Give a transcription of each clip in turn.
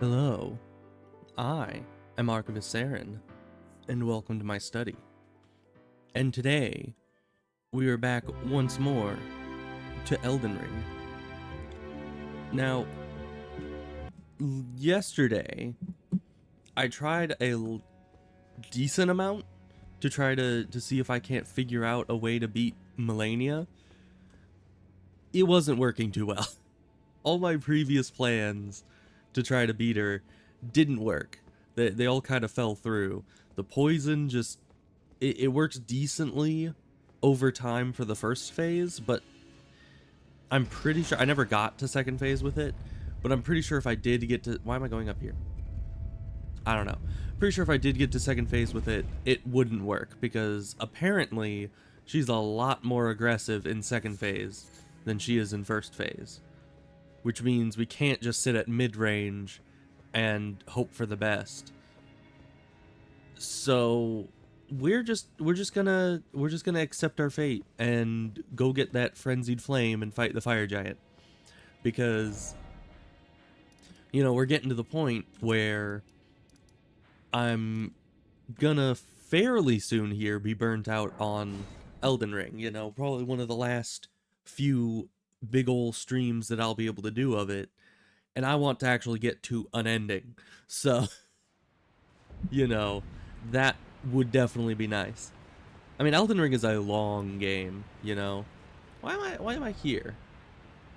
Hello, I am Archivist Saren, and welcome to my study. And today, we are back once more to Elden Ring. Now, yesterday, I tried a decent amount to try to see if I can't figure out a way to beat Melania. It wasn't working too well. All my previous plans to try to beat her didn't work. They all kind of fell through. The poison just it works decently over time for the first phase, but I'm pretty sure I never got to second phase with it, but I'm pretty sure if I did get to, why am I going up here? I don't know. Pretty sure if I did get to second phase with it, it wouldn't work because apparently she's a lot more aggressive in second phase than she is in first phase, which means we can't just sit at mid-range and hope for the best. So we're just gonna accept our fate and go get that frenzied flame and fight the fire giant, because we're getting to the point where I'm gonna fairly soon here be burnt out on Elden Ring. Probably one of the last few big ol' streams that I'll be able to do of it, and I want to actually get to an ending. So that would definitely be nice. I mean, Elden Ring is a long game, Why am I here?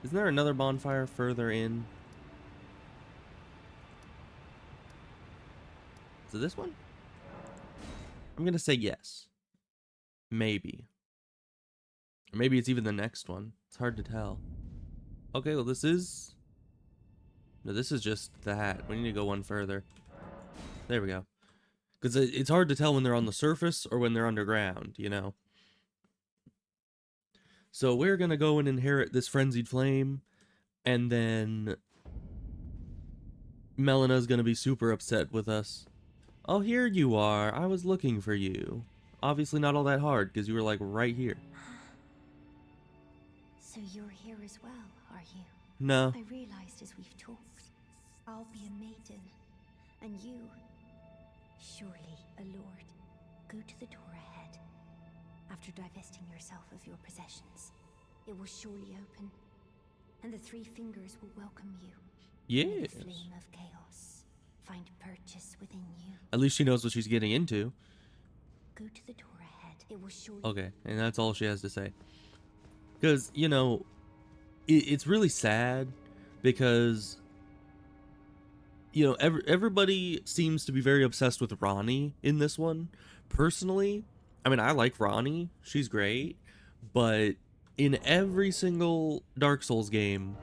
Isn't there another bonfire further in? Is it this one? I'm gonna say yes. Maybe. Or maybe it's even the next one. It's hard to tell. Okay, well this is... No, this is just the hat. We need to go one further. There we go. Because it's hard to tell when they're on the surface or when they're underground, So we're gonna go and inherit this frenzied flame, and then Melena's gonna be super upset with us. Oh, here you are. I was looking for you. Obviously not all that hard, because you were like right here. So you're here as well, are you? No. I realized as we've talked, I'll be a maiden, and you, surely a lord. Go to the door ahead. After divesting yourself of your possessions, it will surely open, and the three fingers will welcome you. Yes. The flame of chaos find purchase within you. At least she knows what she's getting into. Go to the door ahead. It will surely... Okay, and that's all she has to say. Because, it's really sad because, everybody seems to be very obsessed with Ronnie in this one. Personally, I mean, I like Ronnie. She's great. But in every single Dark Souls game,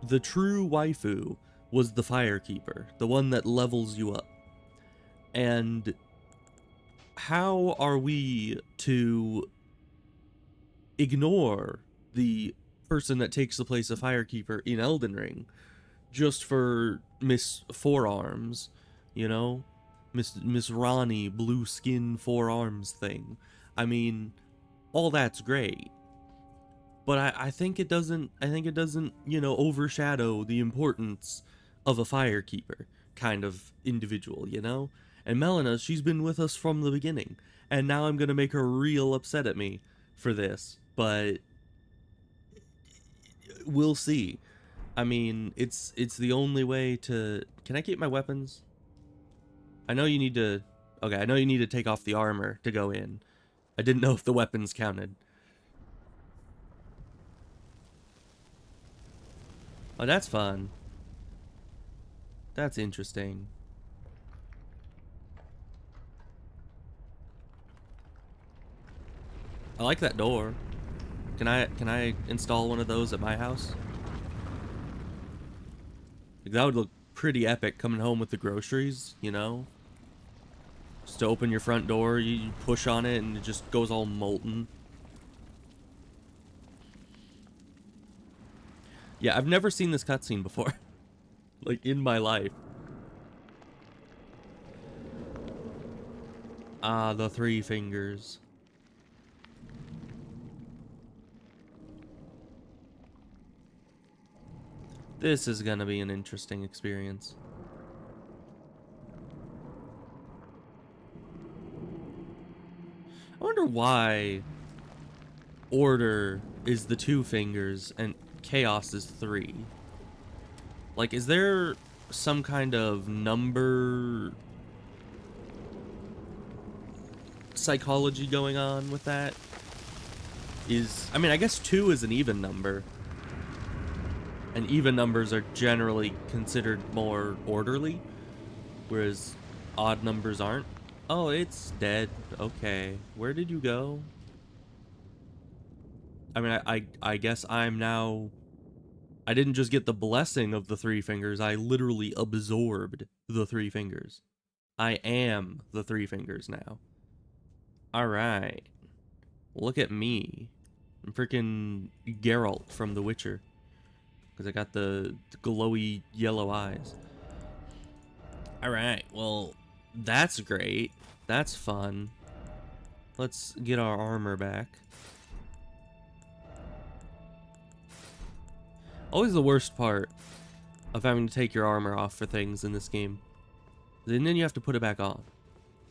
the true waifu was the Firekeeper, the one that levels you up. And how are we to ignore the person that takes the place of Firekeeper in Elden Ring just for Miss Forearms, Miss Ronnie blue skin forearms thing? I mean, all that's great, but I think it doesn't overshadow the importance of a Firekeeper kind of individual, And Melina, she's been with us from the beginning, and now I'm gonna make her real upset at me for this, but we'll see. I mean, it's the only way to... Can I keep my weapons? I know you need to... Okay, I know you need to take off the armor to go in. I didn't know if the weapons counted. Oh, that's fun. That's interesting. I like that door. Can I install one of those at my house? Like, that would look pretty epic coming home with the groceries, Just to open your front door, you push on it and it just goes all molten. Yeah, I've never seen this cutscene before. Like, in my life. Ah, the three fingers. This is gonna be an interesting experience. I wonder why order is the 2 fingers and chaos is 3. Like, is there some kind of number psychology going on with that? I mean, I guess 2 is an even number. And even numbers are generally considered more orderly, whereas odd numbers aren't. Oh, it's dead. Okay. Where did you go? I mean, I guess I'm now... I didn't just get the blessing of the 3 fingers, I literally absorbed the 3 fingers. I am the 3 fingers now. Alright. Look at me. I'm freaking Geralt from The Witcher. Because I got the glowy yellow eyes. Alright, well, that's great. That's fun. Let's get our armor back. Always the worst part of having to take your armor off for things in this game. And then you have to put it back on.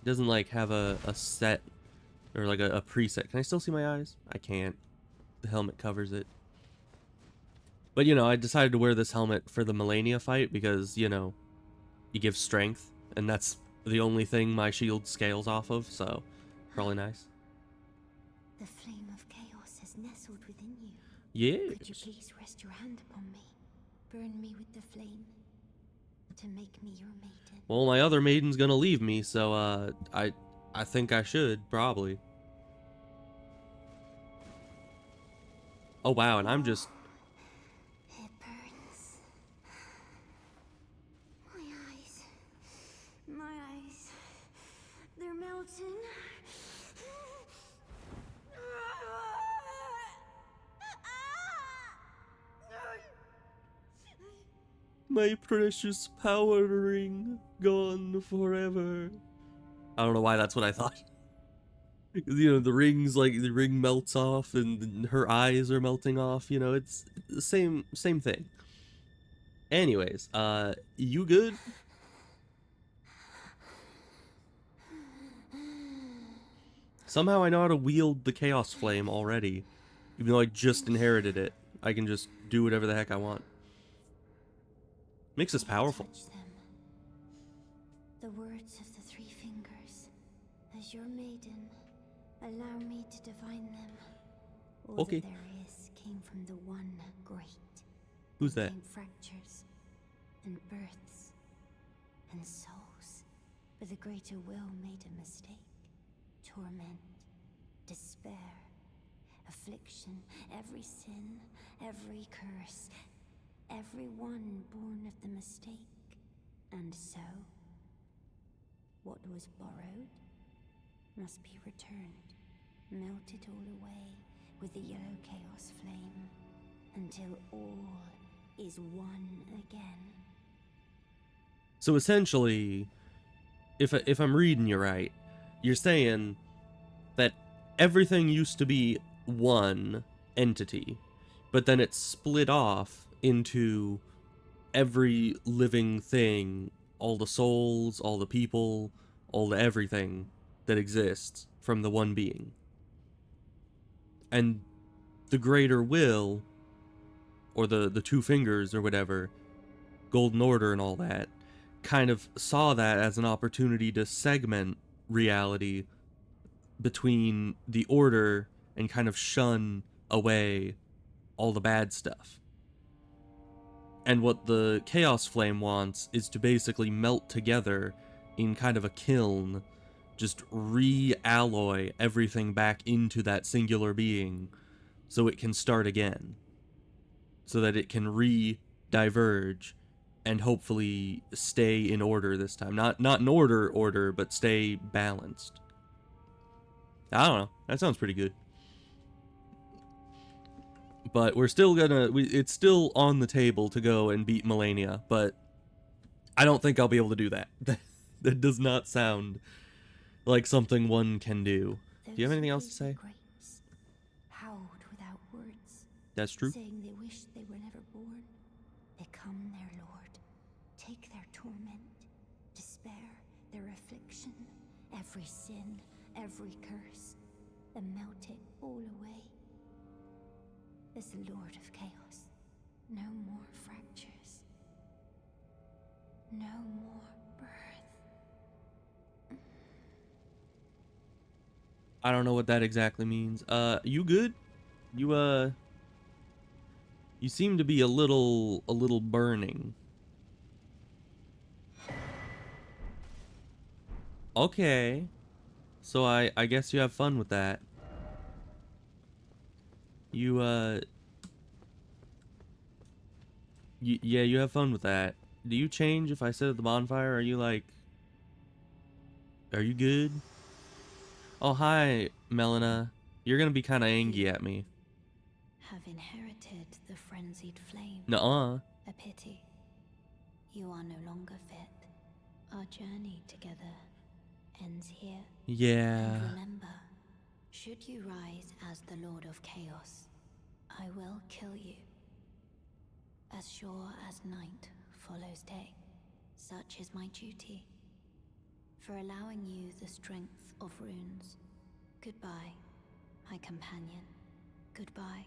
It doesn't like have a set or like a preset. Can I still see my eyes? I can't. The helmet covers it. But you know, I decided to wear this helmet for the Melania fight because, you know, you give strength, and that's the only thing my shield scales off of, so probably nice. The flame of chaos has nestled within you. Yeah. Could you please rest your hand upon me? Burn me with the flame to make me your maiden. Well, my other maiden's gonna leave me, so I think I should probably. Oh wow, and I'm just... It burns. My eyes, they're melting. My precious power ring gone forever. I don't know why that's what I thought. You know, the ring melts off and her eyes are melting off, you know, it's the same thing. Anyways, you good? Somehow I know how to wield the Chaos Flame already. Even though I just inherited it, I can just do whatever the heck I want. Makes us powerful. Touch them. The words of the 3 fingers. As your maiden, allow me to divine them. All Okay. that there is came from the one great. Who's that? Came fractures and births and souls. But the greater will made a mistake. Torment, despair, affliction, every sin, every curse, every one born of the mistake. And so, what was borrowed must be returned, melted all away with the yellow chaos flame, until all is one again. So essentially, if I'm reading you right, you're saying that everything used to be one entity, but then it's split off into every living thing, all the souls, all the people, all the everything that exists from the one being. And the greater will, or the 2 fingers or whatever, Golden Order and all that, kind of saw that as an opportunity to segment reality between the Order and kind of shun away all the bad stuff. And what the Chaos Flame wants is to basically melt together in kind of a kiln, just re-alloy everything back into that singular being so it can start again. So that it can re-diverge and hopefully stay in order this time. Not in order, but stay balanced. I don't know. That sounds pretty good. But we're still gonna... it's still on the table to go and beat Melania, but I don't think I'll be able to do that. That does not sound like something one can do. Do you have anything else to say? Grapes howled without words. That's true. Saying they wished they were never born. Become their lord. Take their torment, despair, their affliction, every sin, every curse, then melt it all away. As the Lord of Chaos, no more fractures. No more birth. I don't know what that exactly means. You good? You you seem to be a little burning. Okay. So I guess you have fun with that. Yeah, you have fun with that. Do you change if I sit at the bonfire? Are you like, are you good? Oh, hi, Melina. You're gonna be kind of angry at me. Have inherited the frenzied flame. Nuh-uh. A pity. You are no longer fit. Our journey together ends here. Yeah. And remember, should you rise as the Lord of Chaos, I will kill you. As sure as night follows day, such is my duty. For allowing you the strength of runes. Goodbye, my companion. Goodbye,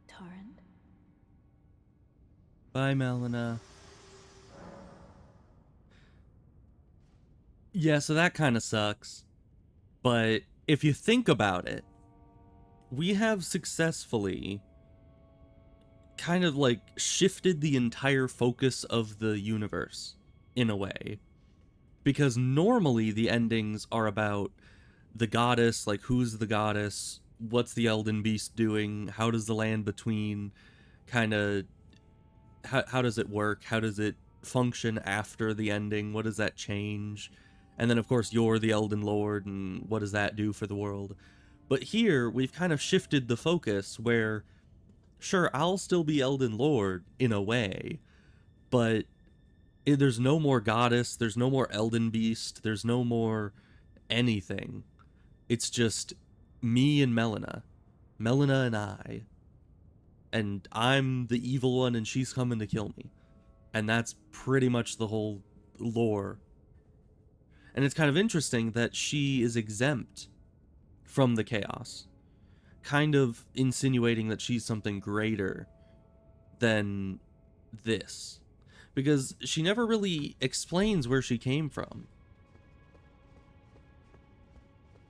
Torrent. Bye, Melina. Yeah, so that kind of sucks. But if you think about it, we have successfully kind of like shifted the entire focus of the universe in a way. Because normally the endings are about the goddess, like who's the goddess, what's the Elden Beast doing, how does the land between kind of, how does it work, how does it function after the ending, what does that change, and then of course you're the Elden Lord and what does that do for the world. But here we've kind of shifted the focus where sure, I'll still be Elden Lord in a way, but there's no more goddess, there's no more Elden Beast, there's no more anything. It's just me and Melina. Melina and I. And I'm the evil one and she's coming to kill me. And that's pretty much the whole lore. And it's kind of interesting that she is exempt from the chaos, kind of insinuating that she's something greater than this. Because she never really explains where she came from.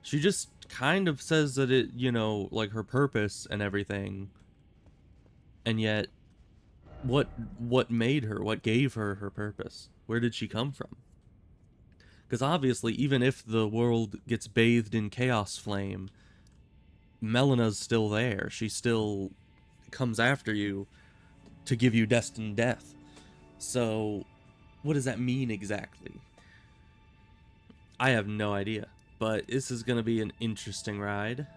She just kind of says that it, you know, like her purpose and everything. And yet, what made her? What gave her her purpose? Where did she come from? Because obviously, even if the world gets bathed in chaos flame, Melina's still there. She still comes after you to give you destined death. So, what does that mean exactly? I have no idea. But this is going to be an interesting ride.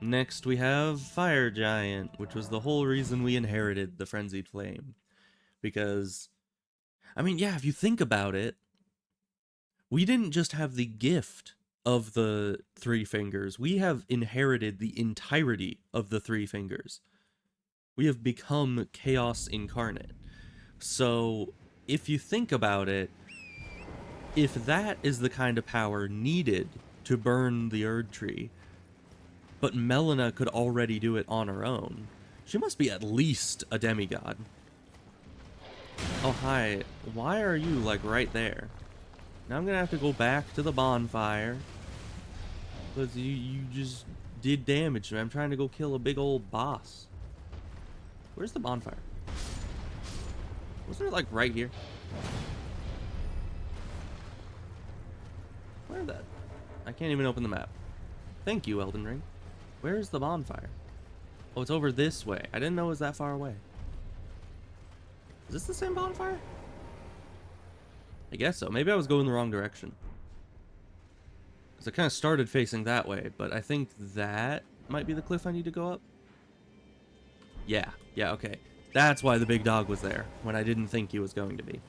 Next we have Fire Giant, which was the whole reason we inherited the Frenzied Flame. Because, I mean, yeah, if you think about it, we didn't just have the gift of the Three Fingers, we have inherited the entirety of the Three Fingers. We have become Chaos Incarnate. So, if you think about it, if that is the kind of power needed to burn the Erd Tree, but Melina could already do it on her own, she must be at least a demigod. Oh, hi. Why are you, like, right there? Now I'm gonna have to go back to the bonfire. Because you just did damage to me. I'm trying to go kill a big old boss. Where's the bonfire? Wasn't it, like, right here? Where that? I can't even open the map. Thank you, Elden Ring. Where's the bonfire? Oh, it's over this way. I didn't know it was that far away. Is this the same bonfire? I guess so. Maybe I was going the wrong direction. Because I kind of started facing that way, but I think that might be the cliff I need to go up. Yeah, okay. That's why the big dog was there, when I didn't think he was going to be.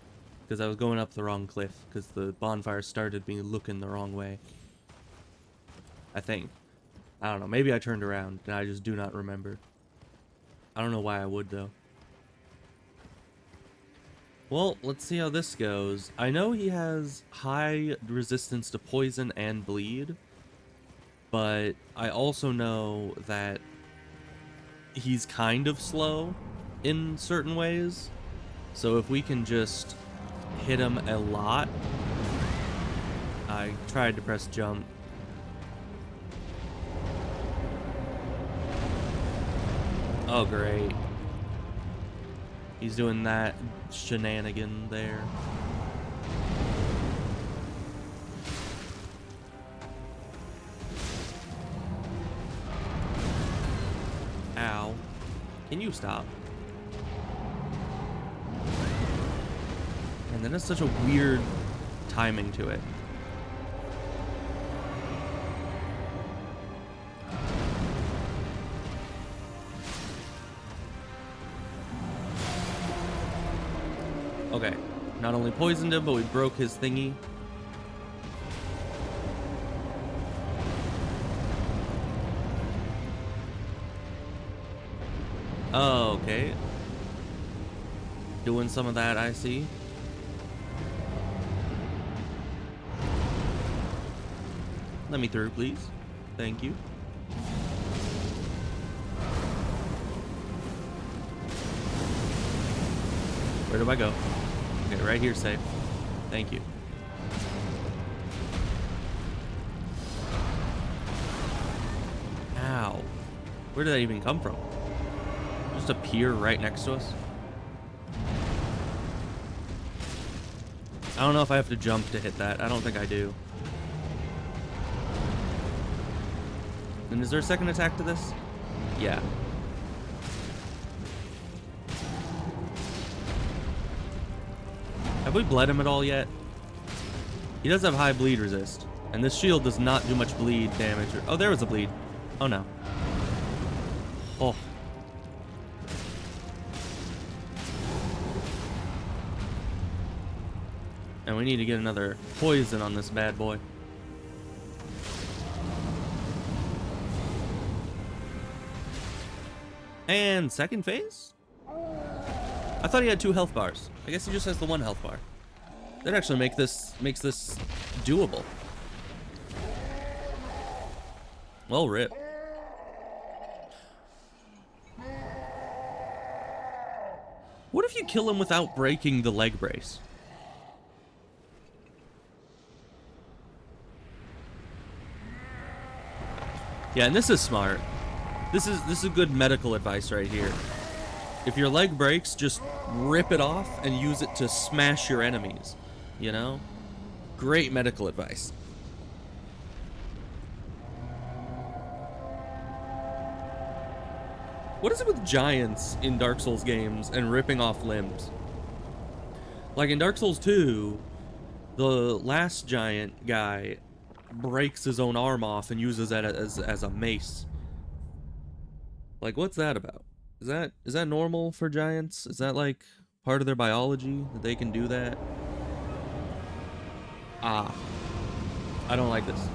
Because I was going up the wrong cliff, because the bonfire started me looking the wrong way. I think. I don't know, maybe I turned around, and I just do not remember. I don't know why I would, though. Well, let's see how this goes. I know he has high resistance to poison and bleed. but I also know that he's kind of slow in certain ways. So if we can just hit him a lot. I tried to press jump. Oh, great. He's doing that shenanigan there. Ow. Can you stop? And then it's such a weird timing to it. Okay, not only poisoned him, but we broke his thingy. Oh, okay. Doing some of that, I see. Let me through, please. Thank you. Where do I go? Okay, right here, safe. Thank you. Ow. Where did that even come from? Just appear right next to us? I don't know if I have to jump to hit that. I don't think I do. And is there a second attack to this? Yeah. Have we bled him at all yet? He does have high bleed resist. And this shield does not do much bleed damage. Oh, there was a bleed. Oh, no. Oh. And we need to get another poison on this bad boy. And second phase? I thought he had 2 health bars. I guess he just has the 1 health bar. That actually makes this doable. Well, rip. What if you kill him without breaking the leg brace? Yeah, and this is smart. This is good medical advice right here. If your leg breaks, just rip it off and use it to smash your enemies. You know? Great medical advice. What is it with giants in Dark Souls games and ripping off limbs? Like in Dark Souls 2, the last giant guy breaks his own arm off and uses that as a mace. Like, what's that about? Is that normal for giants? Is that like part of their biology that they can do that? Ah, I don't like this.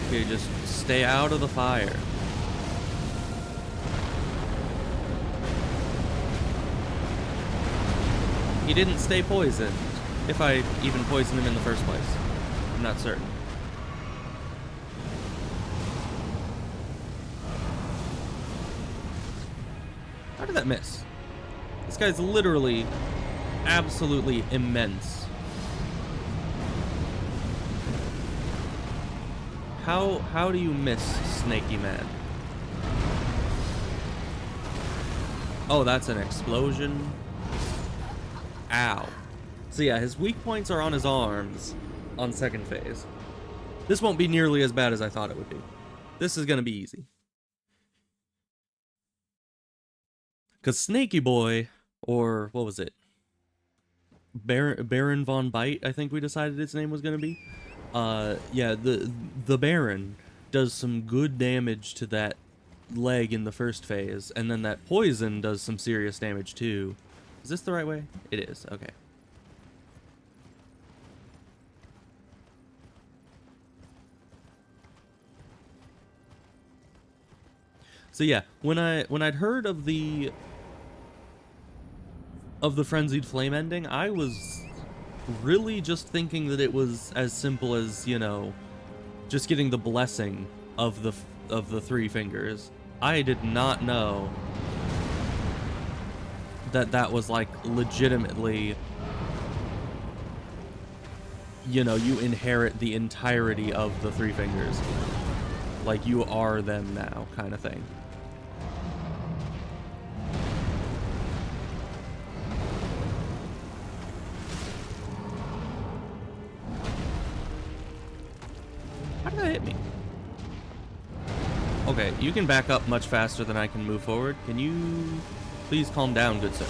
Okay, just stay out of the fire. He didn't stay poisoned. If I even poisoned him in the first place. I'm not certain. How did that miss? This guy's literally absolutely immense. How do you miss, Snaky Man? Oh, that's an explosion. Ow. So yeah, his weak points are on his arms on second phase. This won't be nearly as bad as I thought it would be. This is gonna be easy. Because Snaky Boy, or what was it? Baron von Bite, I think we decided his name was gonna be. Yeah, the Baron does some good damage to that leg in the first phase, and then that poison does some serious damage too. Is this the right way? It is. Okay. So yeah, when I'd heard of the frenzied flame ending, I was really just thinking that it was as simple as, you know, just getting the blessing of the three fingers. I did not know that that was like legitimately, you know, you inherit the entirety of the three fingers. Like you are them now, kind of thing. How did that hit me? Okay, you can back up much faster than I can move forward. Can you please calm down, good sir?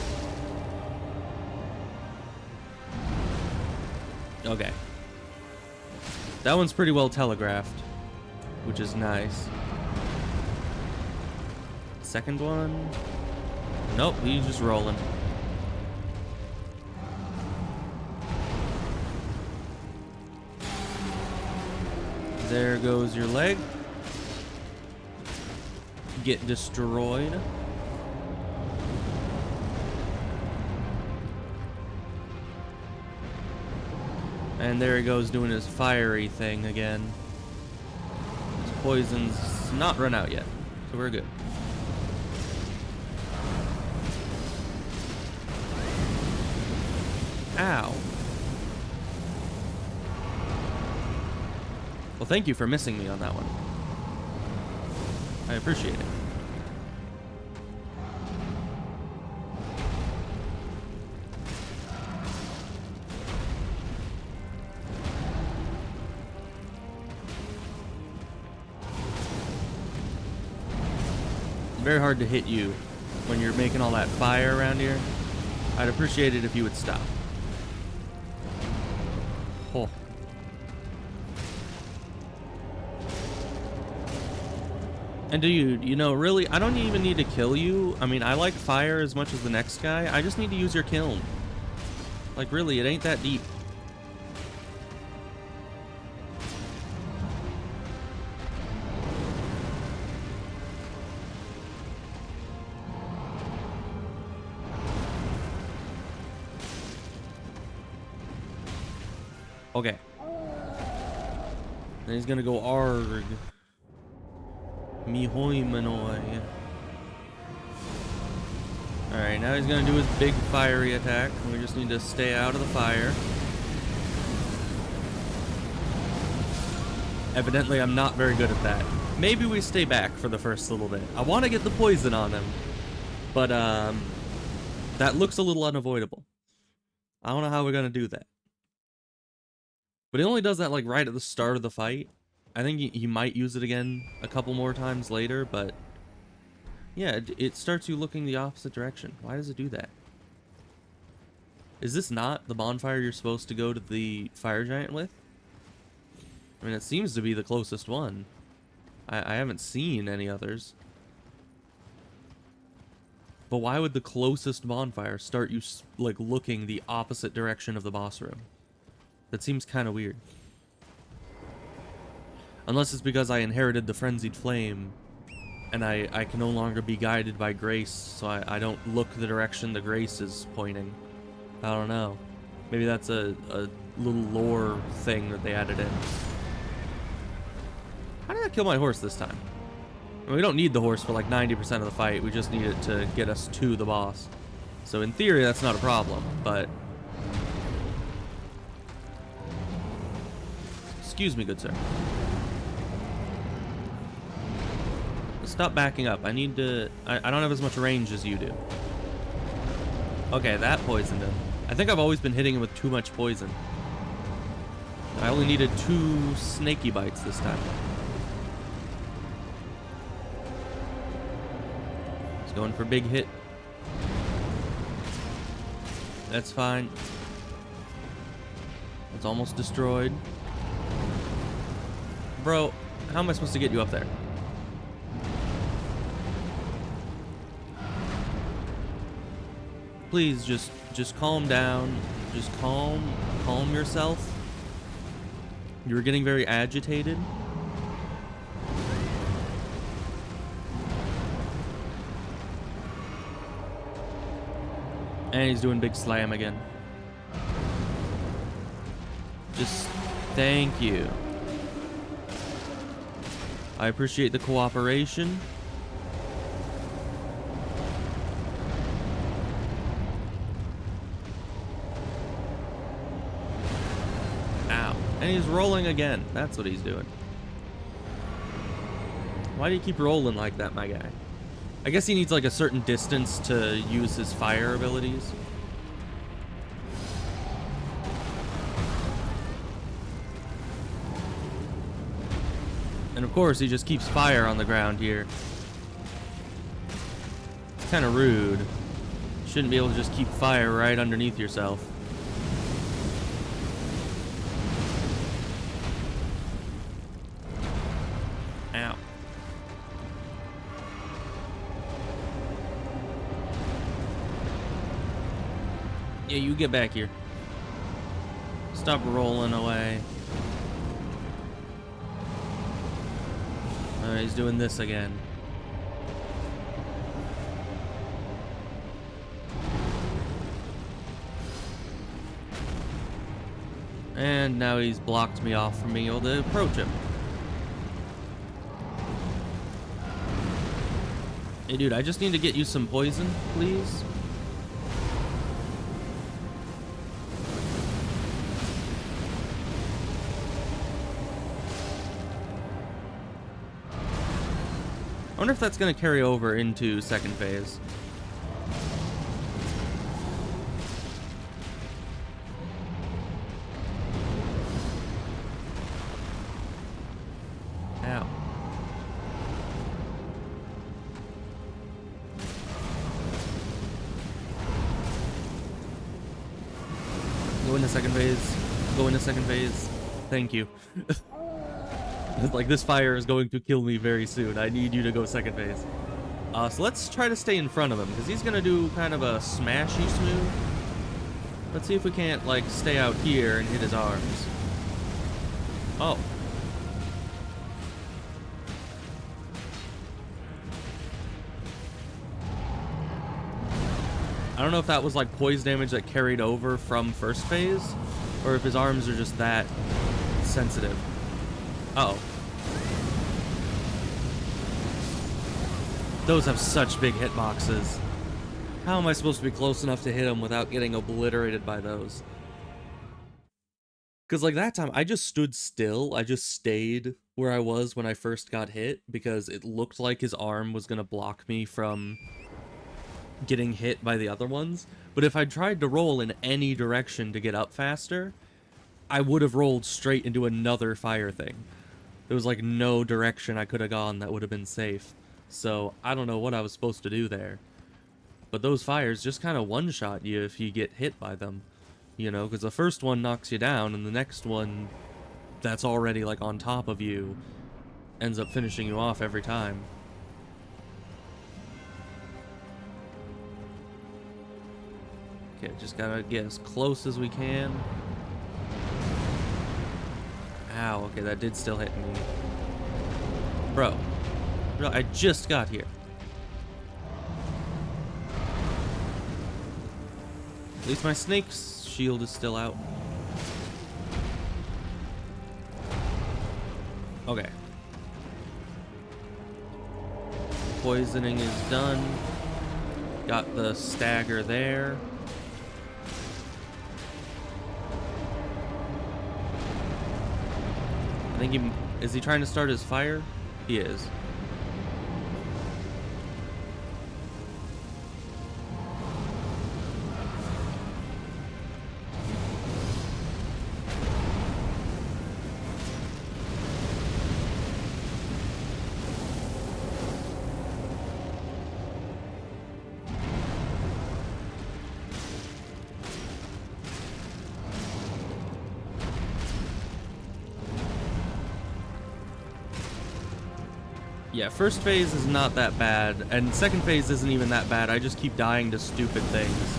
Okay. That one's pretty well telegraphed, which is nice. Second one? Nope, he's just rolling. There goes your leg. Get destroyed. And there he goes doing his fiery thing again. His poison's not run out yet, so we're good. Ow. Well, thank you for missing me on that one. I appreciate it. Very hard to hit you when you're making all that fire around here. I'd appreciate it if you would stop. Oh. And dude, you know, really, I don't even need to kill you. I mean, I like fire as much as the next guy. I just need to use your kiln. Like, really, it ain't that deep. Okay. Then he's gonna go arg. Mihoi manoi. Alright, now he's gonna do his big fiery attack. We just need to stay out of the fire. Evidently, I'm not very good at that. Maybe we stay back for the first little bit. I want to get the poison on him. But, that looks a little unavoidable. I don't know how we're gonna do that. But he only does that, like, right at the start of the fight. I think he might use it again a couple more times later, but... yeah, it starts you looking the opposite direction. Why does it do that? Is this not the bonfire you're supposed to go to the fire giant with? I mean, it seems to be the closest one. I haven't seen any others. But why would the closest bonfire start you, like, looking the opposite direction of the boss room? That seems kind of weird. Unless it's because I inherited the frenzied flame, and I can no longer be guided by grace, so I don't look the direction the grace is pointing. I don't know. Maybe that's a little lore thing that they added in. How did I kill my horse this time? I mean, we don't need the horse for like 90% of the fight. We just need it to get us to the boss. So in theory, that's not a problem, but... excuse me, good sir. Stop backing up. I need to... I don't have as much range as you do. Okay, that poisoned him. I think I've always been hitting him with too much poison. I only needed 2 snaky bites this time. He's going for big hit. That's fine. It's almost destroyed. Bro, how am I supposed to get you up there? Please, just calm down. Just calm yourself. You were getting very agitated. And he's doing big slam again. Just thank you. I appreciate the cooperation. Ow. And he's rolling again. That's what he's doing. Why do you keep rolling like that, my guy? I guess he needs like a certain distance to use his fire abilities. And of course, he just keeps fire on the ground here. It's kind of rude. You shouldn't be able to just keep fire right underneath yourself. Ow. Yeah, you get back here. Stop rolling away. He's doing this again. And now he's blocked me off from being able to approach him. Hey dude, I just need to get you some poison, please. I wonder if that's going to carry over into second phase. Ow. Go into second phase. Go into second phase. Thank you. Like, this fire is going to kill me very soon. I need you to go second phase. So let's try to stay in front of him, because he's going to do kind of a smashy smooth. Let's see if we can't, like, stay out here and hit his arms. Oh. I don't know if that was, like, poise damage that carried over from first phase, or if his arms are just that sensitive. Uh-oh. Those have such big hitboxes. How am I supposed to be close enough to hit him without getting obliterated by those? Because, like, that time, I just stood still. I just stayed where I was when I first got hit, because it looked like his arm was going to block me from getting hit by the other ones. But if I tried to roll in any direction to get up faster, I would have rolled straight into another fire thing. There was, like, no direction I could have gone that would have been safe. So, I don't know what I was supposed to do there. But those fires just kind of one-shot you if you get hit by them. You know, because the first one knocks you down, and the next one that's already, like, on top of you ends up finishing you off every time. Okay, just gotta get as close as we can. Ow, okay, that did still hit me. Bro, I just got here. At least my snake's shield is still out. Okay. Poisoning is done. Got the stagger there. I think is he trying to start his fire? He is. Yeah, first phase is not that bad, and second phase isn't even that bad. I just keep dying to stupid things.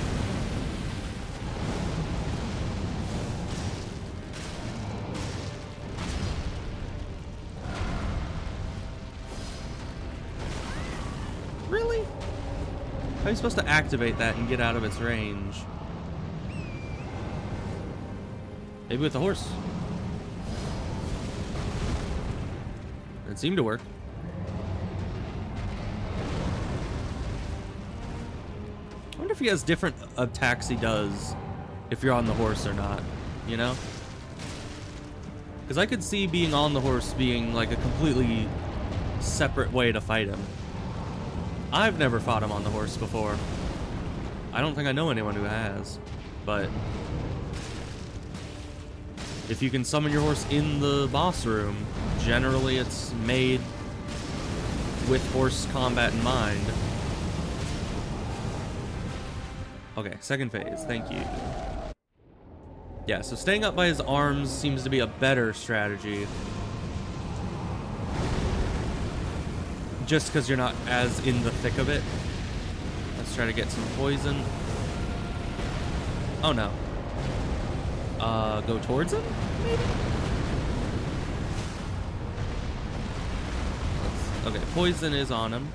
Really? How are you supposed to activate that and get out of its range? Maybe with the horse. It seemed to work. I wonder if he has different attacks he does if you're on the horse or not, you know? Because I could see being on the horse being like a completely separate way to fight him. I've never fought him on the horse before. I don't think I know anyone who has, but if you can summon your horse in the boss room, generally it's made with horse combat in mind. Okay, second phase, thank you. Yeah, so staying up by his arms seems to be a better strategy. Just because you're not as in the thick of it. Let's try to get some poison. Oh no. Go towards him, maybe? Okay, poison is on him.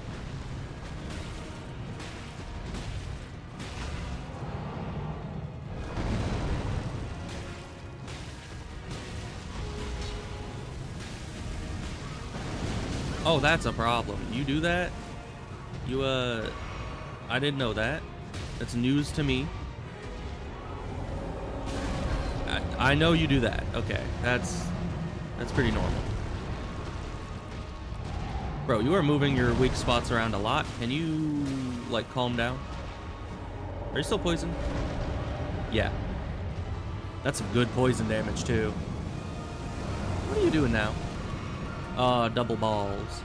Oh, that's a problem. You do that? You, I didn't know that. That's news to me. I know you do that. Okay, that's pretty normal. Bro, you are moving your weak spots around a lot. Can you, like, calm down? Are you still poisoned? Yeah. That's some good poison damage, too. What are you doing now? Double balls.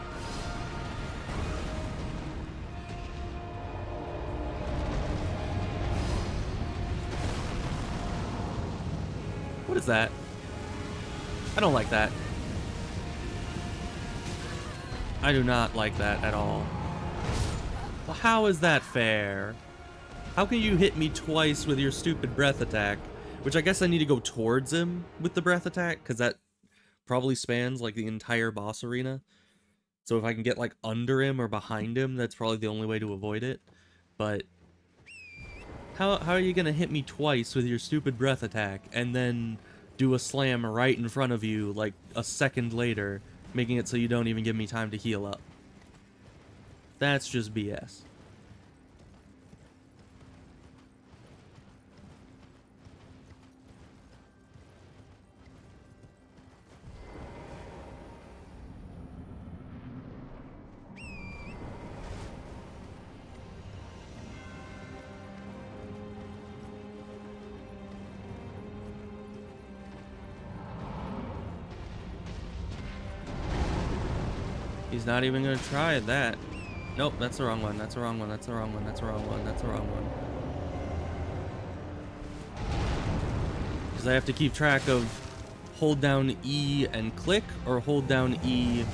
What is that? I don't like that. I do not like that at all. Well, how is that fair? How can you hit me twice with your stupid breath attack? Which I guess I need to go towards him with the breath attack, because that probably spans like the entire boss arena. So if I can get like under him or behind him, that's probably the only way to avoid it. But how are you gonna hit me twice with your stupid breath attack and then do a slam right in front of you like a second later, making it so you don't even give me time to heal up? That's just BS. He's not even gonna try that. Nope, that's the wrong one. That's the wrong one. That's the wrong one. That's the wrong one. That's the wrong one. Because I have to keep track of hold down E and click, or hold down E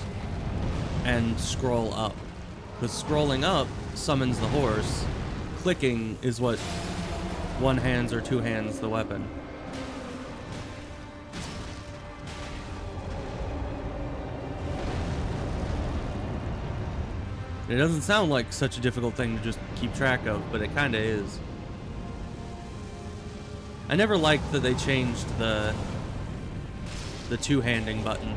and scroll up. Because scrolling up summons the horse. Clicking is what one hands or two hands the weapon. It doesn't sound like such a difficult thing to just keep track of, but it kinda is. I never liked that they changed the two-handing button.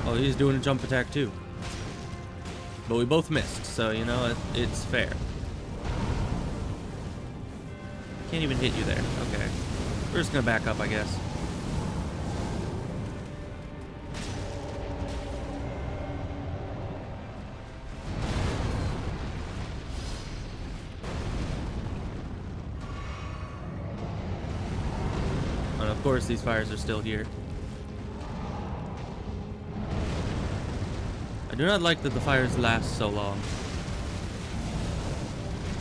Oh, he's doing a jump attack too. But we both missed, so, you know, it's fair. Can't even hit you there. Okay. We're just gonna back up, I guess. And of course, these fires are still here. I do not like that the fires last so long.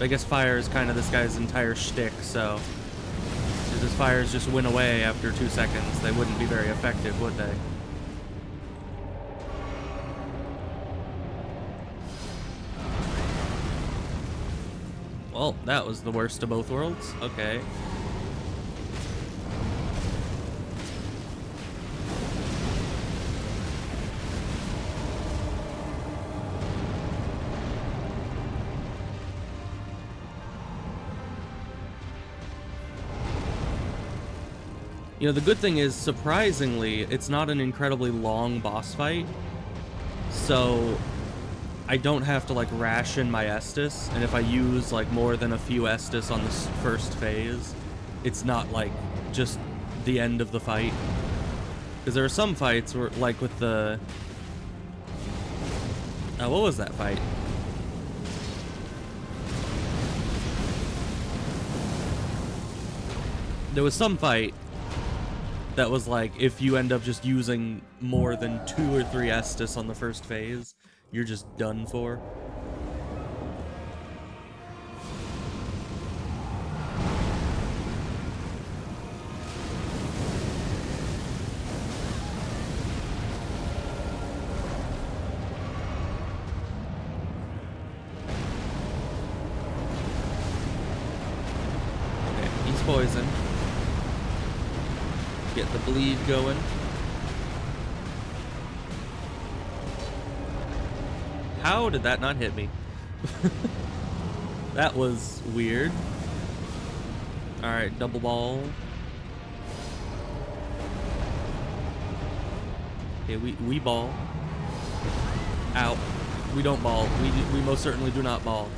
I guess fire is kind of this guy's entire shtick, so if his fires just went away after 2 seconds, they wouldn't be very effective, would they? Well, that was the worst of both worlds. Okay. You know, the good thing is, surprisingly, it's not an incredibly long boss fight, so I don't have to, like, ration my Estus, and if I use, like, more than a few Estus on this first phase, it's not, like, just the end of the fight. Because there are some fights where, like, with the... what was that fight? There was some fight that was like, if you end up just using more than 2 or 3 Estus on the first phase, you're just done for. Okay, he's poisoned. Get the bleed going. How did that not hit me? That was weird. Alright, double ball. Okay, we ball. Ow. We don't ball. We most certainly do not ball.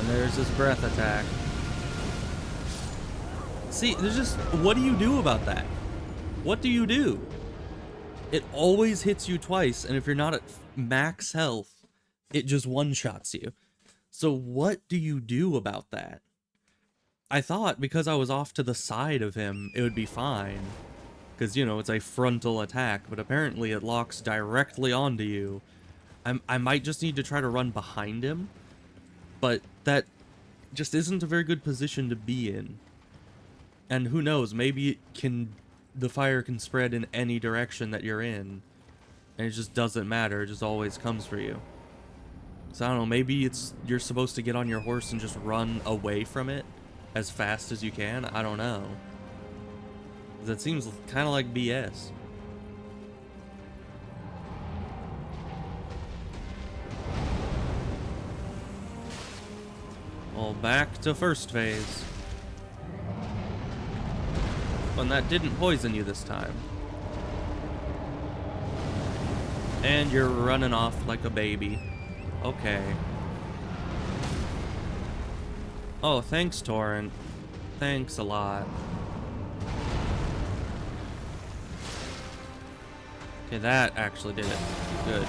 There's his breath attack. See, there's just... What do you do about that? What do you do? It always hits you twice, and if you're not at max health, it just one-shots you. So what do you do about that? I thought because I was off to the side of him, it would be fine. Because, you know, it's a frontal attack, but apparently it locks directly onto you. I might just need to try to run behind him. But that just isn't a very good position to be in. And who knows, maybe the fire can spread in any direction that you're in. And it just doesn't matter, it just always comes for you. So I don't know, maybe you're supposed to get on your horse and just run away from it as fast as you can? I don't know. That seems kind of like BS. Well, back to first phase. And that didn't poison you this time. And you're running off like a baby. Okay. Oh, thanks, Torrent. Thanks a lot. Okay, that actually did it. Good.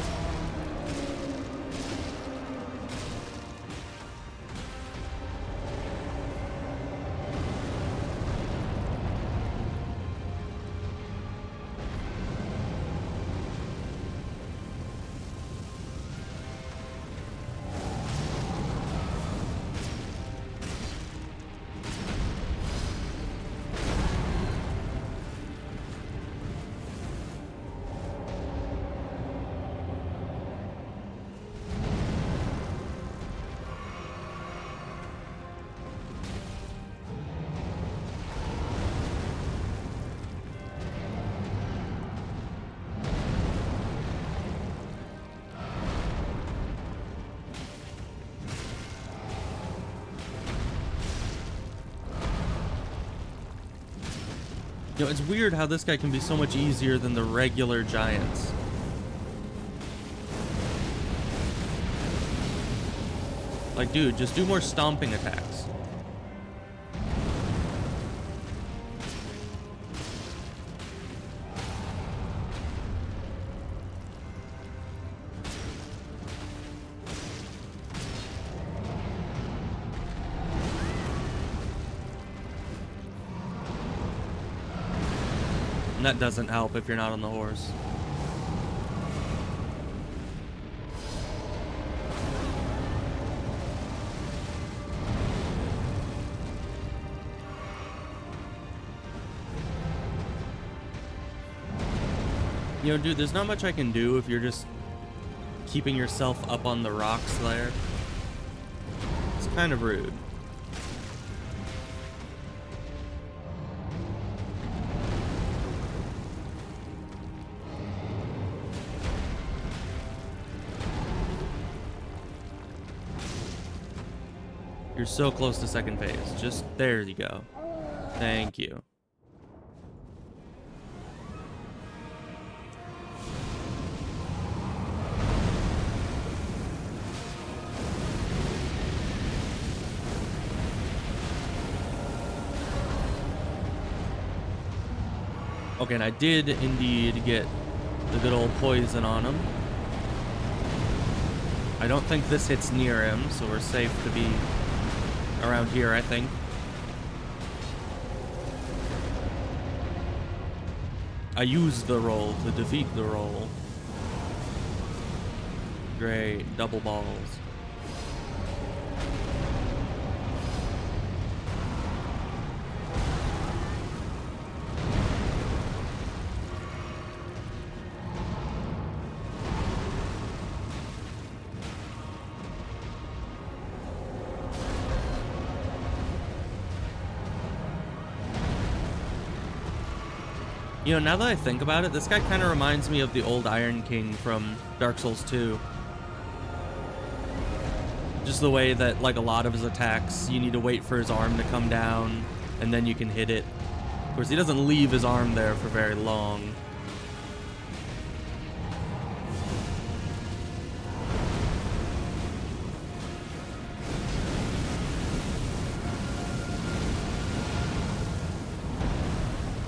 You know, it's weird how this guy can be so much easier than the regular giants. Like, dude, just do more stomping attacks. And that doesn't help if you're not on the horse. You know, dude, there's not much I can do if you're just keeping yourself up on the rocks there. It's kind of rude. You're so close to second phase. Just there you go. Thank you. Okay, and I did indeed get the good old poison on him. I don't think this hits near him, so we're safe to be around here, I think. I used the roll to defeat the roll. Great, double balls. You know, now that I think about it, this guy kind of reminds me of the old Iron King from Dark Souls 2. Just the way that, like, a lot of his attacks, you need to wait for his arm to come down, and then you can hit it. Of course, he doesn't leave his arm there for very long.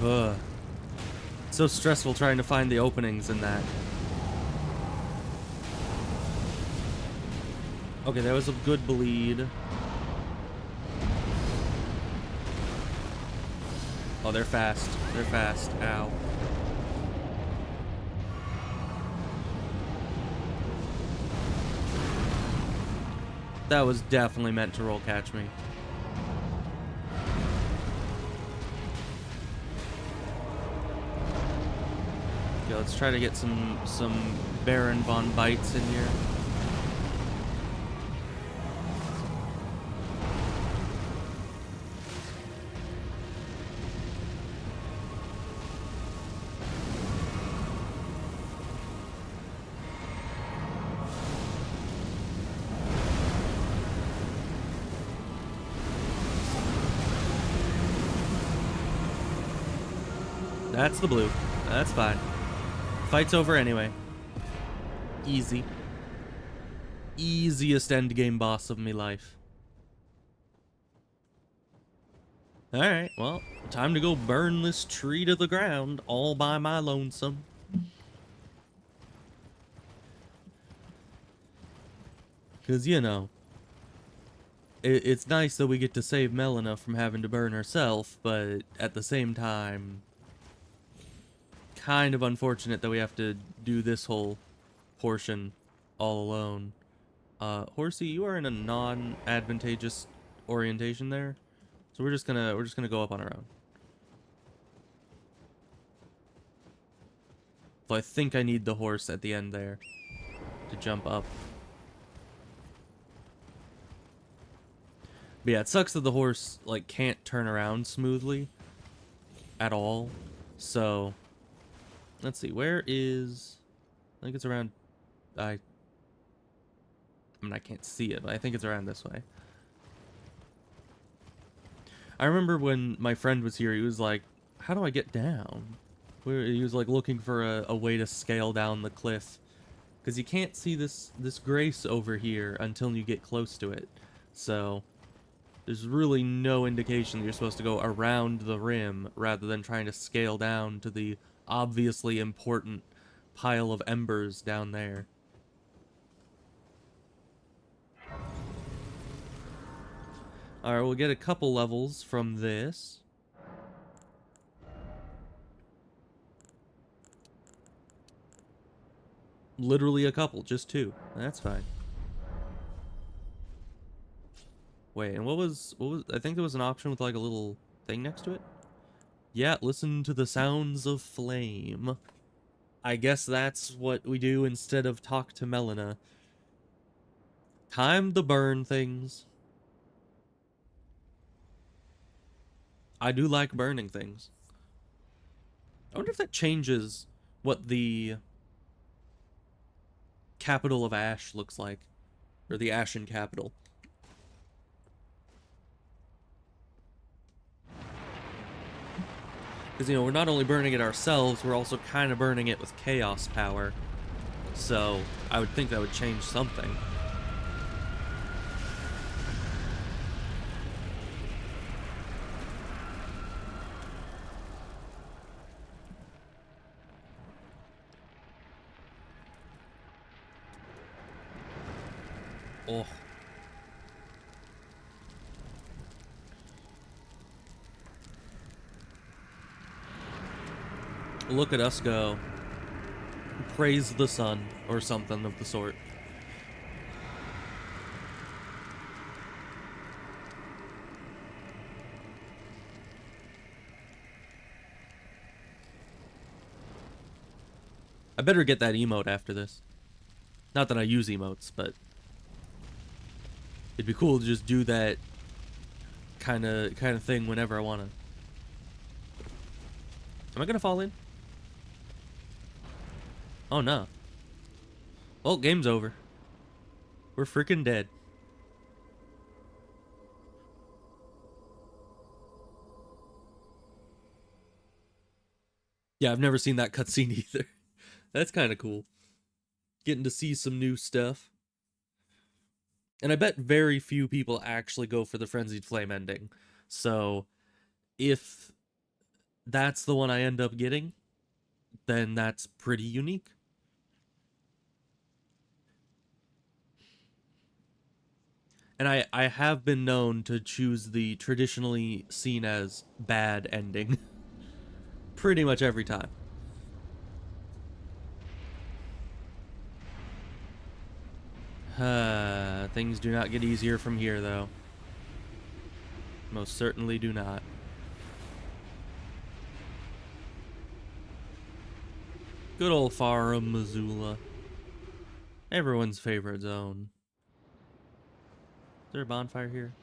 Ugh. So stressful trying to find the openings in that. Okay, that was a good bleed. Oh, they're fast. They're fast. Ow. That was definitely meant to roll catch me. Okay, let's try to get some Baron von Bites in here. That's the blue. That's fine. Fight's over anyway. Easy. Easiest endgame boss of me life. Alright, well, time to go burn this tree to the ground all by my lonesome. Because, you know, it's nice that we get to save Melina from having to burn herself, but at the same time, kind of unfortunate that we have to do this whole portion all alone. Horsey, you are in a non-advantageous orientation there, so we're just gonna go up on our own. So I think I need the horse at the end there to jump up. But yeah, it sucks that the horse like can't turn around smoothly at all. So let's see, where is... I think it's around... I mean, I can't see it, but I think it's around this way. I remember when my friend was here, he was like, how do I get down? He was like looking for a way to scale down the cliff. Because you can't see this grace over here until you get close to it. So there's really no indication that you're supposed to go around the rim rather than trying to scale down to the obviously important pile of embers down there. Alright, we'll get a couple levels from this. Literally a couple, just two. That's fine. Wait, and what was I think there was an option with like a little thing next to it? Yeah, listen to the sounds of flame. I guess that's what we do instead of talk to Melina. Time to burn things. I do like burning things. I wonder if that changes what the capital of Ash looks like. Or the Ashen capital. Because, you know, we're not only burning it ourselves, we're also kind of burning it with chaos power. So, I would think that would change something. Oh. Look at us go. Praise the sun, or something of the sort. I better get that emote after this. Not that I use emotes, but it'd be cool to just do that kind of thing whenever I want to. Am I gonna fall in? Oh no. Well, game's over. We're freaking dead. Yeah, I've never seen that cutscene either. That's kind of cool. Getting to see some new stuff. And I bet very few people actually go for the Frenzied Flame ending. So, if that's the one I end up getting, then that's pretty unique. And I have been known to choose the traditionally seen as bad ending. Pretty much every time. Things do not get easier from here, though. Most certainly do not. Good old Farum, Missoula. Everyone's favorite zone. Is there a bonfire here?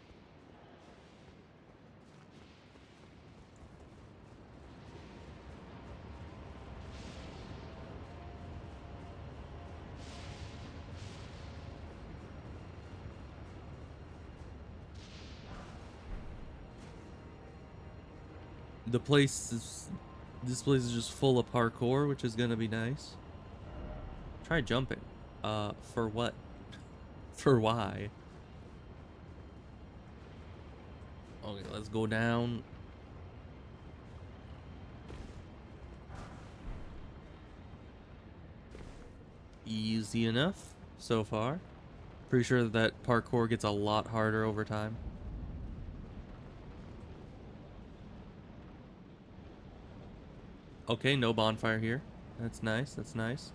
This place is just full of parkour, which is gonna be nice. Try jumping. For what? For why? Okay, let's go down. Easy enough so far. Pretty sure that parkour gets a lot harder over time. Okay, no bonfire here. That's nice, that's nice.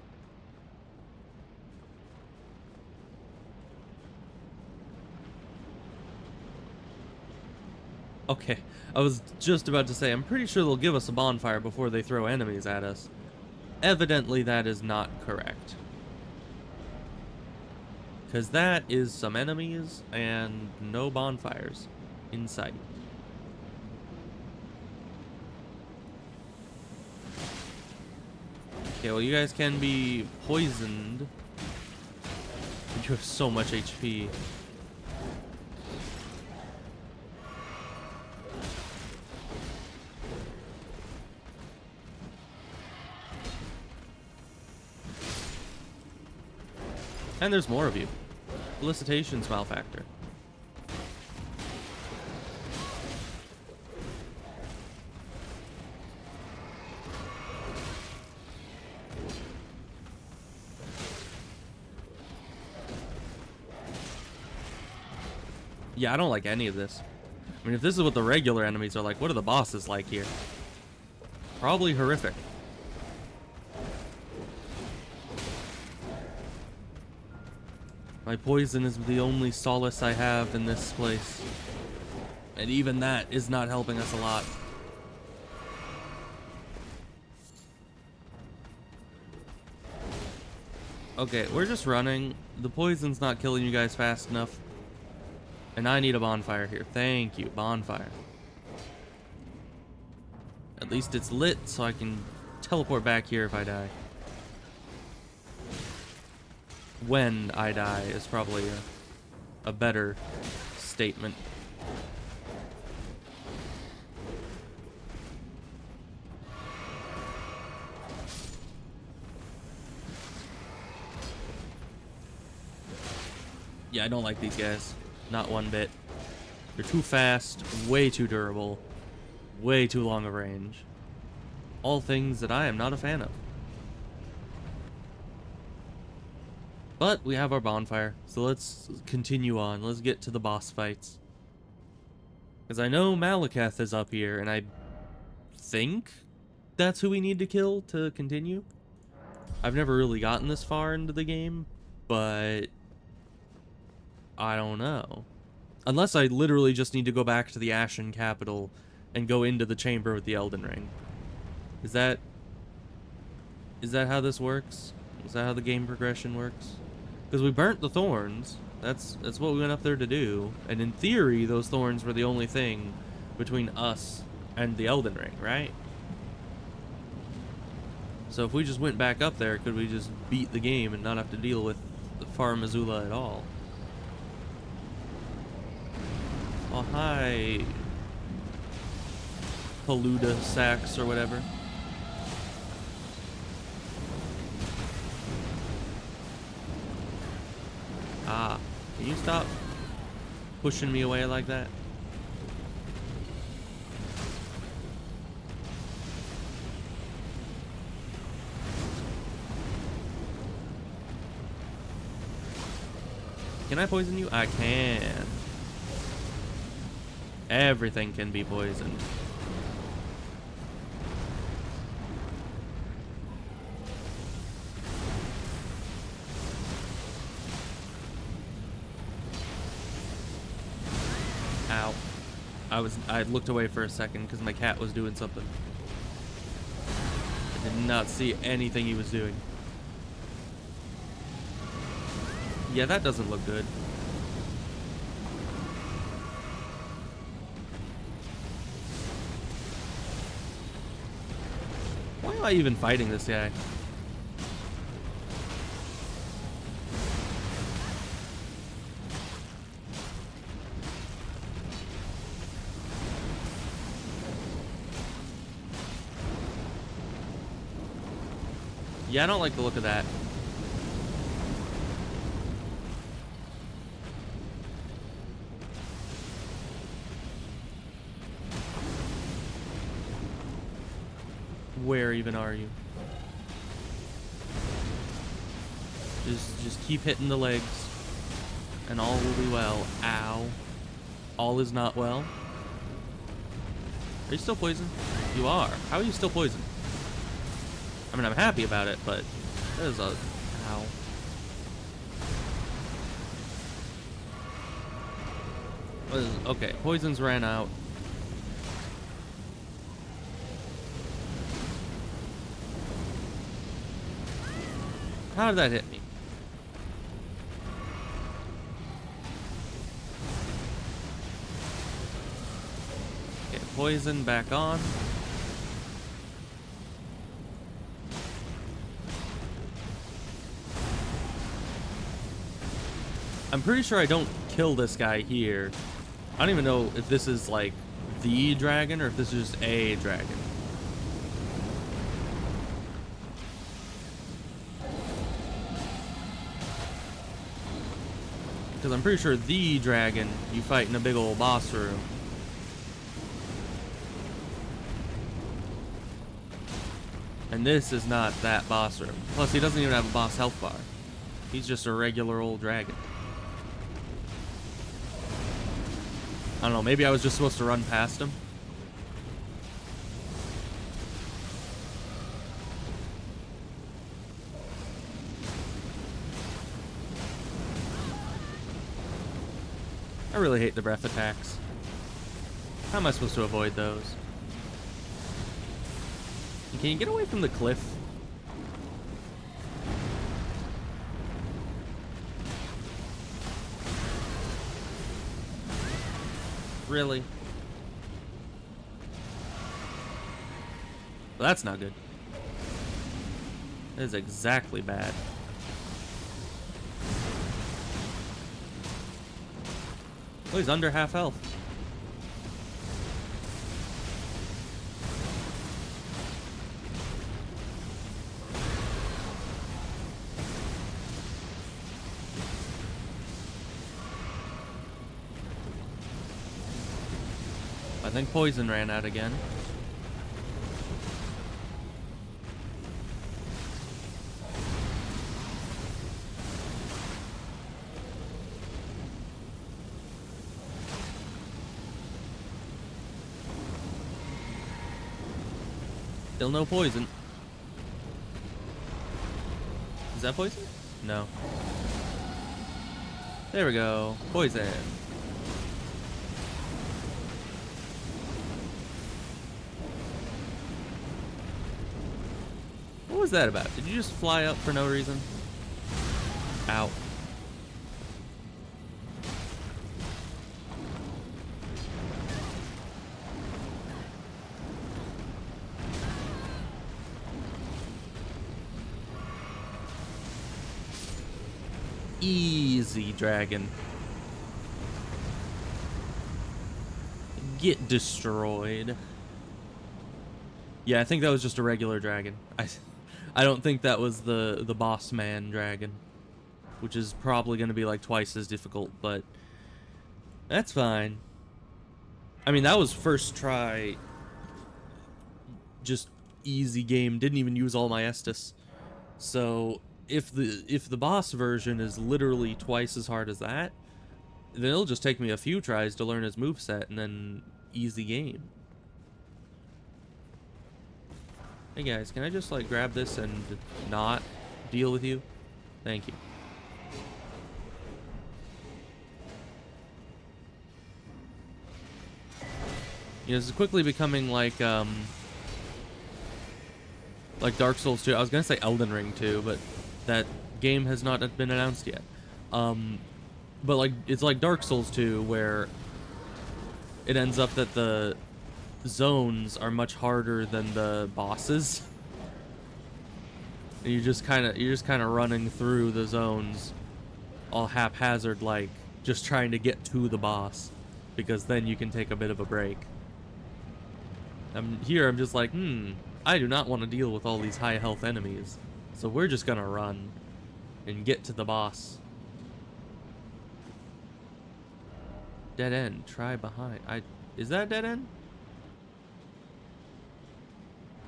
Okay, I was just about to say, I'm pretty sure they'll give us a bonfire before they throw enemies at us. Evidently, that is not correct. Because that is some enemies and no bonfires in sight. Okay, well, you guys can be poisoned. You have so much HP. And there's more of you. Felicitations, Malfactor. Yeah, I don't like any of this. I mean, if this is what the regular enemies are like, what are the bosses like here? Probably horrific. My poison is the only solace I have in this place. And even that is not helping us a lot. Okay, we're just running. The poison's not killing you guys fast enough. And I need a bonfire here. Thank you, bonfire. At least it's lit, so I can teleport back here if I die. When I die is probably a better statement. Yeah, I don't like these guys. Not one bit. They're too fast, way too durable, way too long of range. All things that I am not a fan of. But we have our bonfire, so let's continue on. Let's get to the boss fights. Because I know Malekith is up here, and I think that's who we need to kill to continue. I've never really gotten this far into the game, but I don't know. Unless I literally just need to go back to the Ashen Capital and go into the chamber with the Elden Ring. Is that how this works? Is that how the game progression works? Because we burnt the thorns. That's what we went up there to do. And in theory, those thorns were the only thing between us and the Elden Ring, right? So if we just went back up there, could we just beat the game and not have to deal with the Far Missoula at all? Oh, hi. Paluda sacks or whatever. Ah, can you stop pushing me away like that? Can I poison you? I can. Everything can be poisoned. Ow. I looked away for a second because my cat was doing something. I did not see anything he was doing. Yeah, that doesn't look good. Why am I even fighting this guy? Yeah, I don't like the look of that. Where even are you? Just keep hitting the legs, and all will be well. Ow. All is not well. Are you still poisoned? You are. How are you still poisoned? I mean, I'm happy about it, but that is a... Ow. Okay, poisons ran out. How did that hit me? Okay, poison back on. I'm pretty sure I don't kill this guy here. I don't even know if this is like the dragon or if this is just a dragon. Because I'm pretty sure the dragon you fight in a big old boss room. And this is not that boss room. Plus, he doesn't even have a boss health bar. He's just a regular old dragon. I don't know, maybe I was just supposed to run past him. I really hate the breath attacks. How am I supposed to avoid those? Can you get away from the cliff? Really? Well, that's not good. That is exactly bad. Oh, he's under half health. I think poison ran out again. Still no poison. Is that poison? No. There we go. Poison. What was that about? Did you just fly up for no reason? Ow. Easy, dragon. Get destroyed. Yeah, I think that was just a regular dragon. I don't think that was the boss man dragon, which is probably going to be like twice as difficult, but that's fine. I mean, that was first try, just easy game. Didn't even use all my Estus. So if the boss version is literally twice as hard as that, then it'll just take me a few tries to learn his moveset and then easy game. Hey guys, can I just like grab this and not deal with you? Thank you. You know, this is quickly becoming like Dark Souls 2. I was gonna say Elden Ring 2, but that game has not been announced yet. But like it's like Dark Souls 2, where it ends up that the zones are much harder than the bosses. And you're just kind of running through the zones all haphazard, like just trying to get to the boss, because then you can take a bit of a break. I'm just like, I do not want to deal with all these high health enemies, so we're just gonna run and get to the boss. Dead end. Try behind. Is that a dead end?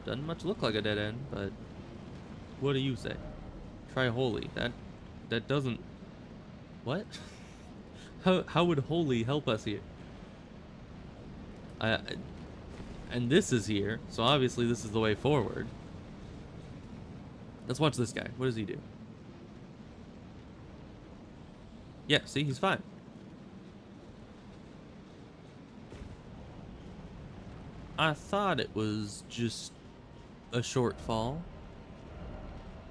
Doesn't much look like a dead end, but what do you say? Try holy. That doesn't. What? How would holy help us here? And this is here, so obviously this is the way forward. Let's watch this guy. What does he do? Yeah, see, he's fine. I thought it was just a shortfall.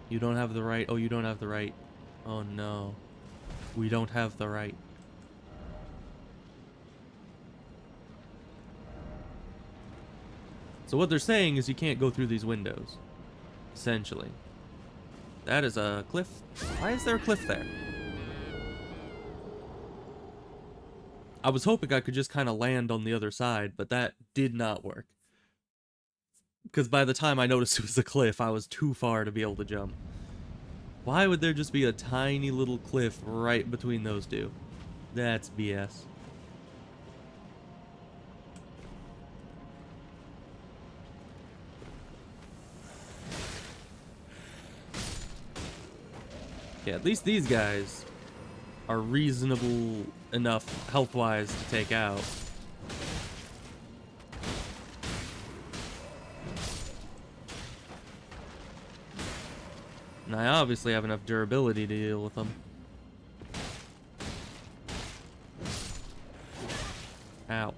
You don't have the right. Oh, you don't have the right. Oh no. We don't have the right. So what they're saying is you can't go through these windows. Essentially. That is a cliff. Why is there a cliff there? I was hoping I could just kind of land on the other side, but that did not work. Because by the time I noticed it was a cliff, I was too far to be able to jump. Why would there just be a tiny little cliff right between those two? That's BS. Yeah, at least these guys are reasonable enough health-wise to take out. And I obviously have enough durability to deal with them. Ow.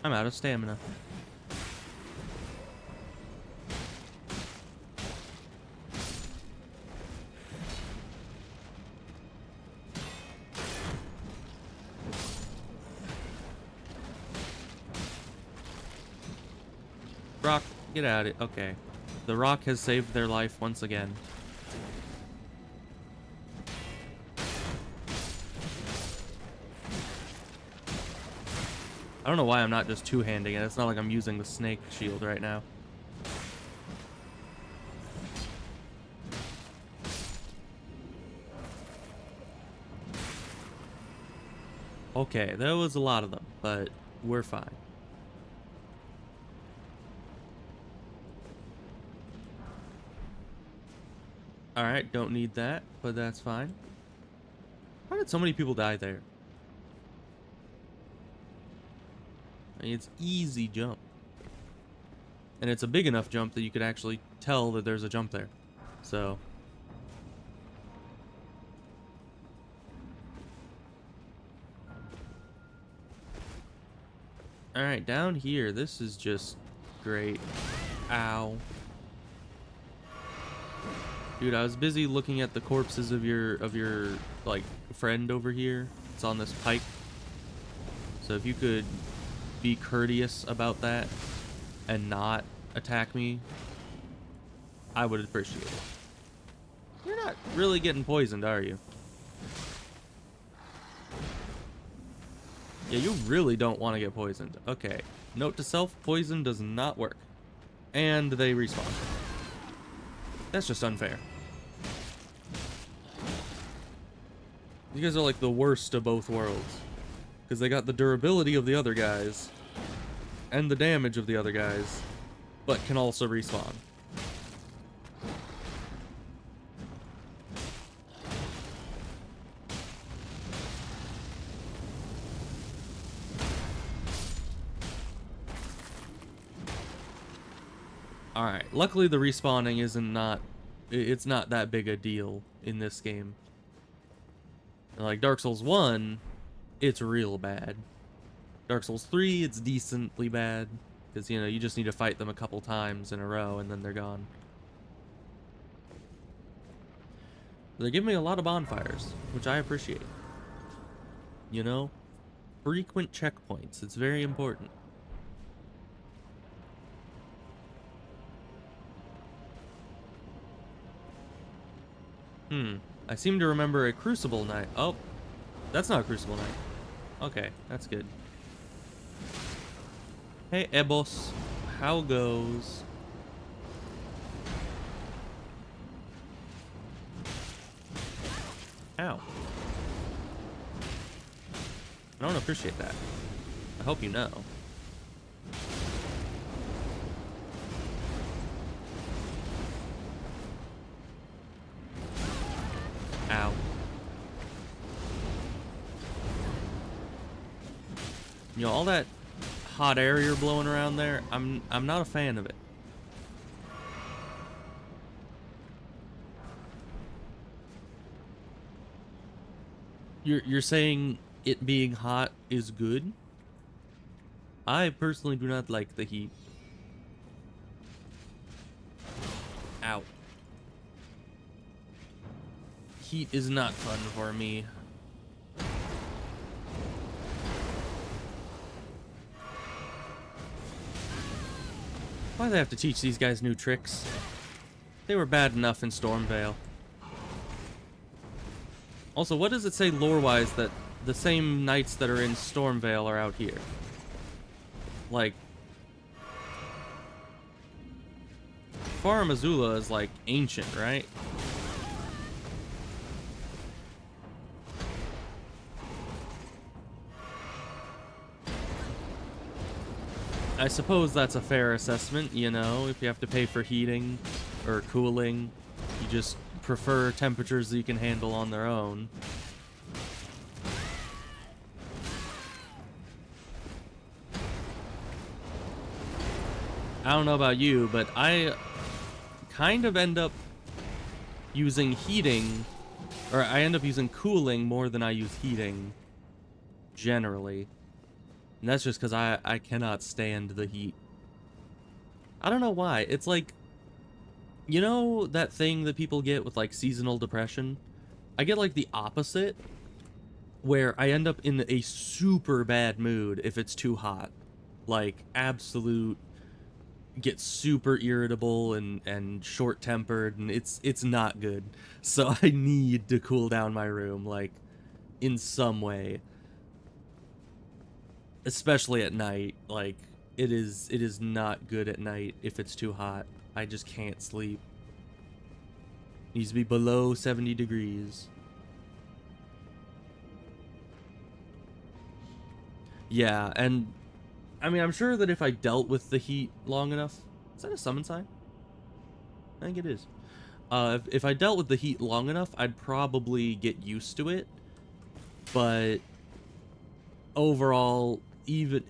I'm out of stamina. Rock, get out of it. Okay. The rock has saved their life once again. I don't know why I'm not just two-handing it. It's not like I'm using the snake shield right now. Okay, there was a lot of them, but we're fine. Alright, don't need that, but that's fine. How did so many people die there? I mean, it's easy jump. And it's a big enough jump that you could actually tell that there's a jump there. So... Alright, down here, this is just great. Ow. Dude, I was busy looking at the corpses of your like friend over here. It's on this pike. So if you could be courteous about that and not attack me, I would appreciate it. You're not really getting poisoned, are you? Yeah, you really don't want to get poisoned. Okay. Note to self, poison does not work. And they respawn. That's just unfair. You guys are like the worst of both worlds. Because they got the durability of the other guys. And the damage of the other guys. But can also respawn. Alright, luckily the respawning it's not that big a deal in this game. Like Dark Souls 1, it's real bad. Dark Souls 3, it's decently bad. Because, you know, you just need to fight them a couple times in a row and then they're gone. But they give me a lot of bonfires, which I appreciate. You know? Frequent checkpoints, it's very important. I seem to remember a Crucible Knight. Oh, that's not a Crucible Knight. Okay, that's good. Hey, Ebos. How goes? Ow. I don't appreciate that. I hope you know. Ow. You know, all that hot air you're blowing around there, I'm not a fan of it. You're saying it being hot is good? I personally do not like the heat. Ow. Heat is not fun for me. Why do they have to teach these guys new tricks? They were bad enough in Stormvale. Also, what does it say lore-wise that the same knights that are in Stormvale are out here? Like... Farum Azula is, like, ancient, right? I suppose that's a fair assessment, you know, if you have to pay for heating or cooling, you just prefer temperatures that you can handle on their own. I don't know about you, but I kind of end up using heating, or I end up using cooling more than I use heating, generally. And that's just because I cannot stand the heat. I don't know why. It's like, you know that thing that people get with like seasonal depression? I get like the opposite, where I end up in a super bad mood if it's too hot. Like absolute, get super irritable and short-tempered, and it's not good. So I need to cool down my room like in some way, especially at night. Like it is not good at night if it's too hot. I just can't sleep. It needs to be below 70 degrees. Yeah, and I mean, I'm sure that if I dealt with the heat long enough... Is that a summon sign? I think it is. If I dealt with the heat long enough, I'd probably get used to it. But overall, even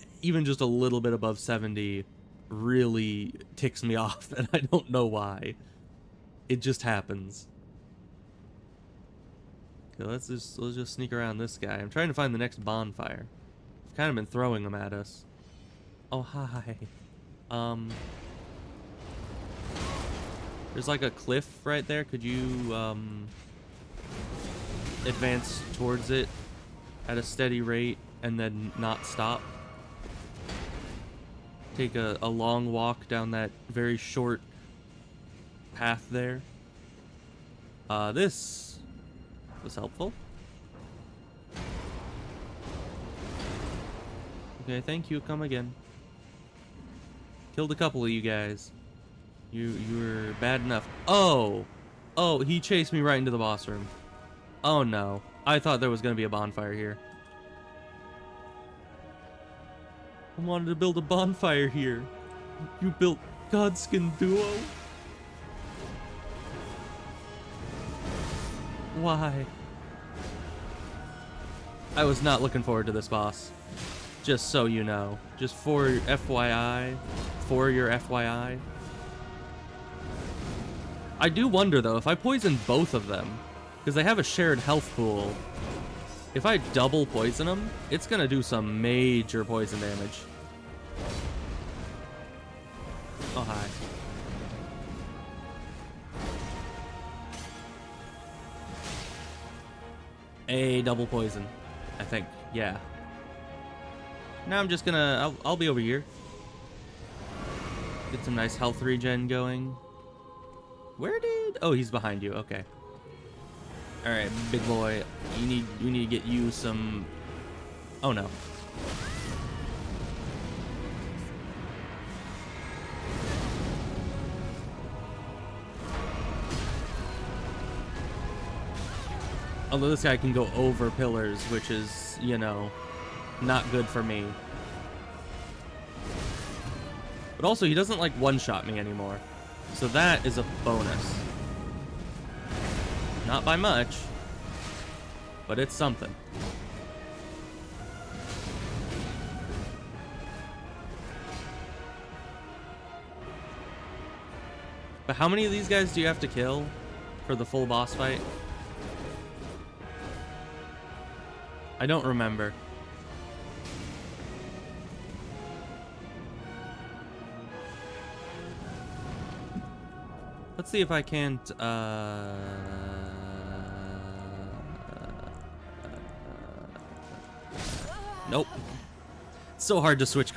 just a little bit above 70 really ticks me off, and I don't know why. It just happens. Okay, let's just sneak around this guy. I'm trying to find the next bonfire. I've kind of been throwing them at us. Oh, hi. There's like a cliff right there. Could you, advance towards it at a steady rate and then not stop? Take a long walk down that very short path there. This was helpful. Okay, thank you. Come again. Killed a couple of you guys. You were bad enough. Oh! Oh, he chased me right into the boss room. Oh no. I thought there was gonna be a bonfire here. I wanted to build a bonfire here. You built Godskin Duo? Why? I was not looking forward to this boss. Just so you know. Just for FYI. For your FYI. I do wonder, though, if I poison both of them, because they have a shared health pool, if I double poison them, it's going to do some major poison damage. Oh, hi. A double poison, I think. Yeah. Now I'm just gonna... I'll be over here. Get some nice health regen going. Where did... Oh, he's behind you. Okay. Alright, big boy. We need to get you some... Oh, no. Although this guy can go over pillars, which is, you know, not good for me. But also, he doesn't, like, one-shot me anymore. So that is a bonus. Not by much, but it's something. But how many of these guys do you have to kill for the full boss fight? I don't remember. Let's see if I can't, nope. It's so hard to switch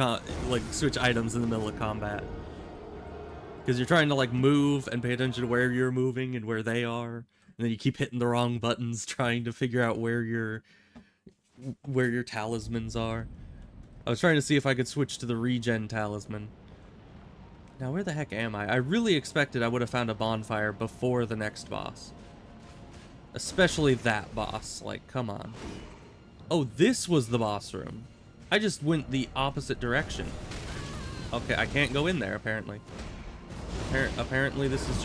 switch items in the middle of combat. Because you're trying to, like, move and pay attention to where you're moving and where they are. And then you keep hitting the wrong buttons trying to figure out where your talismans are. I was trying to see if I could switch to the regen talisman. Now, where the heck am I? I really expected I would have found a bonfire before the next boss. Especially that boss. Like, come on. Oh, this was the boss room. I just went the opposite direction. Okay, I can't go in there, apparently. Apparently, this is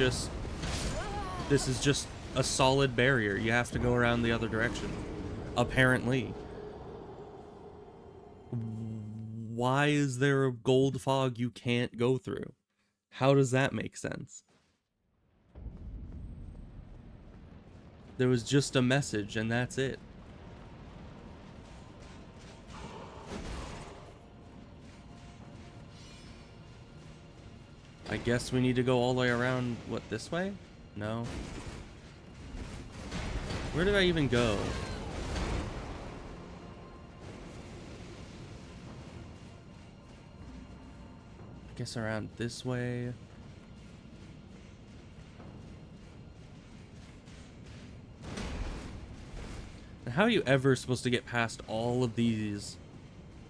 just a solid barrier. You have to go around the other direction. Apparently. Why is there a gold fog you can't go through? How does that make sense? There was just a message and that's it. guess we need to go all the way around, what, this way? No. Where did I even go? I guess around this way. How are you ever supposed to get past all of these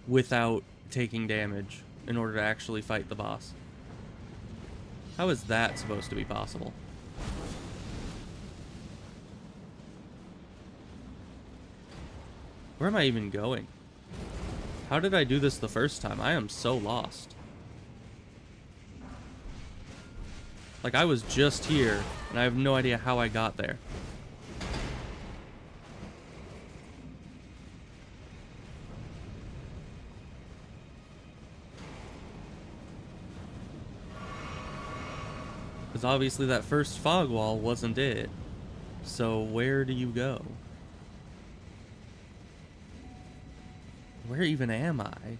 without taking damage in order to actually fight the boss? How is that supposed to be possible? Where am I even going? How did I do this the first time? I am so lost. Like, I was just here, and I have no idea how I got there. Because obviously that first fog wall wasn't it. So where do you go? Where even am I?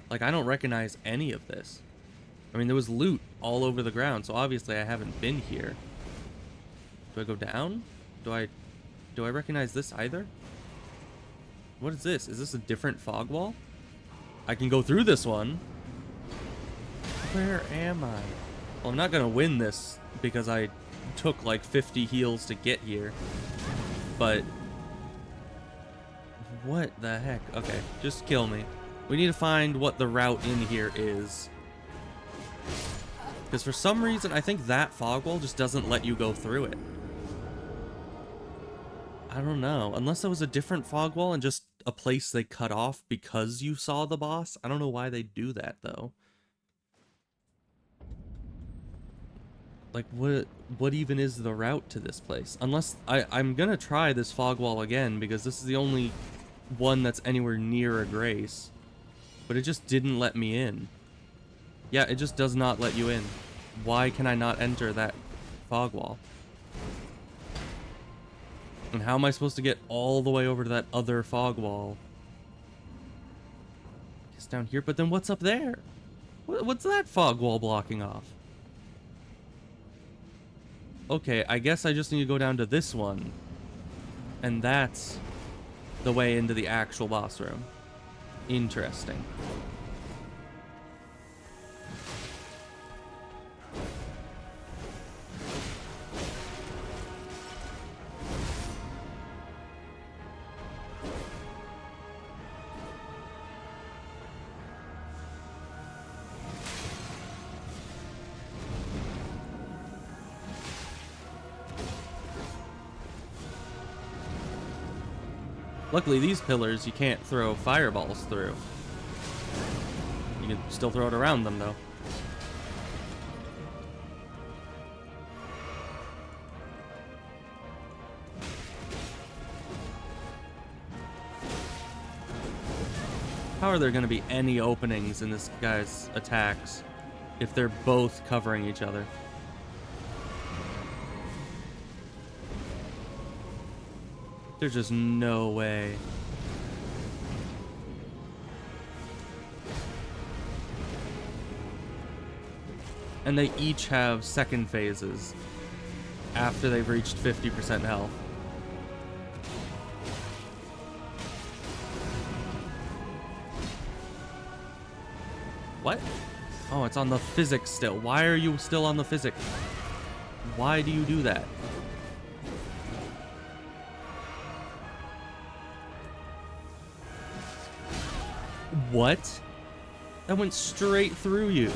Like, I don't recognize any of this. I mean, there was loot all over the ground, so obviously I haven't been here. Do I go down? Do I recognize this either? What is this? Is this a different fog wall? I can go through this one. Where am I? Well, I'm not gonna win this because I took like 50 heals to get here. But what the heck? Okay, just kill me. We need to find what the route in here is. Because for some reason, I think that fog wall just doesn't let you go through it. I don't know. Unless it was a different fog wall and just a place they cut off because you saw the boss. I don't know why they do that, though. Like, what even is the route to this place? Unless, I'm gonna try this fog wall again, because this is the only one that's anywhere near a grace. But it just didn't let me in. Yeah, it just does not let you in. Why can I not enter that fog wall? And how am I supposed to get all the way over to that other fog wall? It's down here, but then what's up there? What's that fog wall blocking off? Okay, I guess I just need to go down to this one. And that's the way into the actual boss room. Interesting. Luckily, these pillars you can't throw fireballs through. You can still throw it around them, though. How are there going to be any openings in this guy's attacks if they're both covering each other? There's just no way. And they each have second phases after they've reached 50% health. What? Oh, it's on the physics still. Why are you still on the physics? Why do you do that? What? That went straight through you.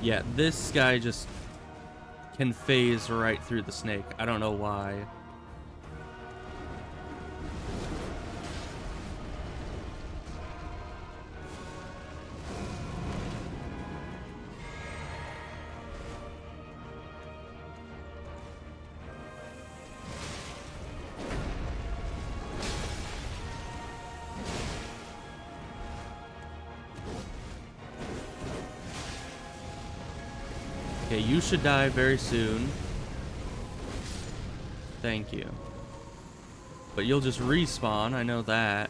Yeah, this guy just can phase right through the snake. I don't know why. Okay, you should die very soon. Thank you. But you'll just respawn, I know that.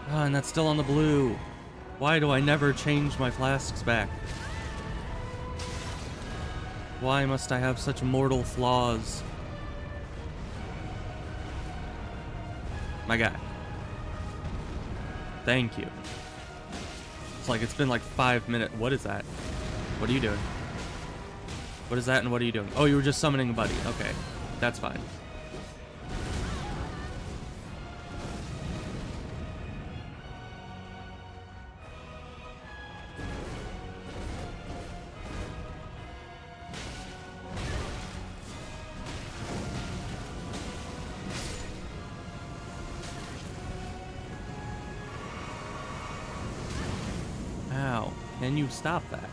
Ah, and that's still on the blue. Why do I never change my flasks back? Why must I have such mortal flaws? My guy. Thank you. It's like it's been like 5 minutes. What is that? What are you doing? What is that and what are you doing? Oh, you were just summoning a buddy. Okay. That's fine. Ow. Can you stop that?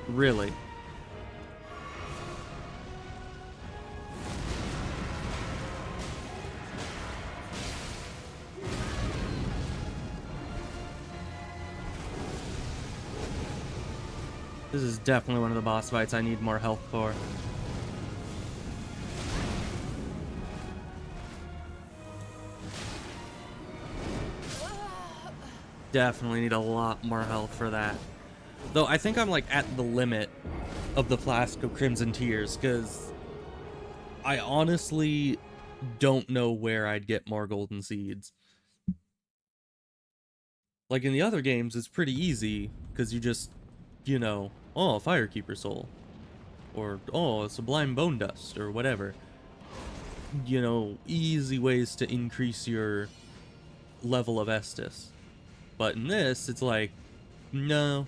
Really? This is definitely one of the boss fights I need more health for. Definitely need a lot more health for that. Though I think I'm like at the limit of the Flask of Crimson Tears, because I honestly don't know where I'd get more golden seeds. Like in the other games, it's pretty easy, because you just, you know, oh, Firekeeper Soul. Or, oh, Sublime Bone Dust, or whatever. You know, easy ways to increase your level of Estus. But in this, it's like, no.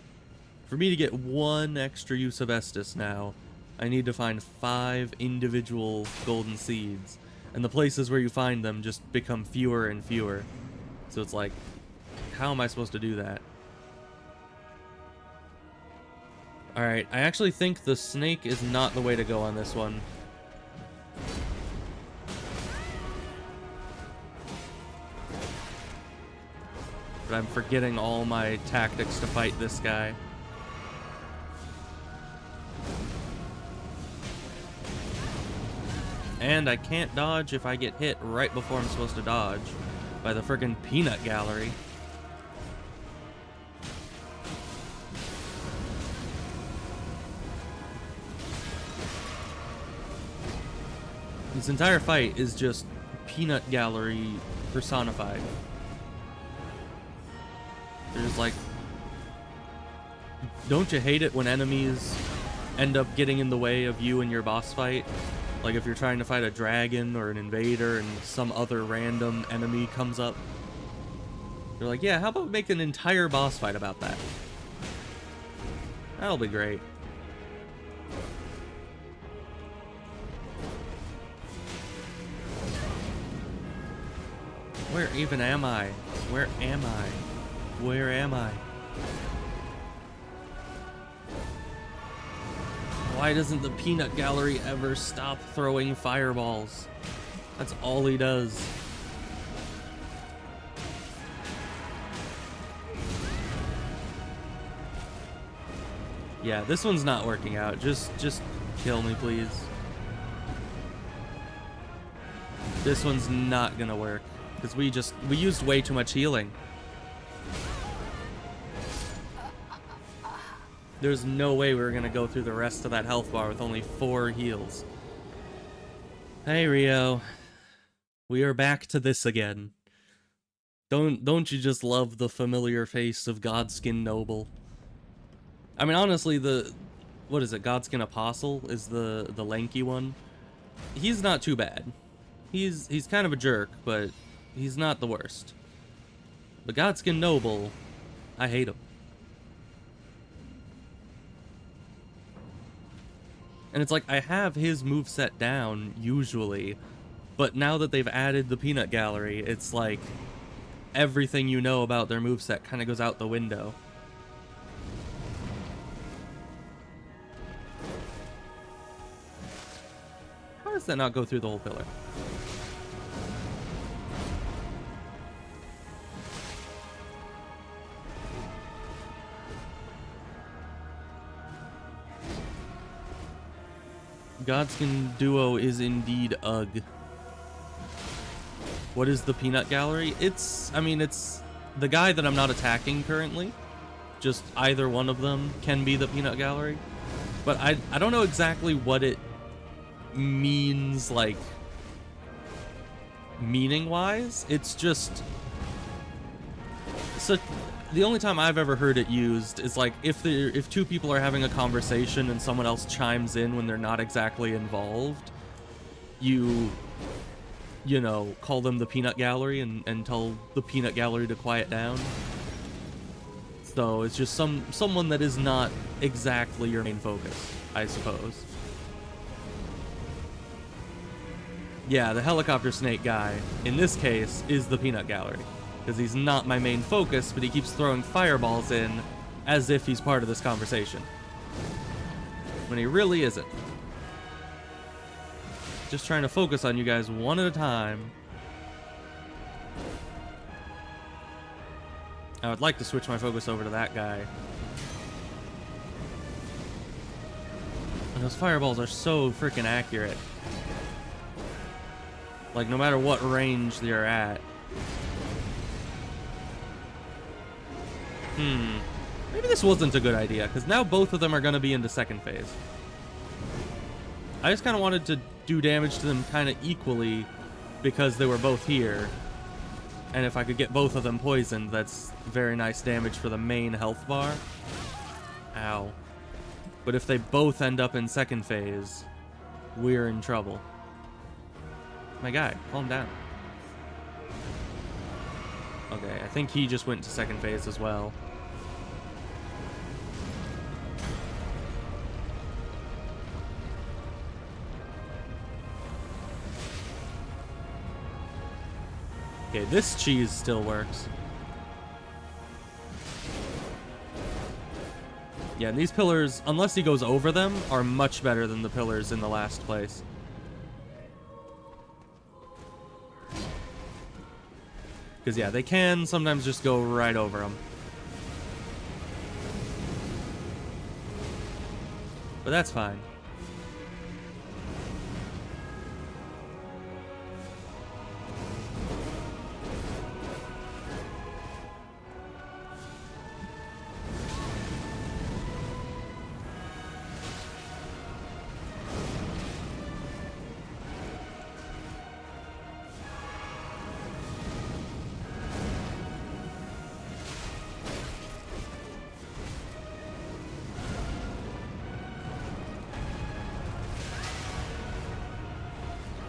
For me to get one extra use of Estus now, I need to find 5 individual golden seeds. And the places where you find them just become fewer and fewer. So it's like, how am I supposed to do that? Alright, I actually think the snake is not the way to go on this one. But I'm forgetting all my tactics to fight this guy. And I can't dodge if I get hit right before I'm supposed to dodge by the frickin' peanut gallery. This entire fight is just peanut gallery personified. There's like... Don't you hate it when enemies end up getting in the way of you and your boss fight? Like if you're trying to fight a dragon or an invader and some other random enemy comes up. You're like, yeah, how about make an entire boss fight about that? That'll be great. Where even am I? Where am I? Where am I? Why doesn't the peanut gallery ever stop throwing fireballs? That's all he does. Yeah, this one's not working out. Just kill me, please. This one's not gonna work. Because we used way too much healing. There's no way we were gonna go through the rest of that health bar with only 4 heals. Hey Rio. We are back to this again. Don't you just love the familiar face of Godskin Noble? I mean, honestly, what is it? Godskin Apostle is the lanky one. He's not too bad. He's kind of a jerk, but he's not the worst. But Godskin Noble, I hate him. And it's like, I have his moveset down, usually, but now that they've added the peanut gallery, it's like, everything you know about their moveset kind of goes out the window. How does that not go through the whole pillar? Godskin Duo is indeed ugh. What is the peanut gallery? I mean, it's the guy that I'm not attacking currently. Just either one of them can be the peanut gallery. But I don't know exactly what it means, like, meaning-wise. It's just... So, the only time I've ever heard it used is, like, if two people are having a conversation and someone else chimes in when they're not exactly involved, you know, call them the peanut gallery and tell the peanut gallery to quiet down. So it's just someone that is not exactly your main focus, I suppose. Yeah, the helicopter snake guy, in this case, is the peanut gallery. Because he's not my main focus, but he keeps throwing fireballs in as if he's part of this conversation. When he really isn't. Just trying to focus on you guys one at a time. I would like to switch my focus over to that guy. And those fireballs are so freaking accurate. Like, no matter what range they're at. Maybe this wasn't a good idea, because now both of them are going to be into second phase. I just kind of wanted to do damage to them kind of equally because they were both here. And if I could get both of them poisoned, that's very nice damage for the main health bar. Ow. But if they both end up in second phase, we're in trouble. My guy, calm down. Okay, I think he just went to second phase as well. Okay, this cheese still works. Yeah, and these pillars, unless he goes over them, are much better than the pillars in the last place. Because, yeah, they can sometimes just go right over them. But that's fine.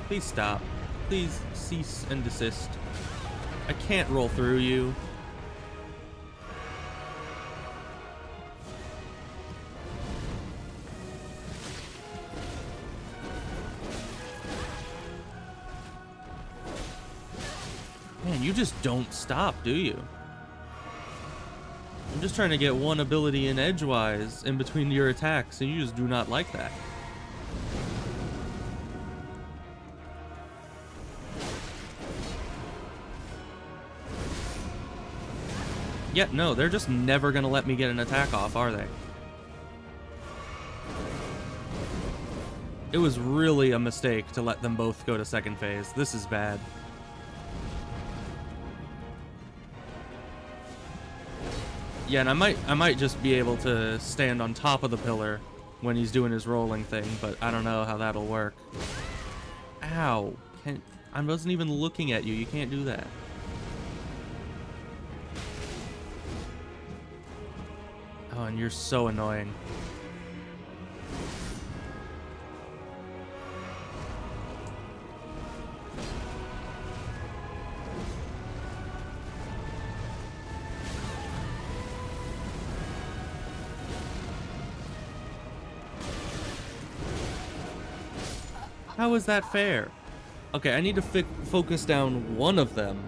Please stop. Please cease and desist. I can't roll through you. Man, you just don't stop, do you? I'm just trying to get one ability in edgewise in between your attacks, and you just do not like that. Yeah, no, they're just never gonna let me get an attack off, are they? It was really a mistake to let them both go to second phase. This is bad. Yeah, and I might just be able to stand on top of the pillar when he's doing his rolling thing, but I don't know how that'll work. Ow. I wasn't even looking at you. You can't do that. Oh, and you're so annoying. How is that fair? Okay, I need to focus down one of them.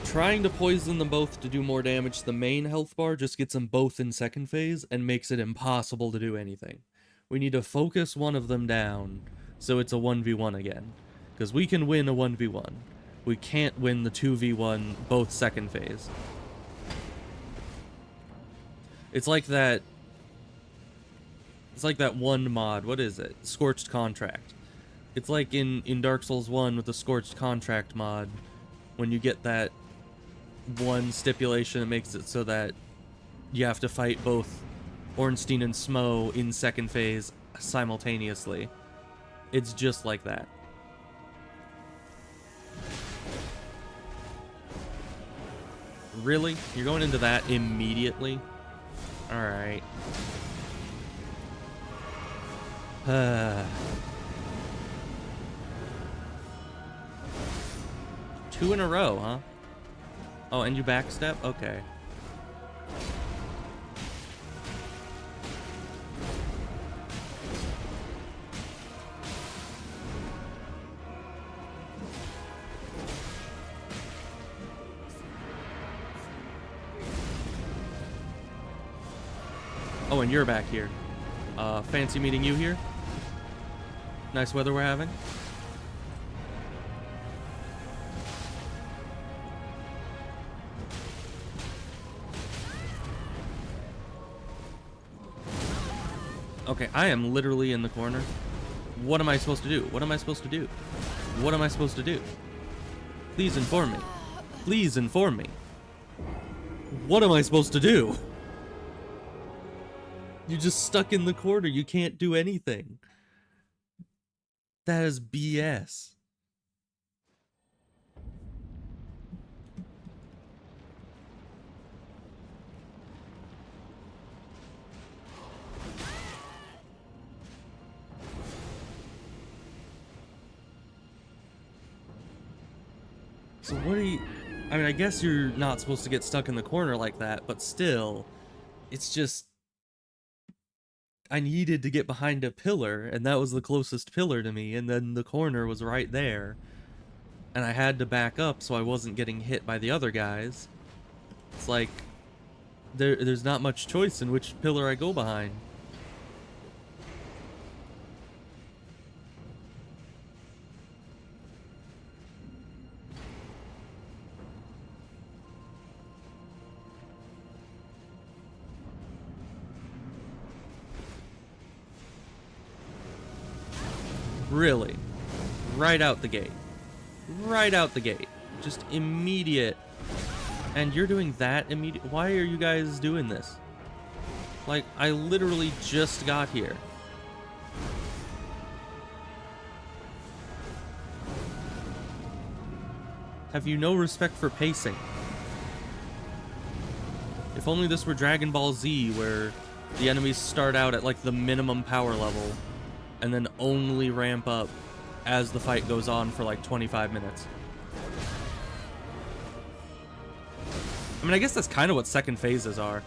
Trying to poison them both to do more damage to the main health bar just gets them both in second phase and makes it impossible to do anything. We need to focus one of them down so it's a 1v1 again. Because we can win a 1v1. We can't win the 2v1 both second phase. It's like that one mod, what is it? Scorched Contract. It's like in Dark Souls 1 with the Scorched Contract mod, when you get that one stipulation that makes it so that you have to fight both Ornstein and Smo in second phase simultaneously. It's just like that. Really? You're going into that immediately? Alright. Two in a row, huh? Oh, and you backstep? Okay. Oh, and you're back here. Fancy meeting you here. Nice weather we're having. Okay, I am literally in the corner. What am I supposed to do? What am I supposed to do? What am I supposed to do? Please inform me. Please inform me. What am I supposed to do? You're just stuck in the corner. You can't do anything. That is BS. So what do you... I mean, I guess you're not supposed to get stuck in the corner like that, but still, it's just... I needed to get behind a pillar, and that was the closest pillar to me, and then the corner was right there. And I had to back up so I wasn't getting hit by the other guys. It's like, there's not much choice in which pillar I go behind. Really? Right out the gate. Right out the gate. Just immediate. And you're doing that immediate. Why are you guys doing this? Like, I literally just got here. Have you no respect for pacing? If only this were Dragon Ball Z, where the enemies start out at like the minimum power level and then only ramp up as the fight goes on for like 25 minutes. I mean, I guess that's kind of what second phases are.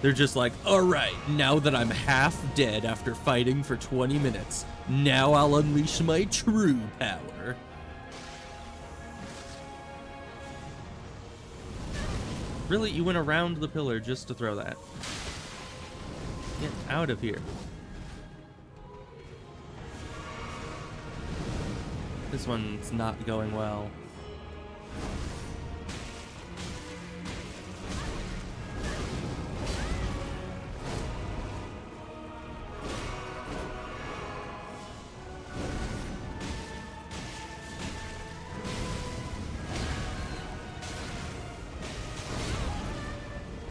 They're just like, alright, now that I'm half dead after fighting for 20 minutes, now I'll unleash my true power. Really? You went around the pillar just to throw that? Get out of here. This one's not going well.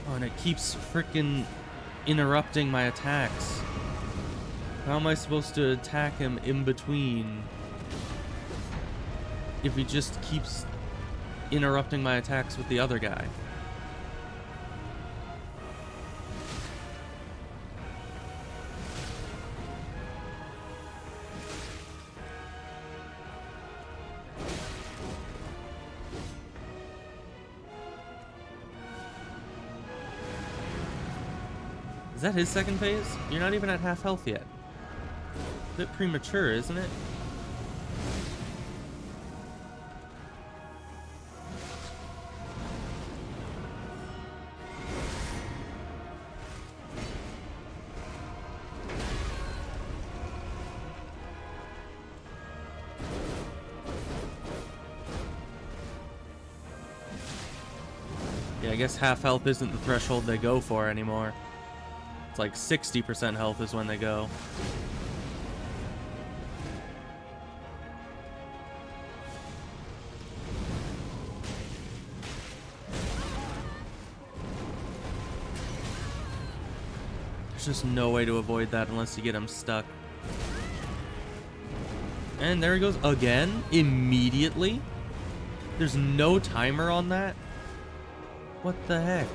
Oh, and it keeps freaking interrupting my attacks. How am I supposed to attack him in between if he just keeps interrupting my attacks with the other guy? Is that his second phase? You're not even at half health yet. A bit premature, isn't it? Yeah, I guess half health isn't the threshold they go for anymore. It's like 60% health is when they go. There's just no way to avoid that unless you get him stuck. And there he goes again, immediately. There's no timer on that. What the heck?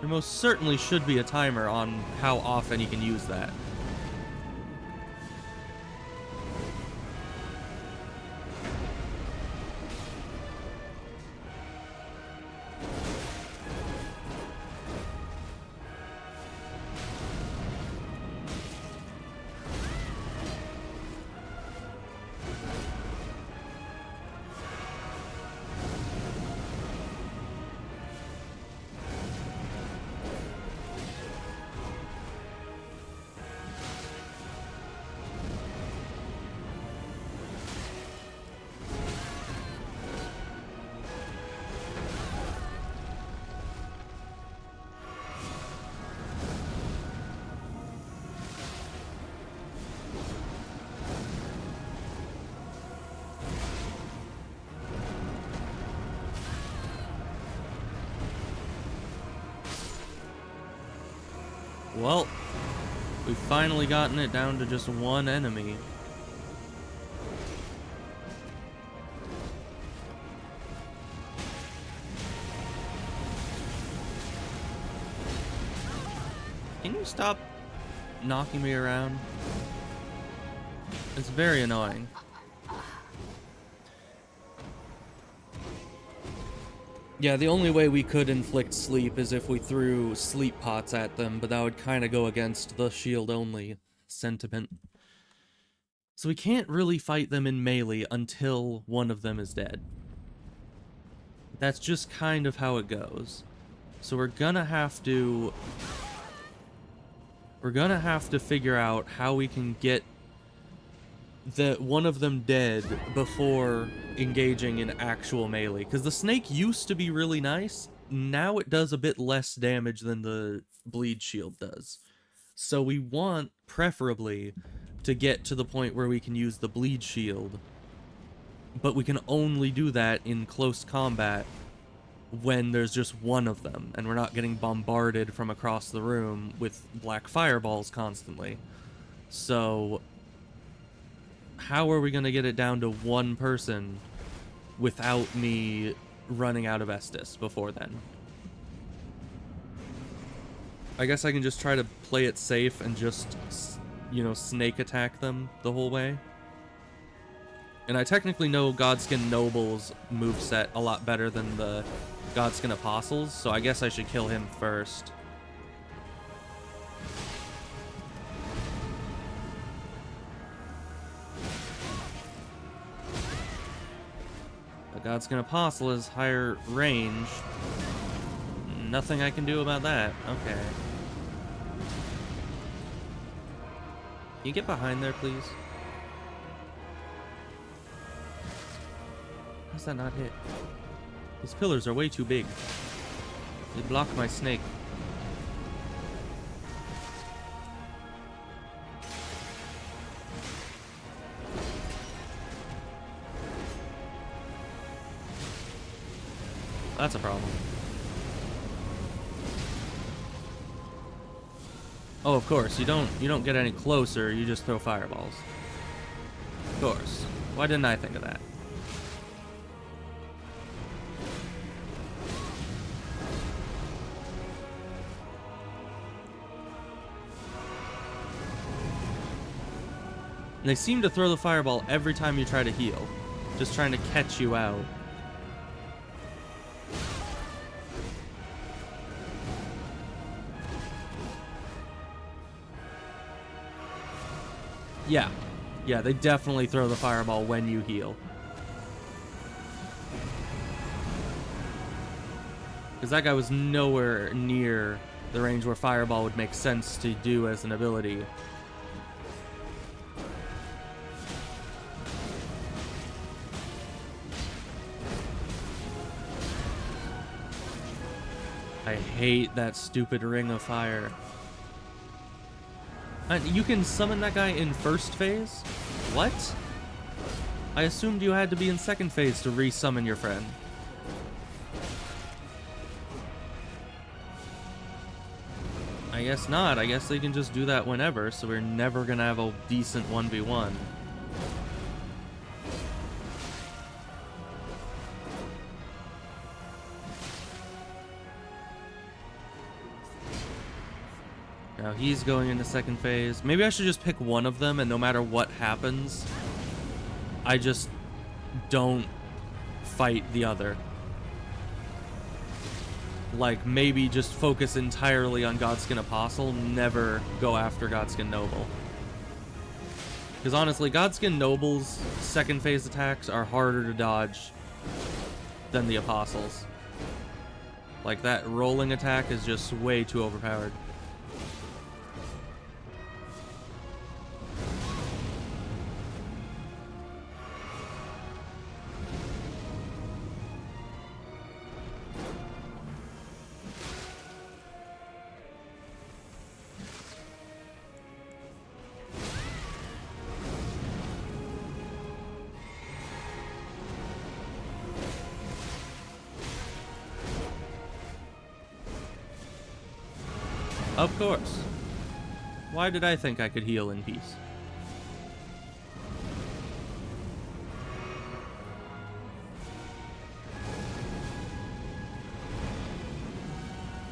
There most certainly should be a timer on how often he can use that. Well, we've finally gotten it down to just one enemy. Can you stop knocking me around? It's very annoying. Yeah, the only way we could inflict sleep is if we threw sleep pots at them, but that would kind of go against the shield-only sentiment. So we can't really fight them in melee until one of them is dead. That's just kind of how it goes. So we're gonna have to figure out how we can get one of them dead before engaging in actual melee. Because the snake used to be really nice. Now it does a bit less damage than the bleed shield does. So we want, preferably, to get to the point where we can use the bleed shield. But we can only do that in close combat when there's just one of them, and we're not getting bombarded from across the room with black fireballs constantly. So how are we going to get it down to one person without me running out of Estus before then? I guess I can just try to play it safe and just, you know, snake attack them the whole way. And I technically know Godskin Noble's moveset a lot better than the Godskin Apostles, so I guess I should kill him first. The Godskin Apostle is higher range. Nothing I can do about that. Okay. Can you get behind there, please? How's that not hit? These pillars are way too big. They block my snake. That's a problem. Oh, of course, you don't get any closer, you just throw fireballs. Of course. Why didn't I think of that? And they seem to throw the fireball every time you try to heal. Just trying to catch you out. Yeah. Yeah, they definitely throw the fireball when you heal. Because that guy was nowhere near the range where fireball would make sense to do as an ability. I hate that stupid ring of fire. And you can summon that guy in first phase? What? I assumed you had to be in second phase to re-summon your friend. I guess not. I guess they can just do that whenever, so we're never gonna have a decent 1v1. Now he's going into second phase. Maybe I should just pick one of them, and no matter what happens, I just don't fight the other. Like, maybe just focus entirely on Godskin Apostle, never go after Godskin Noble. Because honestly, Godskin Noble's second phase attacks are harder to dodge than the Apostles. Like, that rolling attack is just way too overpowered. Of course. Why did I think I could heal in peace?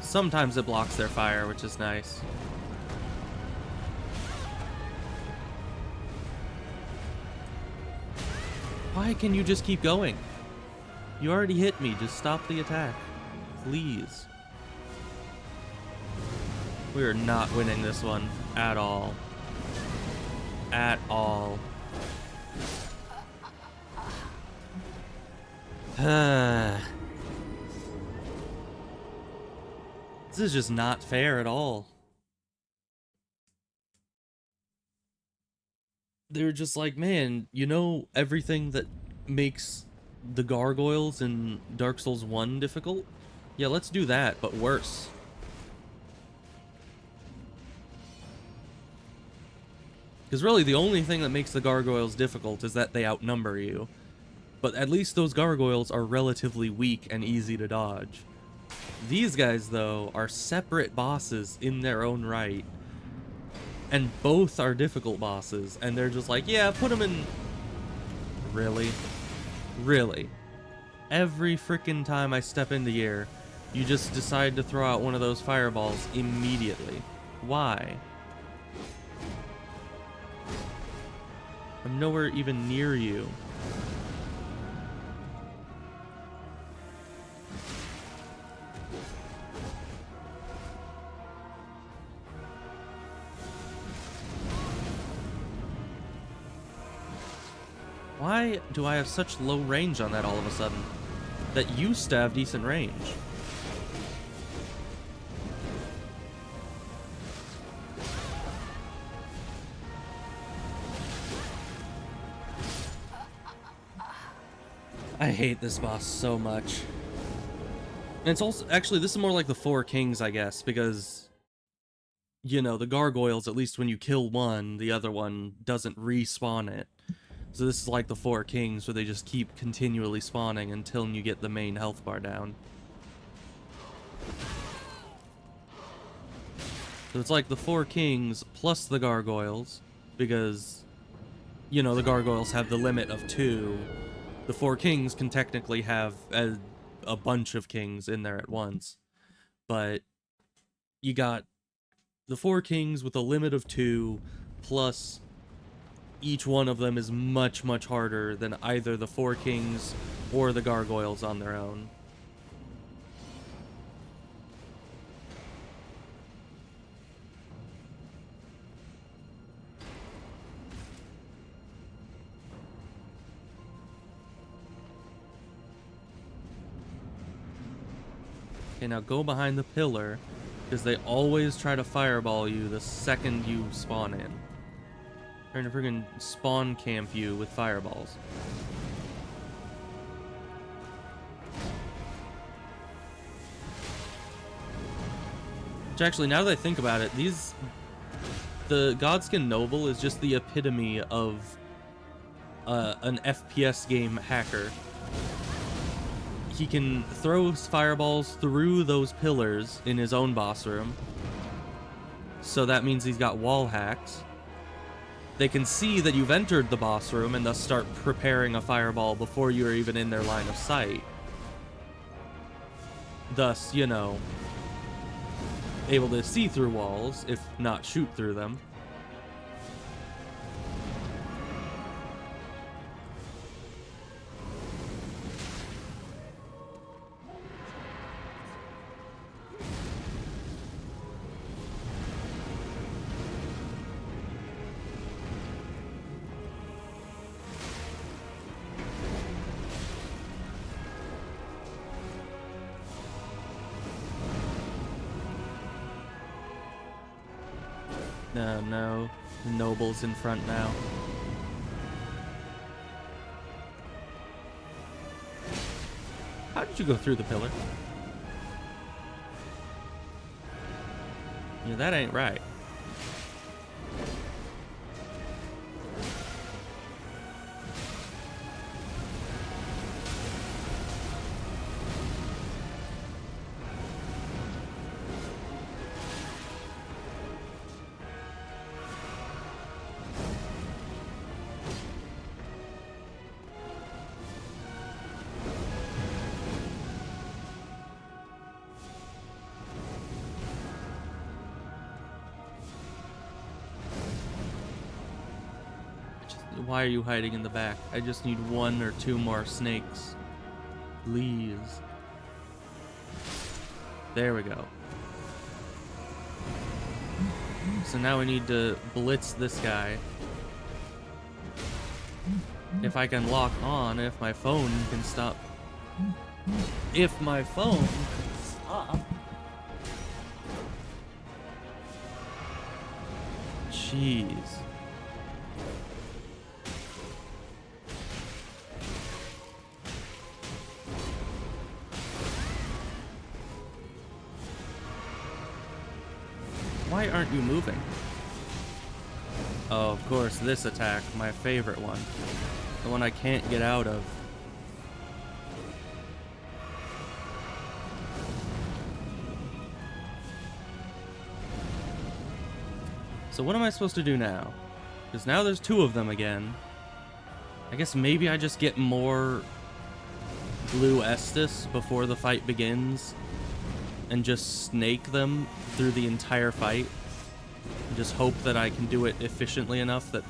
Sometimes it blocks their fire, which is nice. Why can you just keep going? You already hit me. Just stop the attack. Please. We are not winning this one at all. At all. This is just not fair at all. They're just like, man, you know everything that makes the gargoyles in Dark Souls 1 difficult? Yeah, let's do that, but worse. Because really, the only thing that makes the gargoyles difficult is that they outnumber you. But at least those gargoyles are relatively weak and easy to dodge. These guys, though, are separate bosses in their own right. And both are difficult bosses, and they're just like, yeah, put them in... Really? Really? Every freaking time I step into here, you just decide to throw out one of those fireballs immediately. Why? I'm nowhere even near you. Why do I have such low range on that all of a sudden? That used to have decent range. I hate this boss so much. And it's also, actually, this is more like the Four Kings, I guess, because, you know, the gargoyles, at least when you kill one, the other one doesn't respawn it. So this is like the Four Kings, where they just keep continually spawning until you get the main health bar down. So it's like the Four Kings plus the gargoyles, because, you know, the gargoyles have the limit of 2. The Four Kings can technically have a bunch of kings in there at once. But you got the Four Kings with a limit of 2, plus each one of them is much, much harder than either the Four Kings or the gargoyles on their own. Okay, now go behind the pillar, because they always try to fireball you the second you spawn in. Trying to friggin' spawn camp you with fireballs. Which actually, now that I think about it, the Godskin Noble is just the epitome of an FPS game hacker. He can throw fireballs through those pillars in his own boss room. So that means he's got wall hacks. They can see that you've entered the boss room and thus start preparing a fireball before you're even in their line of sight. Thus, you know, able to see through walls, if not shoot through them. No, the noble's in front now. How did you go through the pillar? Yeah, that ain't right. Why are you hiding in the back? I just need 1 or 2 more snakes. Please. There we go. So now we need to blitz this guy. If I can lock on, if my phone can stop. If my phone can stop. Jeez. Why aren't you moving? Oh, of course, this attack, my favorite one. The one I can't get out of. So what am I supposed to do now? Because now there's 2 of them again. I guess maybe I just get more blue Estus before the fight begins and just snake them through the entire fight. And just hope that I can do it efficiently enough that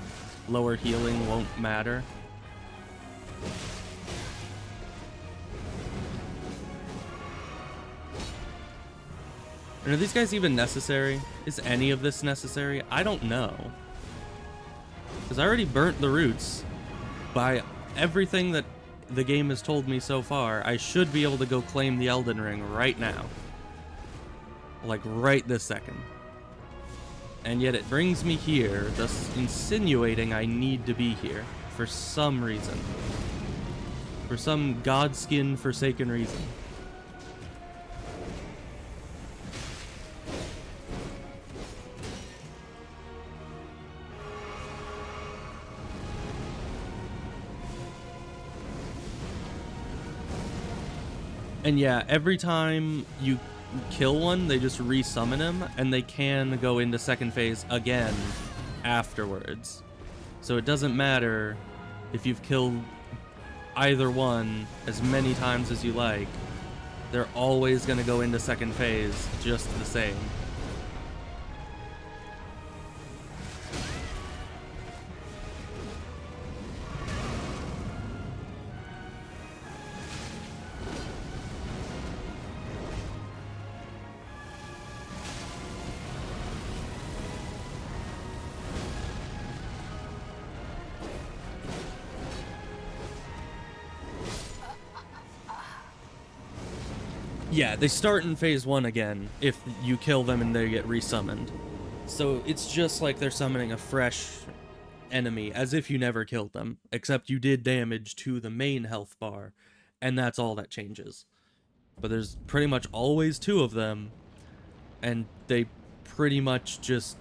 lower healing won't matter. And are these guys even necessary? Is any of this necessary? I don't know. Because I already burnt the roots. By everything that the game has told me so far, I should be able to go claim the Elden Ring right now. Like right this second. And yet it brings me here, thus insinuating I need to be here for some reason. For some godskin forsaken reason. And yeah, every time you kill one, they just resummon him, and they can go into second phase again afterwards. So it doesn't matter if you've killed either one as many times as you like. They're always going to go into second phase just the same. Yeah, they start in phase 1 again if you kill them and they get resummoned. So it's just like they're summoning a fresh enemy, as if you never killed them, except you did damage to the main health bar, and that's all that changes. But there's pretty much always 2 of them, and they pretty much just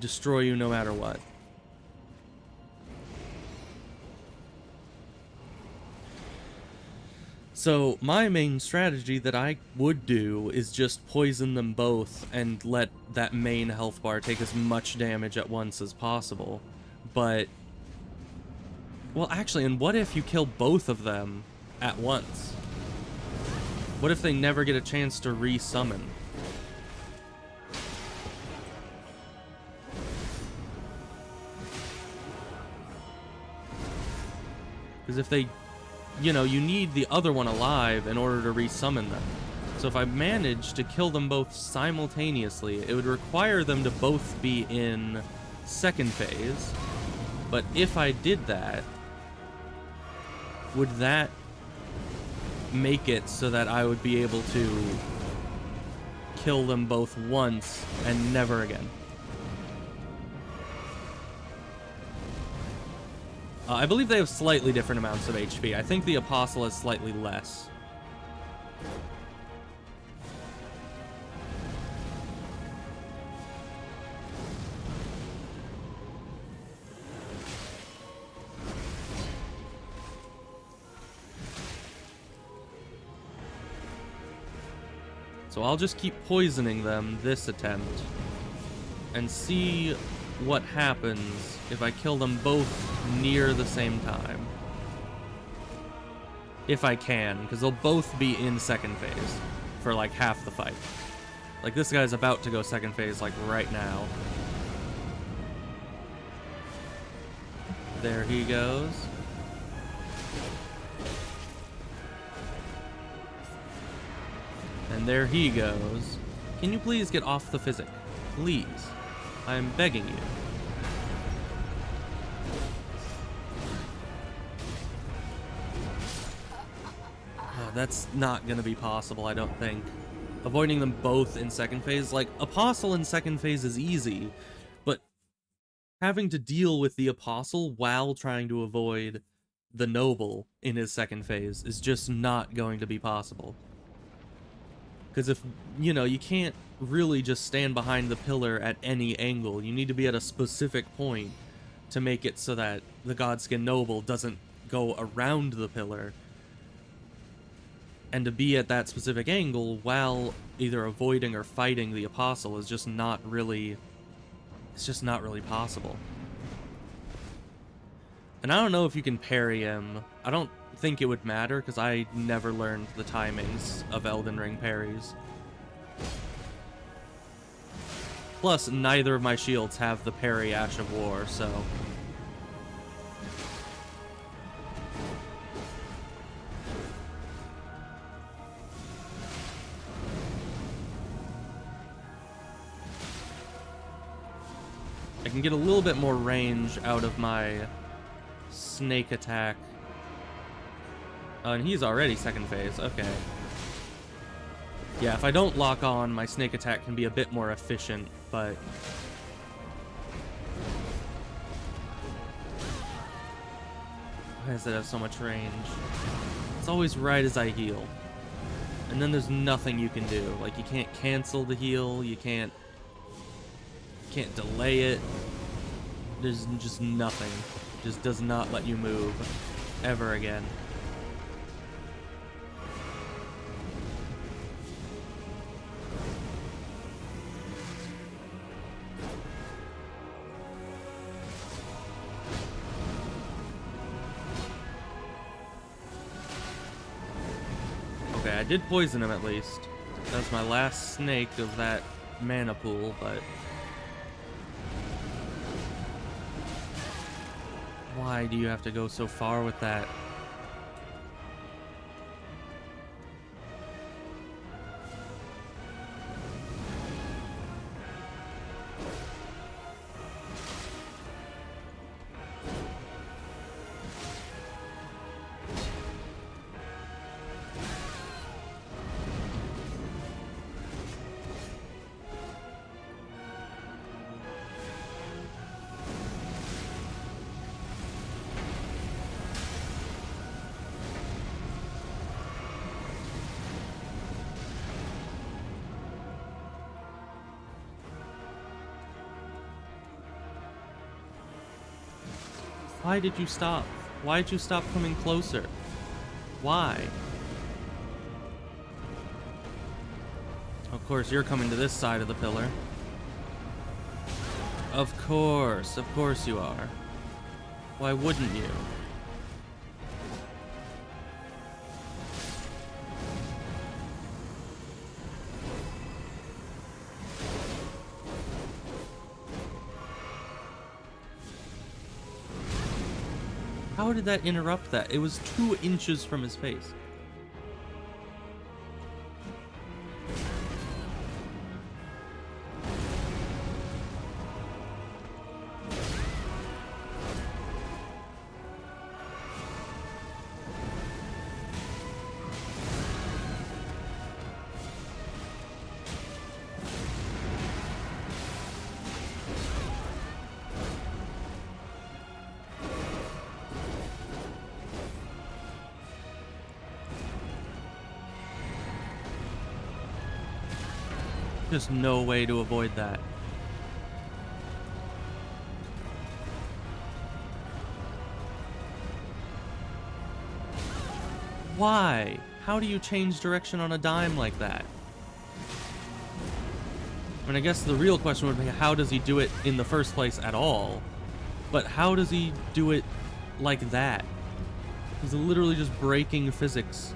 destroy you no matter what. So my main strategy that I would do is just poison them both and let that main health bar take as much damage at once as possible. But, well, actually, and what if you kill both of them at once? What if they never get a chance to resummon? Because if they, you know, you need the other one alive in order to resummon them. So if I managed to kill them both simultaneously, it would require them to both be in second phase. But if I did that, would that make it so that I would be able to kill them both once and never again? I believe they have slightly different amounts of HP. I think the Apostle has slightly less. So I'll just keep poisoning them this attempt and see what happens if I kill them both near the same time. If I can, because they'll both be in second phase for like half the fight. Like this guy's about to go second phase like right now. There he goes. And there he goes. Can you please get off the physic? Please. I'm begging you. Oh, that's not gonna be possible, I don't think. Avoiding them both in second phase. Like, Apostle in second phase is easy, but having to deal with the Apostle while trying to avoid the Noble in his second phase is just not going to be possible. Because if, you know, you can't really just stand behind the pillar at any angle. You need to be at a specific point to make it so that the Godskin Noble doesn't go around the pillar. And to be at that specific angle while either avoiding or fighting the Apostle is just not really... It's just not really possible. And I don't know if you can parry him. I don't think it would matter, because I never learned the timings of Elden Ring parries. Plus, neither of my shields have the parry Ash of War, so... I can get a little bit more range out of my snake attack. Oh, and he's already second phase, okay. Yeah, if I don't lock on, my snake attack can be a bit more efficient, but... Why does it have so much range? It's always right as I heal. And then there's nothing you can do. Like, you can't cancel the heal, you can't delay it. There's just nothing. Just does not let you move ever again. Okay, I did poison him at least. That was my last snake of that mana pool, but... Why do you have to go so far with that? Why did you stop? Why did you stop coming closer? Why? Of course, you're coming to this side of the pillar. Of course you are. Why wouldn't you? How did that interrupt that? It was 2 inches from his face. There's no way to avoid that. Why? How do you change direction on a dime like that? I mean, I guess the real question would be, how does he do it in the first place at all? But how does he do it like that? He's literally just breaking physics.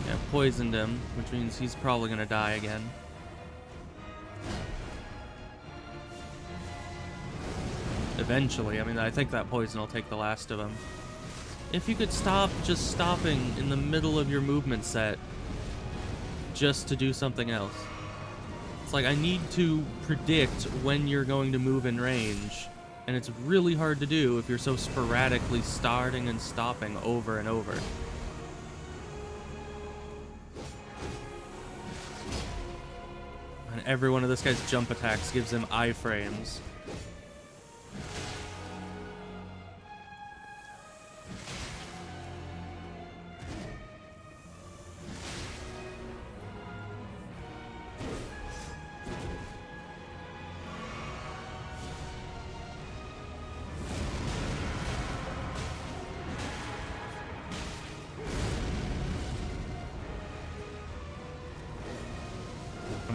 Yeah, poisoned him, which means he's probably gonna die again. Eventually, I mean, I think that poison will take the last of him. If you could stop just stopping in the middle of your movement set just to do something else. It's like, I need to predict when you're going to move in range, and it's really hard to do if you're so sporadically starting and stopping over and over. And every one of this guy's jump attacks gives him iframes.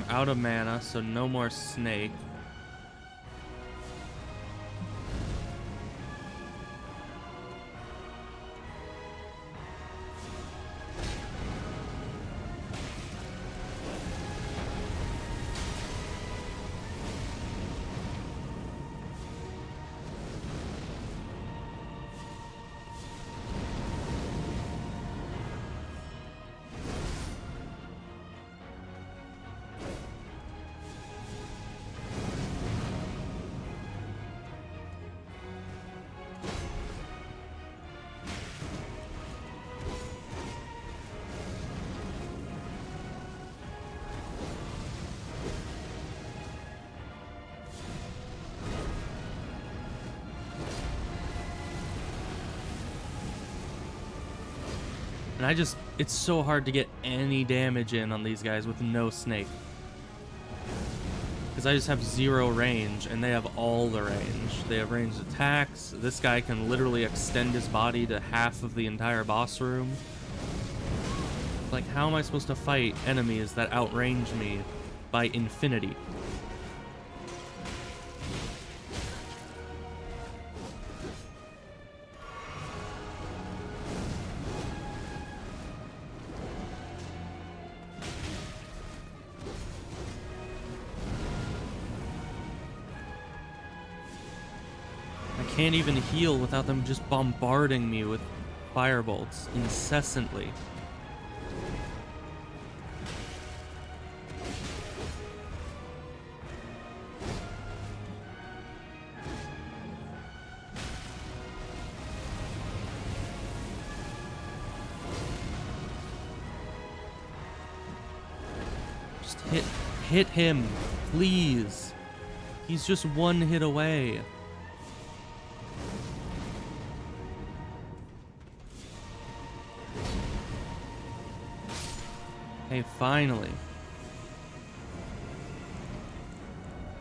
Out of mana, so no more snake. And it's so hard to get any damage in on these guys with no snake. Because I just have 0 range, and they have all the range. They have ranged attacks. This guy can literally extend his body to half of the entire boss room. Like, how am I supposed to fight enemies that outrange me by infinity? Can't even heal without them just bombarding me with firebolts incessantly. Just hit him, please. He's just 1 hit away. Hey, finally.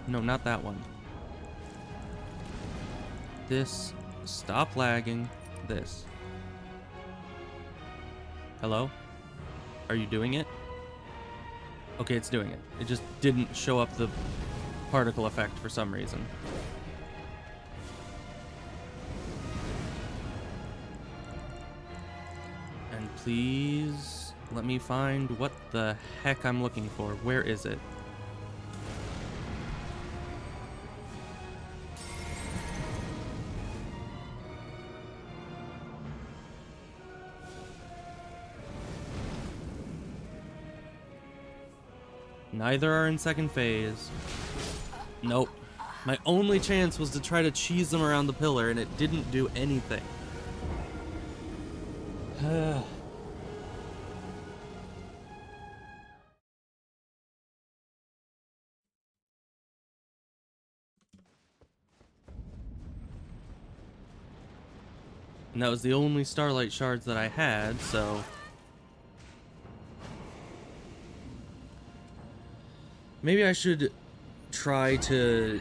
No, not that one. This. Stop lagging. This. Hello? Are you doing it? Okay, it's doing it. It just didn't show up the particle effect for some reason. And please let me find what the heck I'm looking for. Where is it? Neither are in second phase. Nope. My only chance was to try to cheese them around the pillar, and it didn't do anything. And that was the only Starlight Shards that I had, so... Maybe I should try to...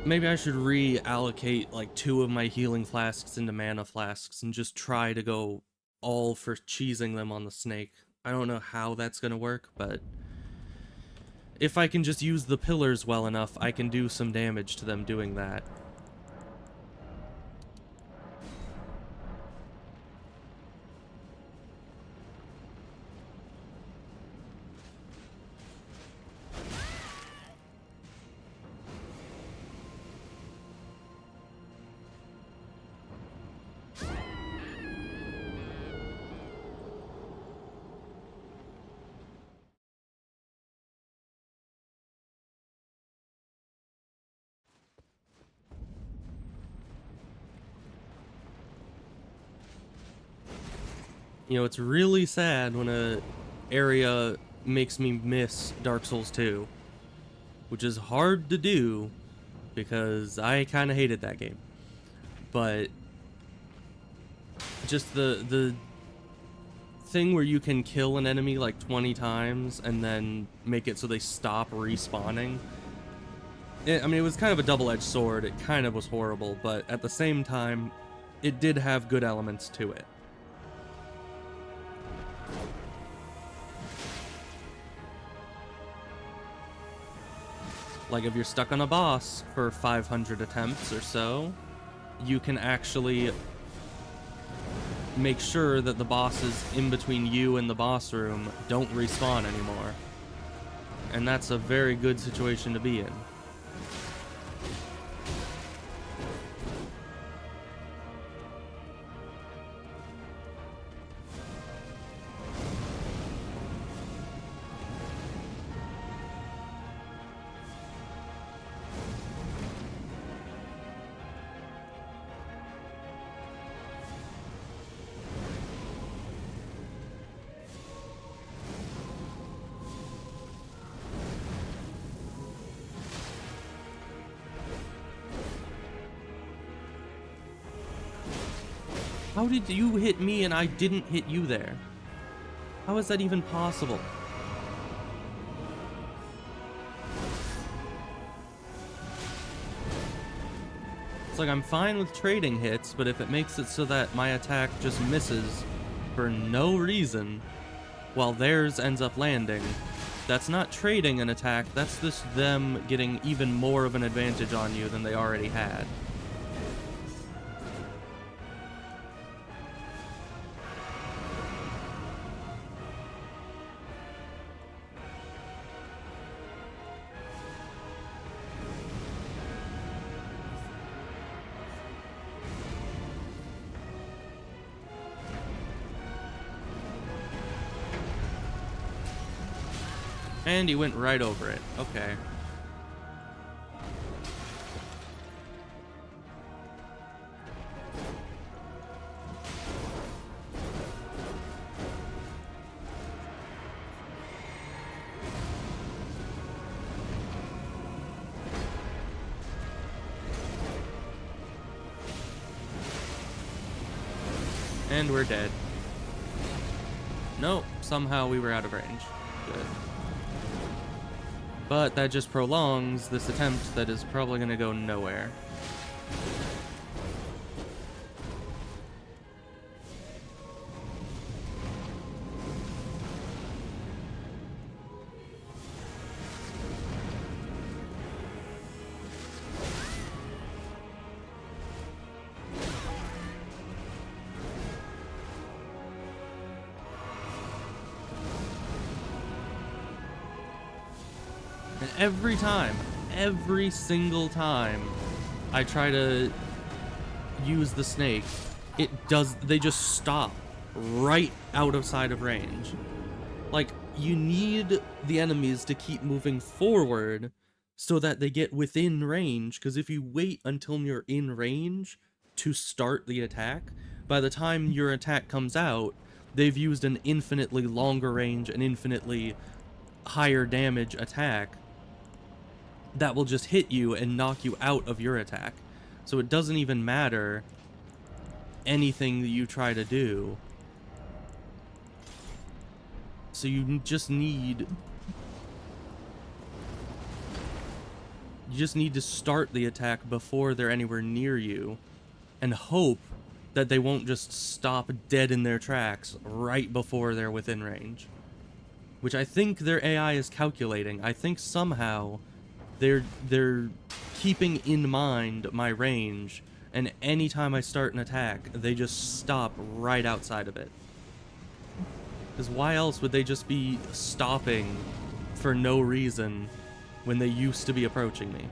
Maybe I should reallocate, like, 2 of my healing flasks into mana flasks and just try to go all for cheesing them on the snake. I don't know how that's gonna work, but... If I can just use the pillars well enough, I can do some damage to them doing that. You know, it's really sad when a area makes me miss Dark Souls 2, which is hard to do because I kind of hated that game. But just the thing where you can kill an enemy like 20 times and then make it so they stop respawning. I mean, it was kind of a double-edged sword. It kind of was horrible, but at the same time, it did have good elements to it. Like, if you're stuck on a boss for 500 attempts or so, you can actually make sure that the bosses in between you and the boss room don't respawn anymore. And that's a very good situation to be in. How did you hit me and I didn't hit you there? How is that even possible? It's like I'm fine with trading hits, but if it makes it so that my attack just misses for no reason, while theirs ends up landing, that's not trading an attack, that's just them getting even more of an advantage on you than they already had. And he went right over it. Okay. And we're dead. Nope, somehow we were out of range. Good. But that just prolongs this attempt that is probably going to go nowhere. And every single time I try to use the snake, they just stop right out of sight of range. Like, you need the enemies to keep moving forward so that they get within range, because if you wait until you're in range to start the attack, by the time your attack comes out, they've used an infinitely longer range and infinitely higher damage attack that will just hit you and knock you out of your attack. So it doesn't even matter anything that you try to do. So you just need to start the attack before they're anywhere near you and hope that they won't just stop dead in their tracks right before they're within range. Which I think their AI is calculating. I think somehow they're keeping in mind my range, and anytime I start an attack, they just stop right outside of it. Because why else would they just be stopping for no reason when they used to be approaching me?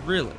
Really?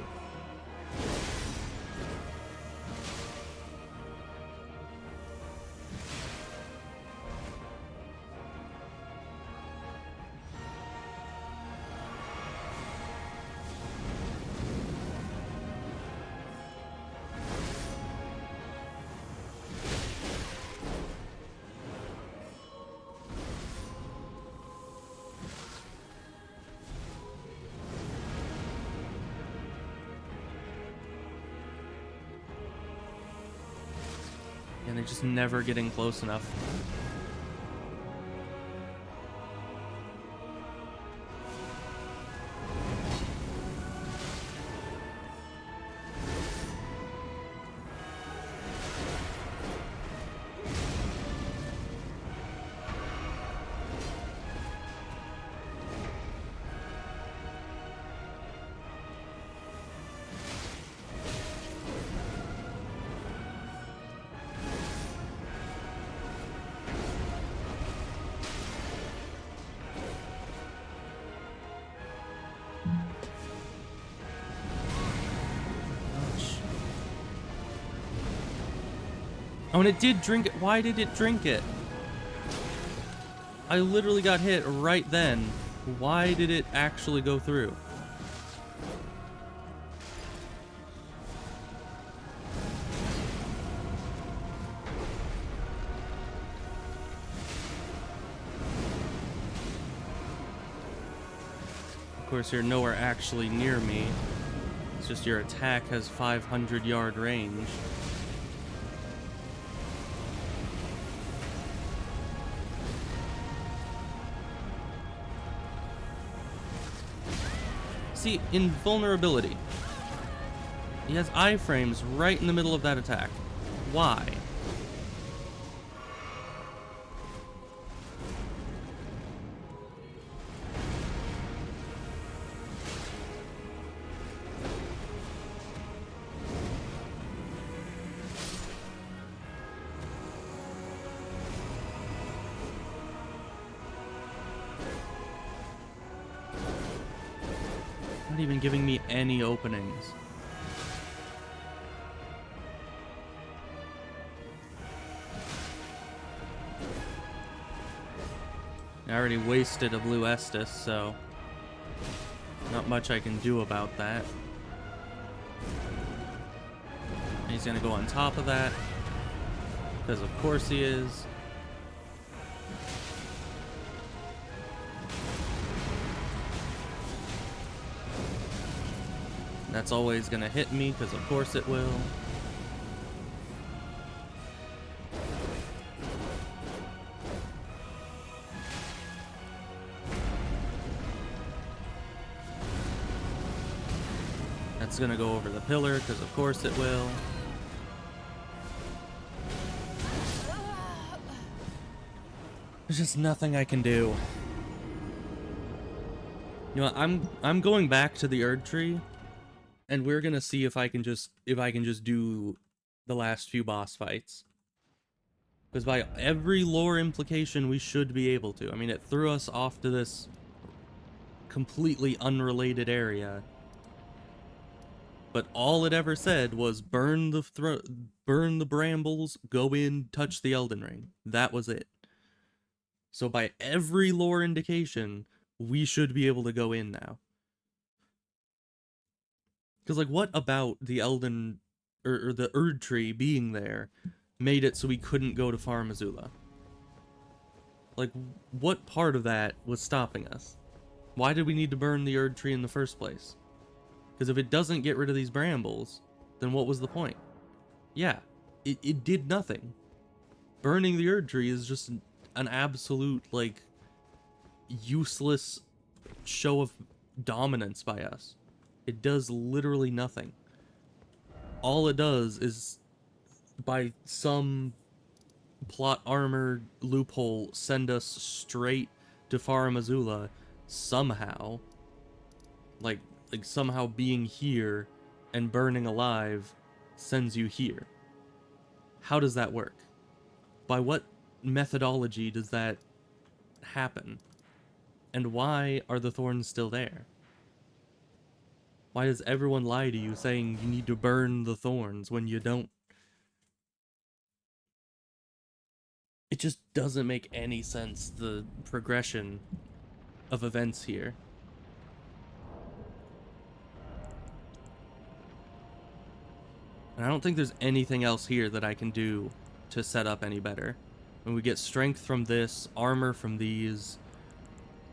And they're just never getting close enough. Oh, and it did drink it. Why did it drink it? I literally got hit right then. Why did it actually go through? Of course, you're nowhere actually near me. It's just your attack has 500-yard range. See, invulnerability. He has iframes right in the middle of that attack. Why? Not even giving me any openings. I already wasted a blue Estus, so not much I can do about that. He's gonna go on top of that, because of course he is. That's always gonna hit me, because of course it will. That's gonna go over the pillar, because of course it will. There's just nothing I can do. You know, I'm going back to the Erd Tree, and we're gonna see if I can just do the last few boss fights. Because by every lore implication, we should be able to. I mean, it threw us off to this completely unrelated area, but all it ever said was burn the brambles, go in, touch the Elden Ring. That was it. So by every lore indication, we should be able to go in now. Because, like, what about the Elden, or the Erd Tree being there made it so we couldn't go to Far Missoula? Like, what part of that was stopping us? Why did we need to burn the Erd Tree in the first place? Because if it doesn't get rid of these brambles, then what was the point? Yeah, it did nothing. Burning the Erd Tree is just an absolute, like, useless show of dominance by us. It does literally nothing. All it does is, by some plot armor loophole, send us straight to Far Missoula somehow. Like somehow being here and burning alive sends you here. How does that work? By what methodology does that happen? And why are the thorns still there? Why does everyone lie to you saying you need to burn the thorns when you don't? It just doesn't make any sense, the progression of events here. And I don't think there's anything else here that I can do to set up any better. When we get strength from this, armor from these,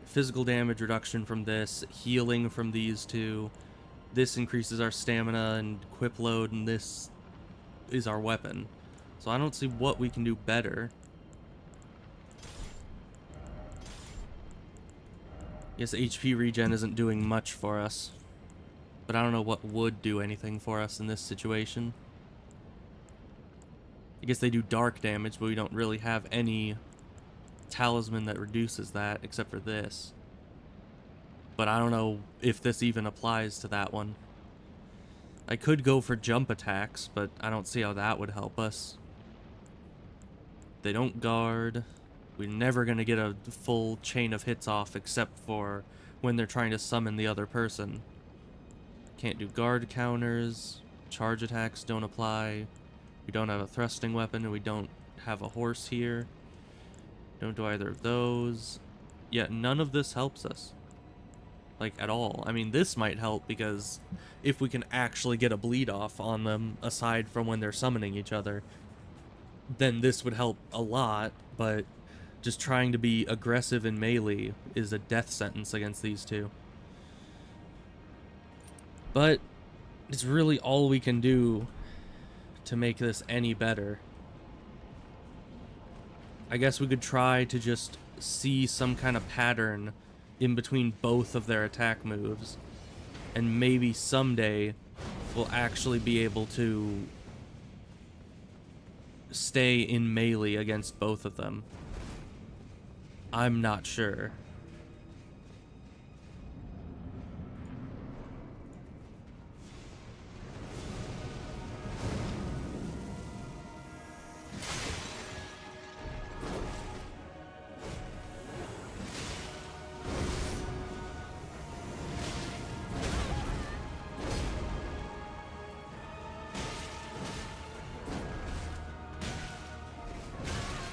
physical damage reduction from this, healing from these two, this increases our stamina and equip load, and this is our weapon. So I don't see what we can do better. Yes, HP regen isn't doing much for us, but I don't know what would do anything for us in this situation. I guess they do dark damage, but we don't really have any talisman that reduces that, except for this. But I don't know if this even applies to that one. I could go for jump attacks, but I don't see how that would help us. They don't guard. We're never going to get a full chain of hits off, except for when they're trying to summon the other person. Can't do guard counters. Charge attacks don't apply. We don't have a thrusting weapon, and we don't have a horse here. Don't do either of those. Yet none of this helps us. Like, at all. I mean, this might help, because if we can actually get a bleed off on them, aside from when they're summoning each other, then this would help a lot, but just trying to be aggressive in melee is a death sentence against these two. But it's really all we can do to make this any better. I guess we could try to just see some kind of pattern in between both of their attack moves, and maybe someday we'll actually be able to stay in melee against both of them. I'm not sure.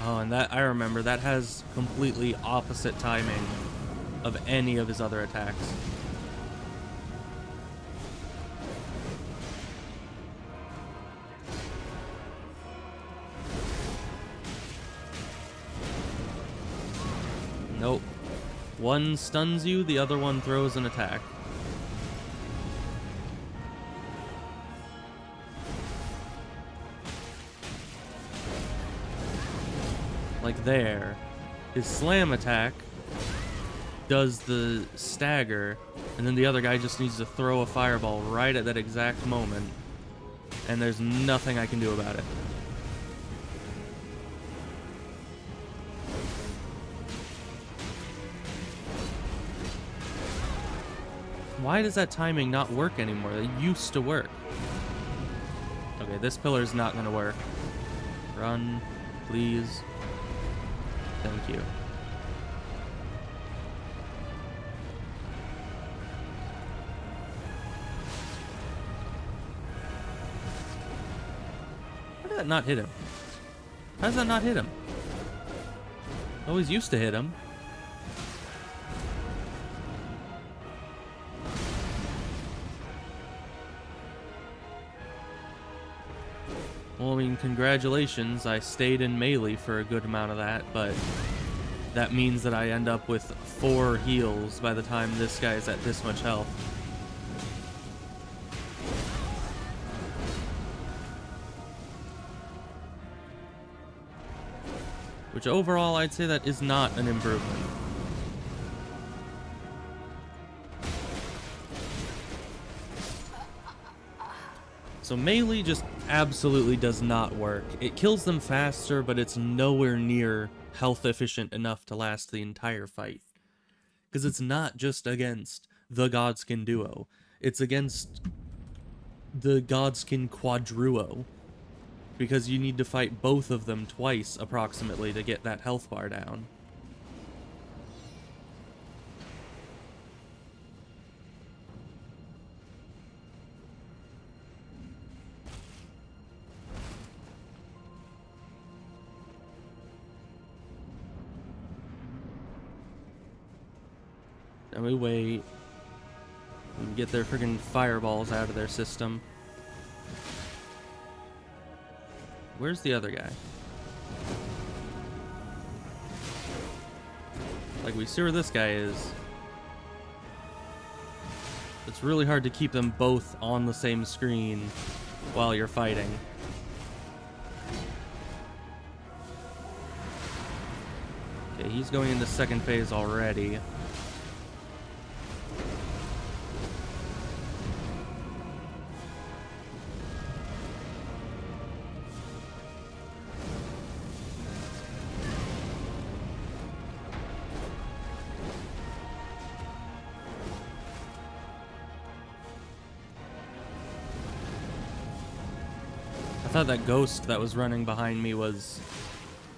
Oh, and that, I remember, that has completely opposite timing of any of his other attacks. Nope. One stuns you, the other one throws an attack. Like there. His slam attack does the stagger, and then the other guy just needs to throw a fireball right at that exact moment, and there's nothing I can do about it. Why does that timing not work anymore? It used to work. Okay, this pillar is not gonna work. Run, please. Thank you. How did that not hit him? How does that not hit him? Always used to hit him. Well, I mean, congratulations, I stayed in melee for a good amount of that, but that means that I end up with 4 heals by the time this guy's at this much health. Which overall, I'd say that is not an improvement. So melee just absolutely does not work. It kills them faster, but it's nowhere near health efficient enough to last the entire fight. Because it's not just against the Godskin duo. It's against the Godskin quadruo. Because you need to fight both of them twice, approximately, to get that health bar down. And we wait. We get their friggin' fireballs out of their system. Where's the other guy? Like, we see where this guy is. It's really hard to keep them both on the same screen while you're fighting. Okay, he's going into second phase already. I thought that ghost that was running behind me was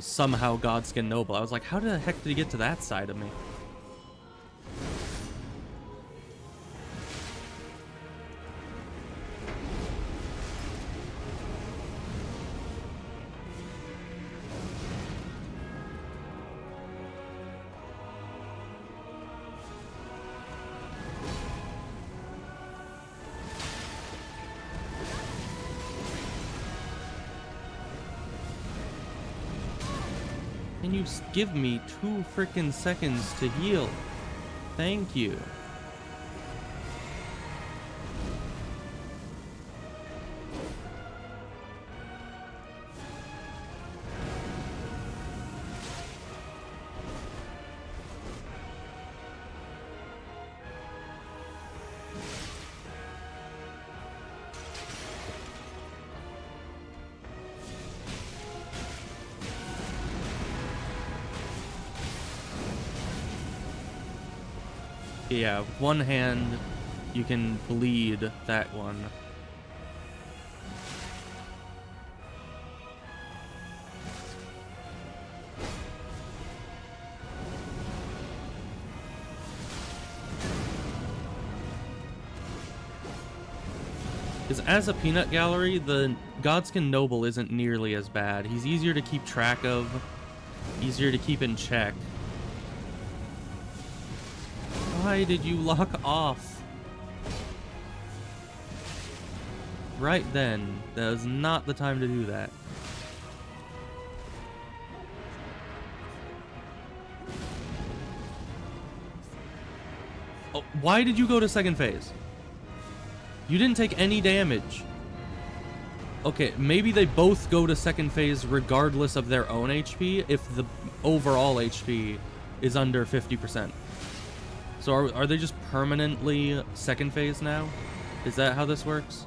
somehow Godskin Noble. I was like, how the heck did he get to that side of me? Can you give me 2 freaking seconds to heal? Thank you. Yeah, with one hand, you can bleed that one. Because as a peanut gallery, the Godskin Noble isn't nearly as bad. He's easier to keep track of, easier to keep in check. Why did you lock off? Right then. That was not the time to do that. Oh, why did you go to second phase? You didn't take any damage. Okay, maybe they both go to second phase regardless of their own HP if the overall HP is under 50%. So are they just permanently second phase now? Is that how this works?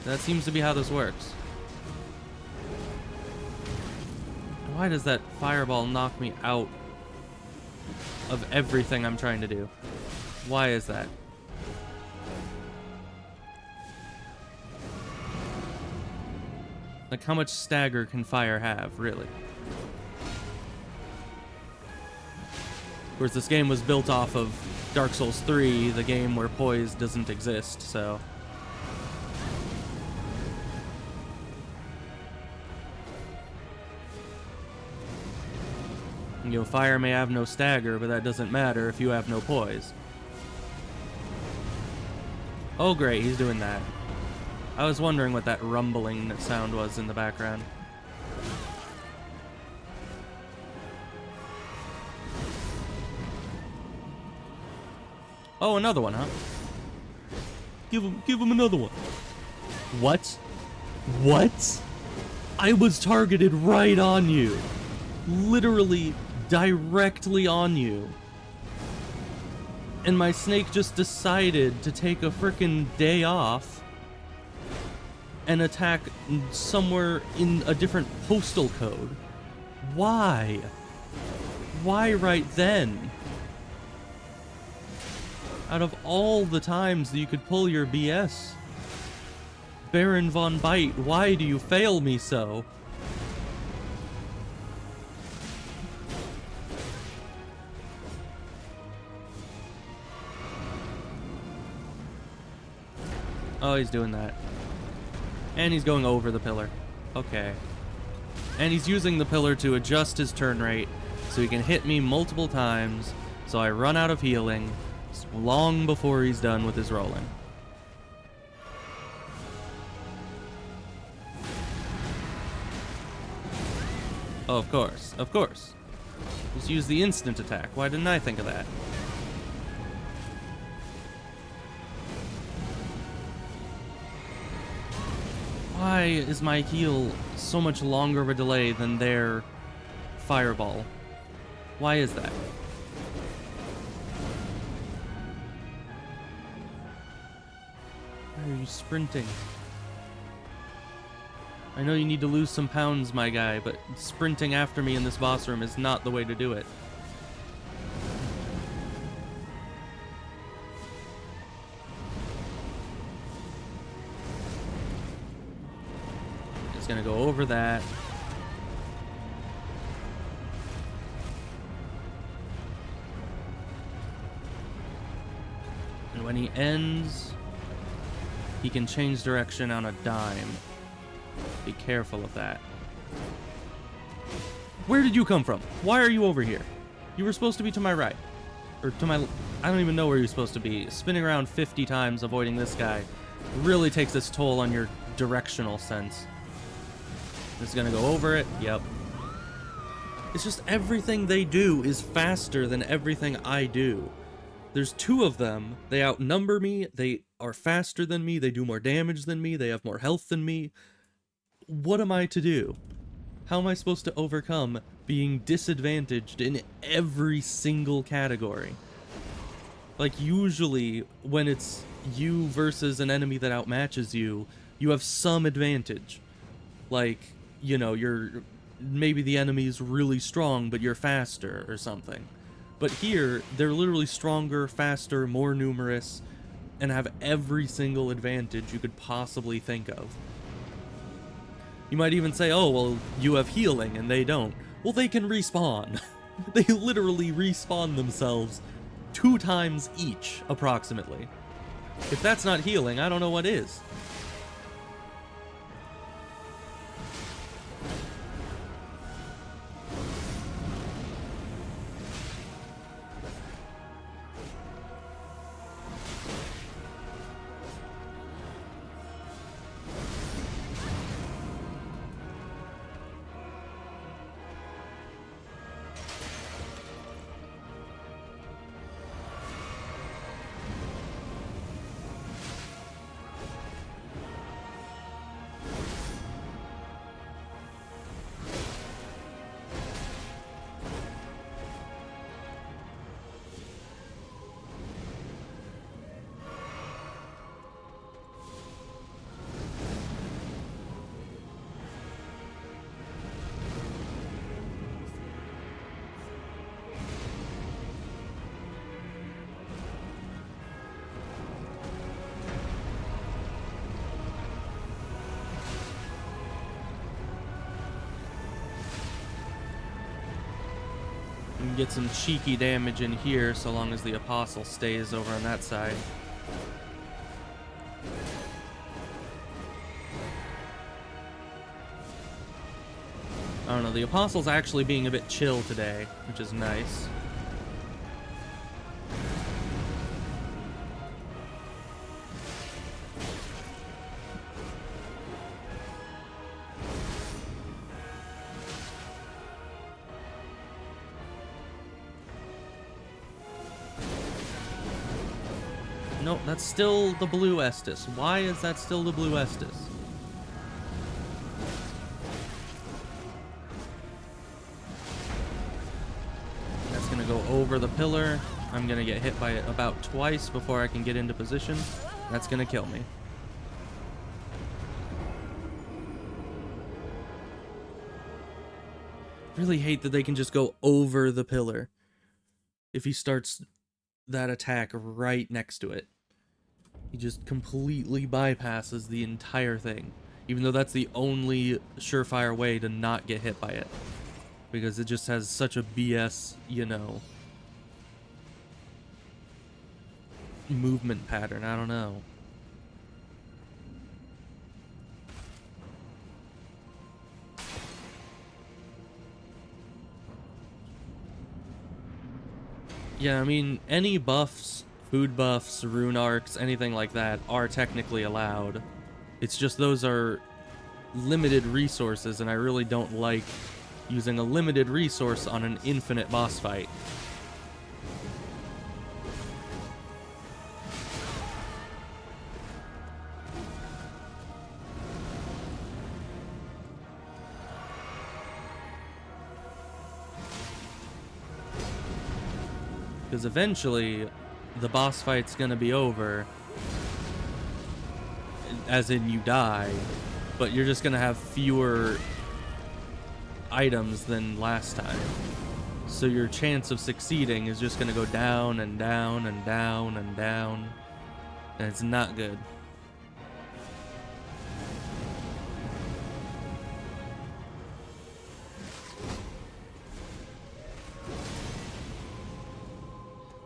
That seems to be how this works. Why does that fireball knock me out of everything I'm trying to do? Why is that? Like, how much stagger can fire have, really? Of course, this game was built off of Dark Souls 3, the game where poise doesn't exist, so... You know, fire may have no stagger, but that doesn't matter if you have no poise. Oh great, he's doing that. I was wondering what that rumbling sound was in the background. Oh, another one, huh? Give him another one. What? What? I was targeted right on you. Literally directly on you. And my snake just decided to take a frickin' day off and attack somewhere in a different postal code. Why? Why right then? Out of all the times that you could pull your BS, Baron von Bite, why do you fail me so? Oh, he's doing that. And he's going over the pillar. Okay. And he's using the pillar to adjust his turn rate so he can hit me multiple times so I run out of healing long before he's done with his rolling. Oh, of course. Of course. Just use the instant attack. Why didn't I think of that? Why is my heal so much longer of a delay than their fireball? Why is that? Why are you sprinting? I know you need to lose some pounds, my guy, but sprinting after me in this boss room is not the way to do it. Just gonna go over that. And when he ends, he can change direction on a dime. Be careful of that. Where did you come from? Why are you over here? You were supposed to be to my right. Or to my... I don't even know where you're supposed to be. Spinning around 50 times avoiding this guy really takes its toll on your directional sense. It's gonna go over it. Yep. It's just everything they do is faster than everything I do. There's two of them. They outnumber me. They are faster than me. They do more damage than me. They have more health than me. What am I to do? How am I supposed to overcome being disadvantaged in every single category? Like, usually, when it's you versus an enemy that outmatches you, you have some advantage. Like, you know, maybe the enemy's really strong, but you're faster or something. But here, they're literally stronger, faster, more numerous, and have every single advantage you could possibly think of. You might even say, oh, well, you have healing and they don't. Well, they can respawn. They literally respawn themselves 2 times each, approximately. If that's not healing, I don't know what is. We can get some cheeky damage in here so long as the Apostle stays over on that side. I don't know, the Apostle's actually being a bit chill today, which is nice. Nope, that's still the blue Estus. Why is that still the blue Estus? That's gonna go over the pillar. I'm gonna get hit by it about twice before I can get into position. That's gonna kill me. Really hate that they can just go over the pillar if he starts that attack right next to it. He just completely bypasses the entire thing, even though that's the only surefire way to not get hit by it, because it just has such a BS, you know, movement pattern. I don't know. Yeah, I mean, any buffs, food buffs, rune arcs, anything like that are technically allowed. It's just those are limited resources, and I really don't like using a limited resource on an infinite boss fight. Because eventually, the boss fight's gonna be over, as in you die, but you're just gonna have fewer items than last time. So your chance of succeeding is just gonna go down and down and down and down, and it's not good.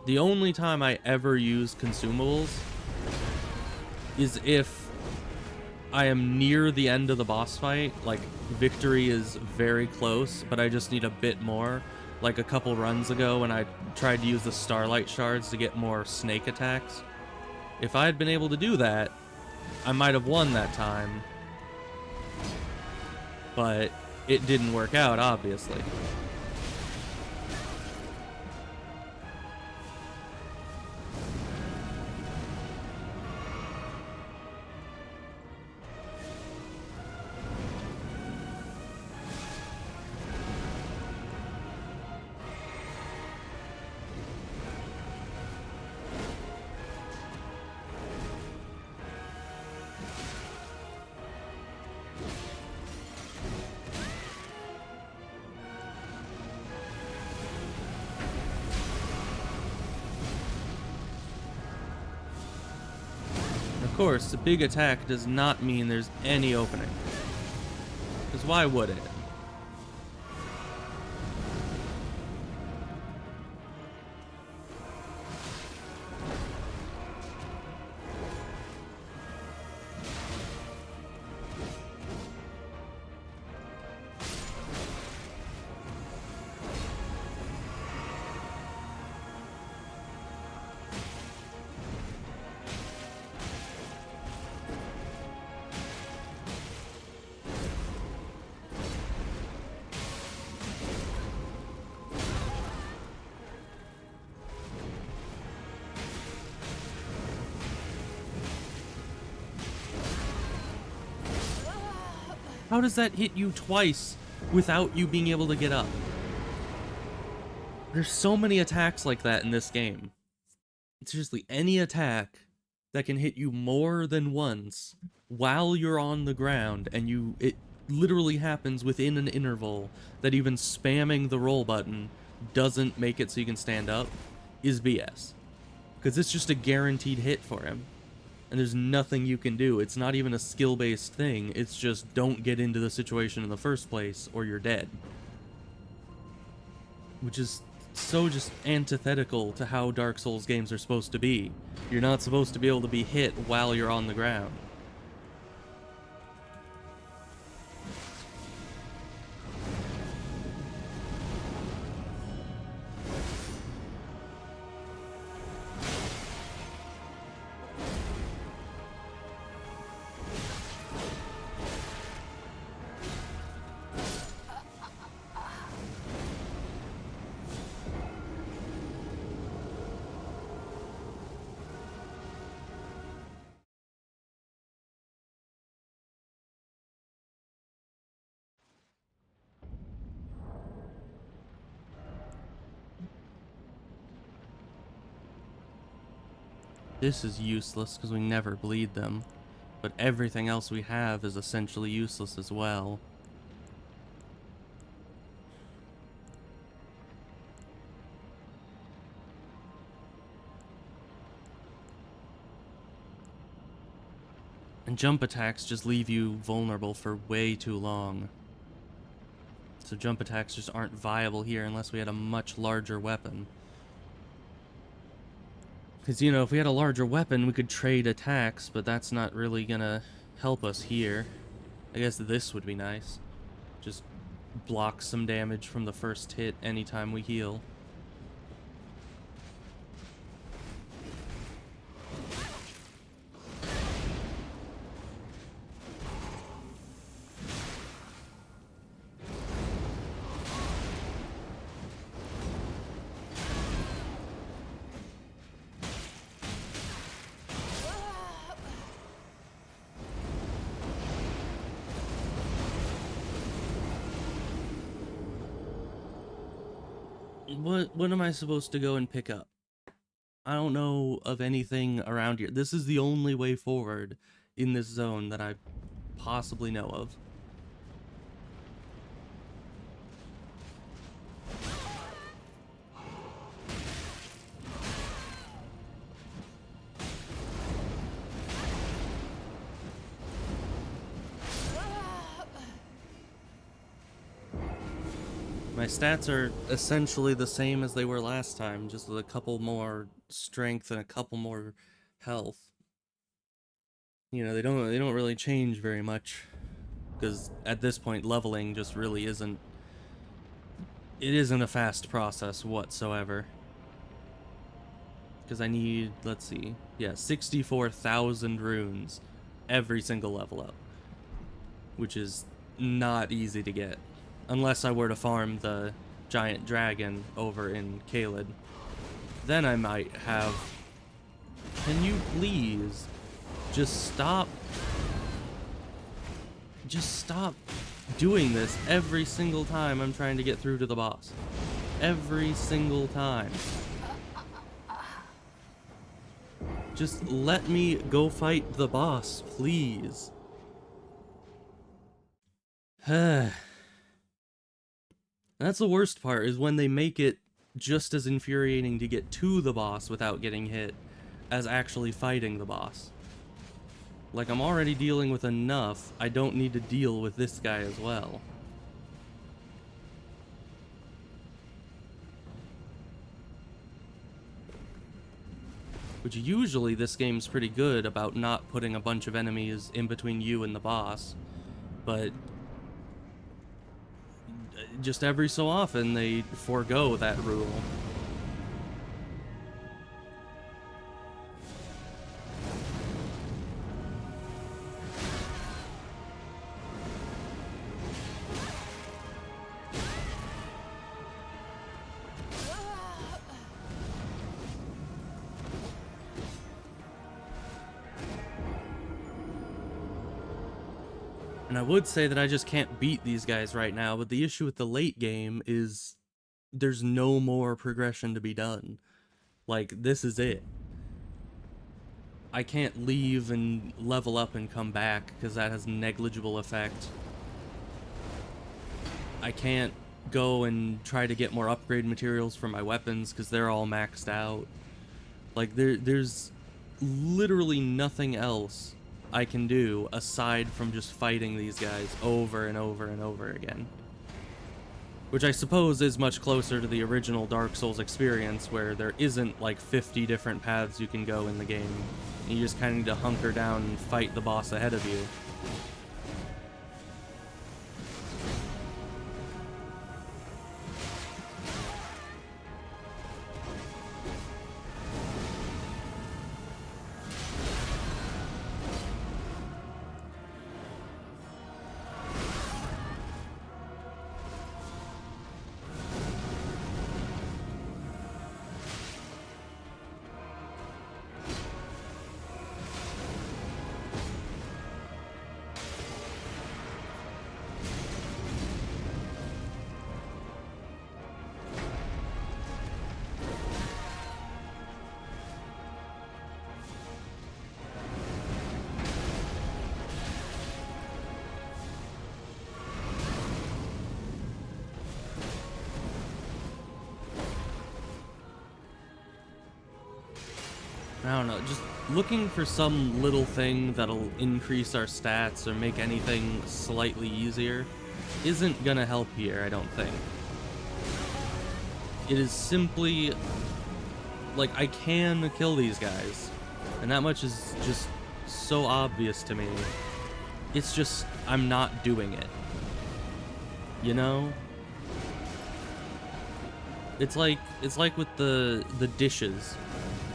The only time I ever use consumables is if I am near the end of the boss fight, like victory is very close, but I just need a bit more. Like a couple runs ago when I tried to use the Starlight Shards to get more snake attacks. If I had been able to do that, I might have won that time. But it didn't work out, obviously. Of course, a big attack does not mean there's any opening. Because why would it? How does that hit you twice without you being able to get up? There's so many attacks like that in this game. Seriously, any attack that can hit you more than once while you're on the ground, and it literally happens within an interval that even spamming the roll button doesn't make it so you can stand up, is BS. Because it's just a guaranteed hit for him. And there's nothing you can do. It's not even a skill-based thing. It's just don't get into the situation in the first place or you're dead. Which is so just antithetical to how Dark Souls games are supposed to be. You're not supposed to be able to be hit while you're on the ground. This is useless because we never bleed them, but everything else we have is essentially useless as well. And jump attacks just leave you vulnerable for way too long. So jump attacks just aren't viable here unless we had a much larger weapon. Because, you know, if we had a larger weapon, we could trade attacks, but that's not really gonna help us here. I guess this would be nice. Just block some damage from the first hit anytime we heal. What am I supposed to go and pick up? I don't know of anything around here. This is the only way forward in this zone that I possibly know of. My stats are essentially the same as they were last time, just with a couple more strength and a couple more health. You know, they don't really change very much, because at this point leveling just really isn't a fast process whatsoever. Because I need, let's see, yeah, 64,000 runes every single level up, which is not easy to get. Unless I were to farm the giant dragon over in Caelid. Then I might have... Can you please just stop... Just stop doing this every single time I'm trying to get through to the boss. Every single time. Just let me go fight the boss, please. That's the worst part, is when they make it just as infuriating to get to the boss without getting hit as actually fighting the boss. Like, I'm already dealing with enough, I don't need to deal with this guy as well. Which usually this game's pretty good about not putting a bunch of enemies in between you and the boss, but just every so often they forego that rule. And I would say that I just can't beat these guys right now, but the issue with the late game is there's no more progression to be done. Like, this is it. I can't leave and level up and come back, because that has negligible effect. I can't go and try to get more upgrade materials for my weapons, because they're all maxed out. Like, there's literally nothing else I can do aside from just fighting these guys over and over and over again. which I suppose is much closer to the original Dark Souls experience, where there isn't like 50 different paths you can go in the game. You just kind of need to hunker down and fight the boss ahead of you. I don't know, just looking for some little thing that'll increase our stats or make anything slightly easier isn't gonna help here, I don't think. It is simply, like, I can kill these guys, and that much is just so obvious to me. It's just, I'm not doing it. You know? It's like with the dishes.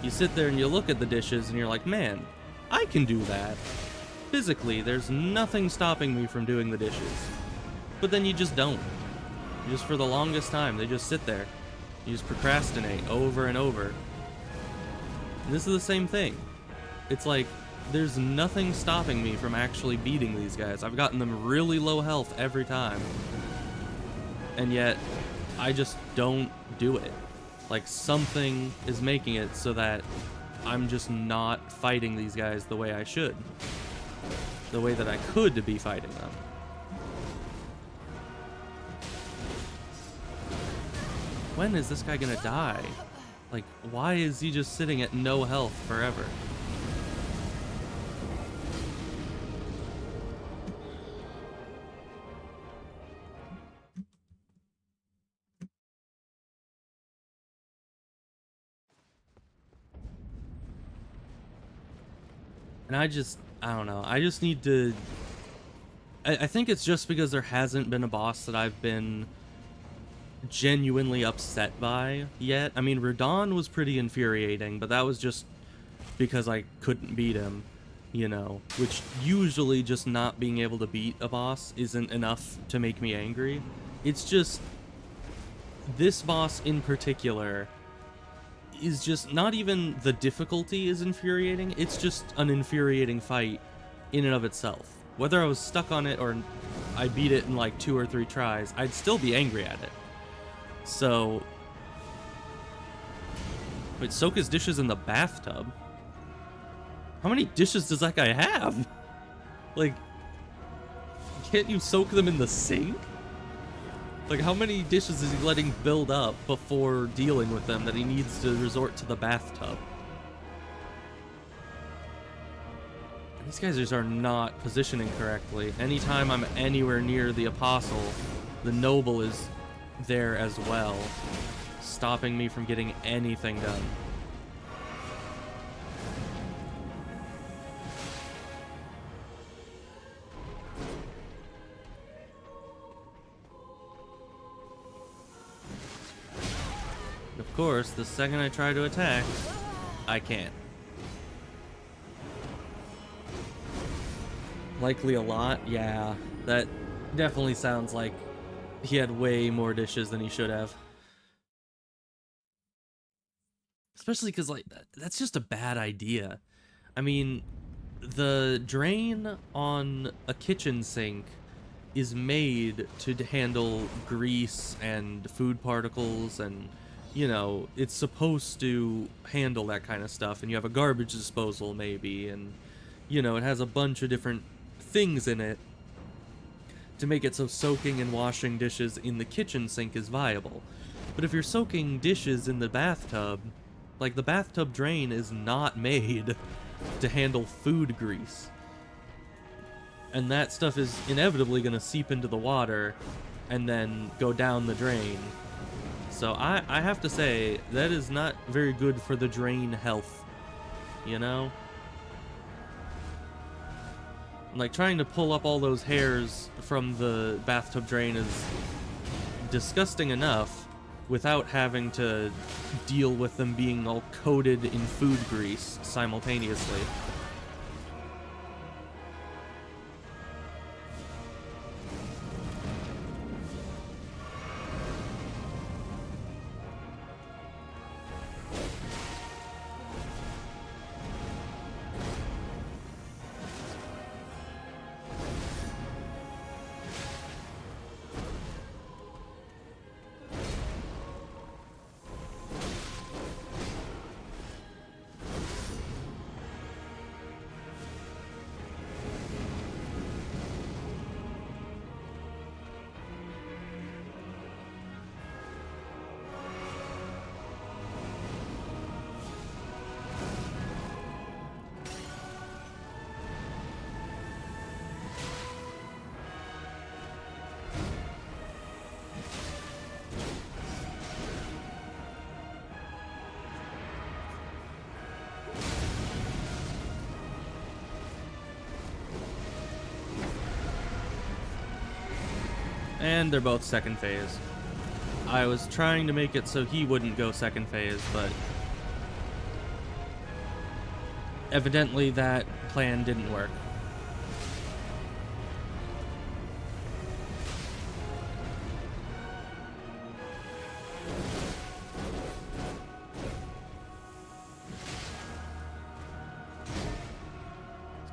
You sit there and you look at the dishes and you're like, man, I can do that. Physically, there's nothing stopping me from doing the dishes. But then you just don't. Just for the longest time, they just sit there. You just procrastinate over and over. And this is the same thing. It's like, there's nothing stopping me from actually beating these guys. I've gotten them really low health every time. And yet, I just don't do it. Like, something is making it so that I'm just not fighting these guys the way I should. The way that I could be fighting them. When is this guy gonna die? Like, why is he just sitting at no health forever? And I don't know, I just need to... I think it's just because there hasn't been a boss that I've been genuinely upset by yet. I mean, Radon was pretty infuriating, but that was just because I couldn't beat him, you know, which usually just not being able to beat a boss isn't enough to make me angry. It's just, this boss in particular is just, not even the difficulty is infuriating, it's just an infuriating fight in and of itself. Whether I was stuck on it or I beat it in like 2 or 3 tries, I'd still be angry at it. So... Wait, soak his dishes in the bathtub? How many dishes does that guy have? Like, can't you soak them in the sink? Like, how many dishes is he letting build up before dealing with them that he needs to resort to the bathtub? These guys just are not positioning correctly. Anytime I'm anywhere near the apostle, the noble is there as well, stopping me from getting anything done. Of course, the second I try to attack, I can't. Likely a lot? Yeah, that definitely sounds like he had way more dishes than he should have. Especially because, like, that's just a bad idea. I mean, the drain on a kitchen sink is made to handle grease and food particles and, you know, it's supposed to handle that kind of stuff. And you have a garbage disposal maybe, and, you know, it has a bunch of different things in it to make it so soaking and washing dishes in the kitchen sink is viable. But if you're soaking dishes in the bathtub, like, the bathtub drain is not made to handle food grease. And that stuff is inevitably going to seep into the water, and then go down the drain. So I have to say, that is not very good for the drain health, you know? Like, trying to pull up all those hairs from the bathtub drain is disgusting enough without having to deal with them being all coated in food grease simultaneously. And they're both second phase. I was trying to make it so he wouldn't go second phase, but evidently that plan didn't work.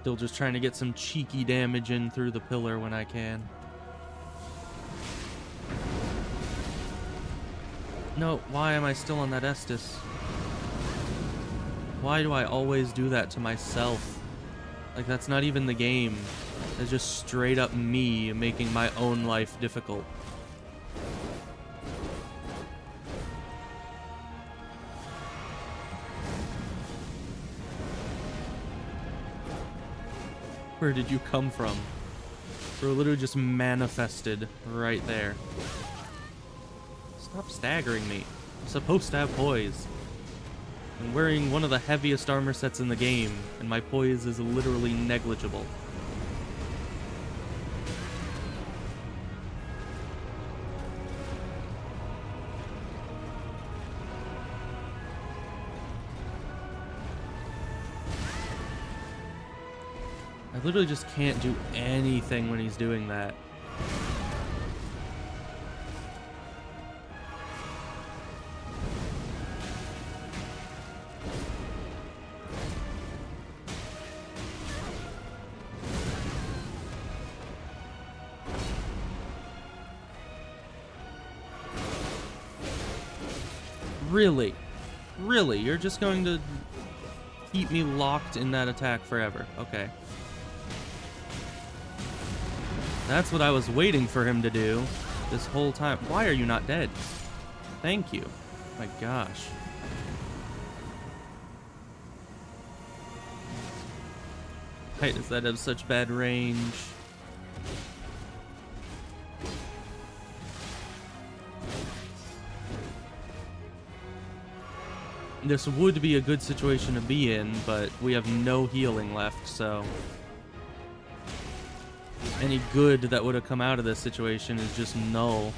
Still just trying to get some cheeky damage in through the pillar when I can. No, why am I still on that Estus? Why do I always do that to myself? Like, that's not even the game. It's just straight up me making my own life difficult. Where did you come from? Bro literally just manifested right there. Stop staggering me. I'm supposed to have poise. I'm wearing one of the heaviest armor sets in the game, and my poise is literally negligible. I literally just can't do anything when he's doing that. Really? Really? You're just going to keep me locked in that attack forever? Okay. That's what I was waiting for him to do this whole time. Why are you not dead? Thank you. My gosh. Why does that have such bad range? This would be a good situation to be in, but we have no healing left, so any good that would have come out of this situation is just null.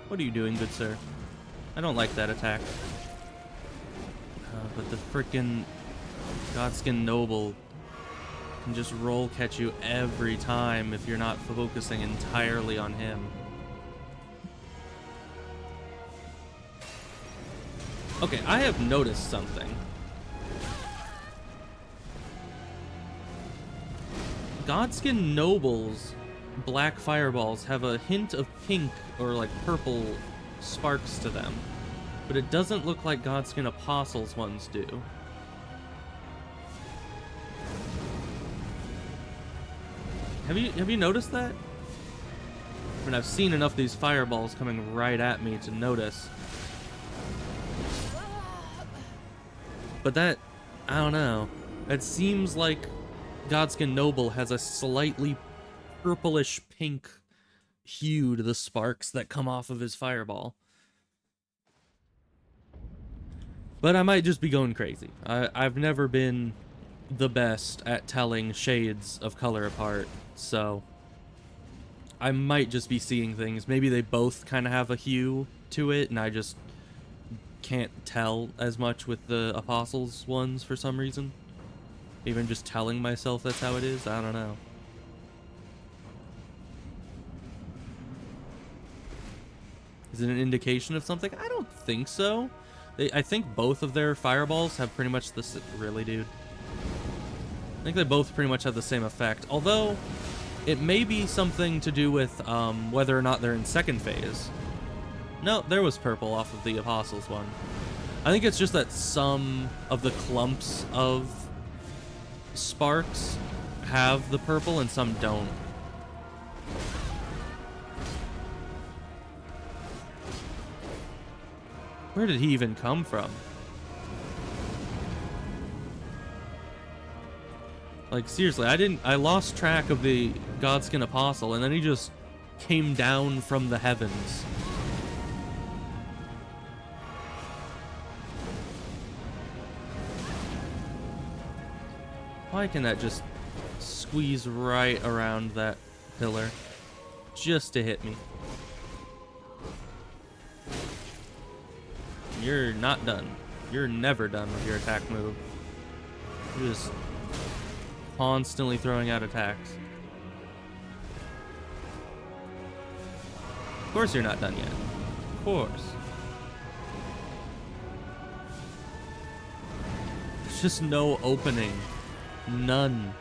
What are you doing, good sir? I don't like that attack. But the frickin' Godskin Noble can just roll catch you every time if you're not focusing entirely on him. Okay, I have noticed something. Godskin Noble's black fireballs have a hint of pink or like purple sparks to them, but it doesn't look like Godskin Apostles ones do. Have you noticed that? I mean, I've seen enough of these fireballs coming right at me to notice. But that, I don't know. It seems like Godskin Noble has a slightly purplish pink hue to the sparks that come off of his fireball. But I might just be going crazy. I've never been the best at telling shades of color apart, so I might just be seeing things. Maybe they both kind of have a hue to it, and I just can't tell as much with the Apostles ones for some reason. Even just telling myself that's how it is, I don't know. Is it an indication of something? I don't think so. I think both of their fireballs have pretty much the... Really, dude? I think they both pretty much have the same effect. Although, it may be something to do with whether or not they're in second phase. No, there was purple off of the Apostles one. I think it's just that some of the clumps of sparks have the purple and some don't. Where did he even come from? Like, seriously, I lost track of the Godskin Apostle, and then he just came down from the heavens. Why can that just squeeze right around that pillar? Just to hit me. You're not done. You're never done with your attack move. You're just constantly throwing out attacks. Of course you're not done yet. Of course. There's just no opening. None.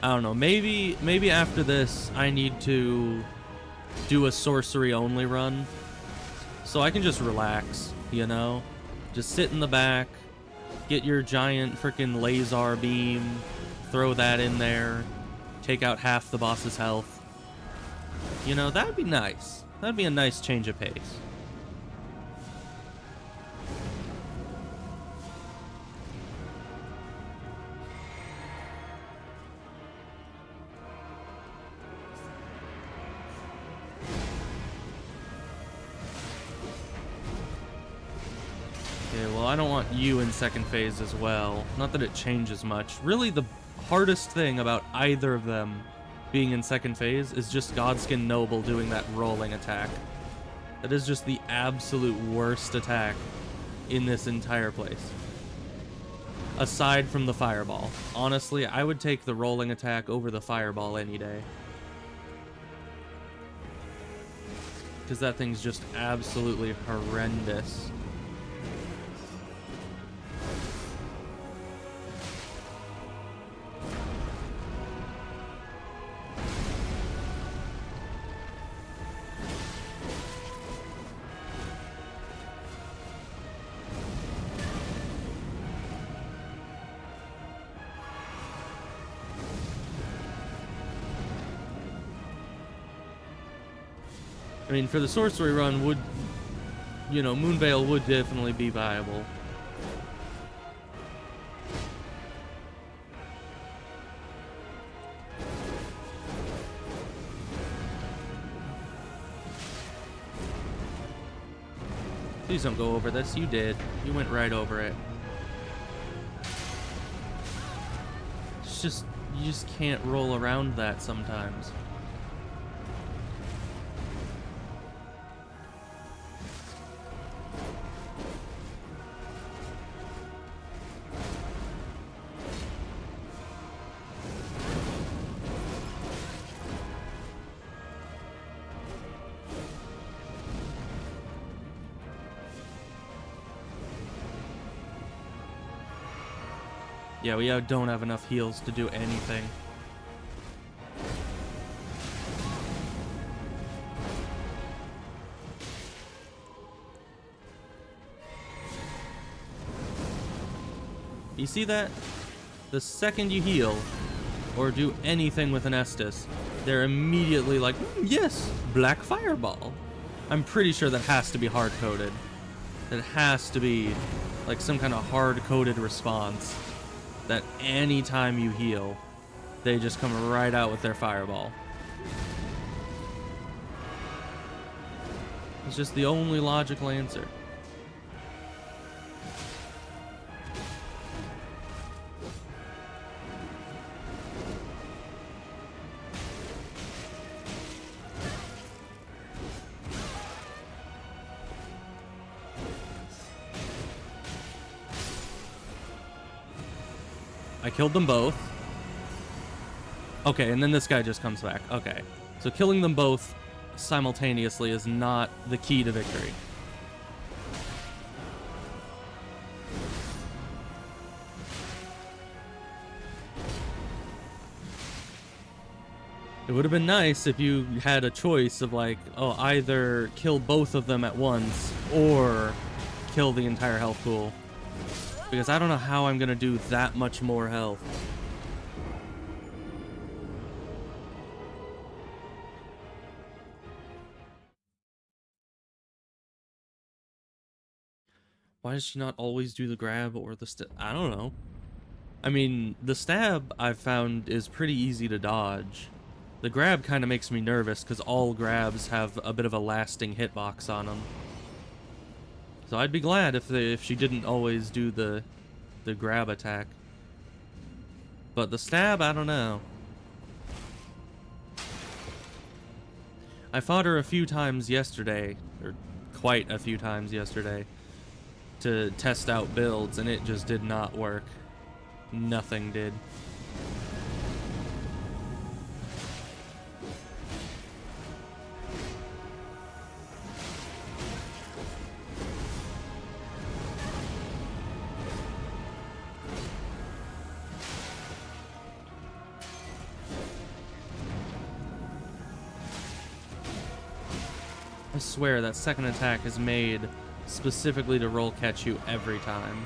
I don't know, maybe after this I need to do a sorcery only run so I can just relax, you know? Just sit in the back, get your giant freaking laser beam, throw that in there, take out half the boss's health. You know, that'd be nice. That'd be a nice change of pace. I don't want you in second phase as well. Not that it changes much. Really, the hardest thing about either of them being in second phase is just Godskin Noble doing that rolling attack. That is just the absolute worst attack in this entire place. Aside from the fireball. Honestly, I would take the rolling attack over the fireball any day. Because that thing's just absolutely horrendous. I mean, for the sorcery run would, you know, Moonveil would definitely be viable. Please don't go over this. You did. You went right over it. It's just, you just can't roll around that sometimes. Yeah, we don't have enough heals to do anything. You see that? The second you heal, or do anything with an Estus, they're immediately like, yes, Black Fireball. I'm pretty sure that has to be hard-coded. It has to be like some kind of hard-coded response that anytime you heal, they just come right out with their Fireball. It's just the only logical answer. I killed them both. Okay, and then this guy just comes back. Okay. So killing them both simultaneously is not the key to victory. It would have been nice if you had a choice of like, oh, either kill both of them at once or kill the entire health pool. Because I don't know how I'm gonna do that much more health. Why does she not always do the grab or the stab? I don't know. I mean, the stab I've found is pretty easy to dodge. The grab kind of makes me nervous because all grabs have a bit of a lasting hitbox on them. So I'd be glad if she didn't always do the grab attack. But the stab, I don't know. I fought her a few times yesterday, or quite a few times yesterday, to test out builds, and it just did not work. Nothing did. I swear that second attack is made specifically to roll catch you every time.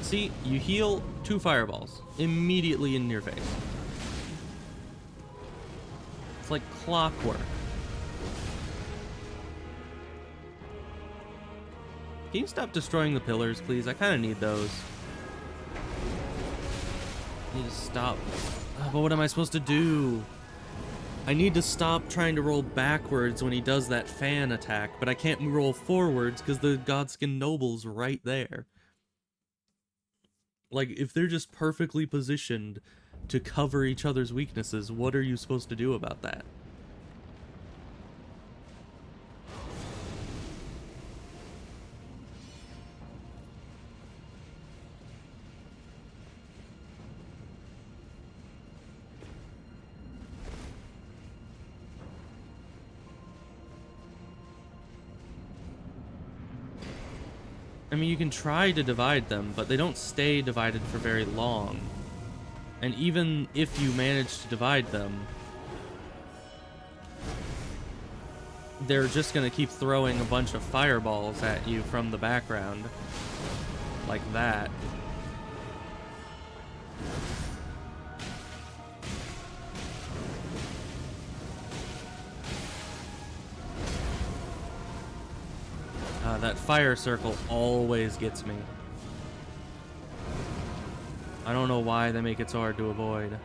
See, you heal 2 fireballs immediately in your face. It's like clockwork. Can you stop destroying the pillars, please? I kind of need those. I need to stop. But what am I supposed to do? I need to stop trying to roll backwards when he does that fan attack, but I can't roll forwards because the Godskin Noble's right there. Like, if they're just perfectly positioned to cover each other's weaknesses, what are you supposed to do about that? I mean, you can try to divide them, but they don't stay divided for very long. And even if you manage to divide them, they're just gonna keep throwing a bunch of fireballs at you from the background. Like that. That fire circle always gets me. I don't know why they make it so hard to avoid.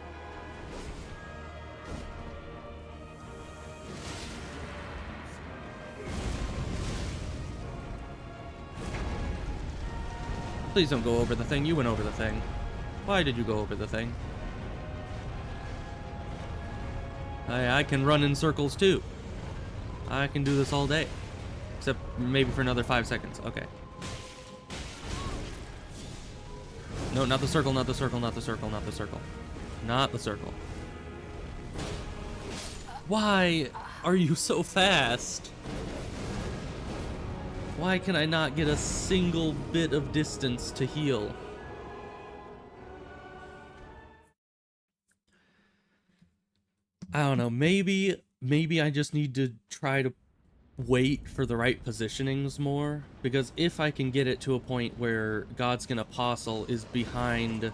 Please don't go over the thing. You went over the thing. Why did you go over the thing? I can run in circles too. I can do this all day. Except maybe for another 5 seconds. Okay. No, not the circle, not the circle, not the circle, not the circle. Not the circle. Why are you so fast? Why can I not get a single bit of distance to heal? I don't know, maybe I just need to try to wait for the right positionings more, because if I can get it to a point where Godskin Apostle is behind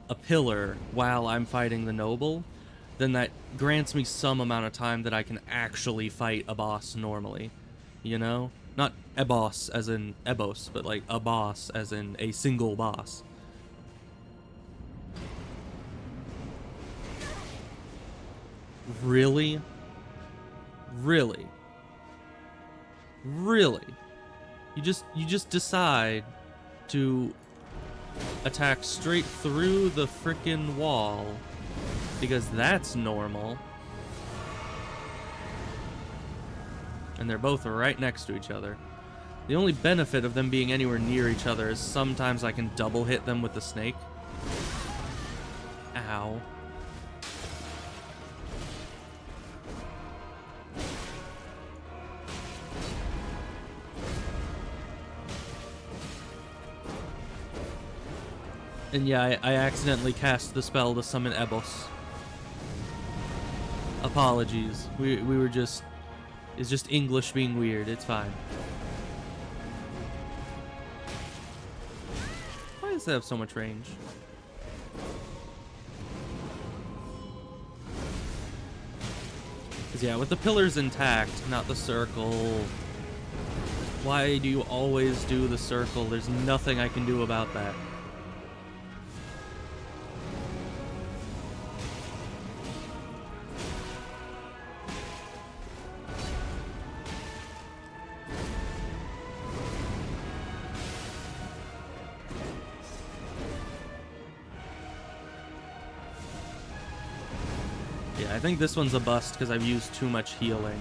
a pillar while I'm fighting the noble, then that grants me some amount of time that I can actually fight a boss normally, you know? Not a boss as in Ebos, but like a boss as in a single boss. Really? Really? Really? You just decide to attack straight through the frickin' wall because that's normal. And they're both right next to each other. The only benefit of them being anywhere near each other is sometimes I can double hit them with the snake. Ow. And yeah, I accidentally cast the spell to summon Ebos. Apologies. We were just... It's just English being weird. It's fine. Why does that have so much range? Because yeah, with the pillars intact, not the circle. Why do you always do the circle? There's nothing I can do about that. I think this one's a bust because I've used too much healing.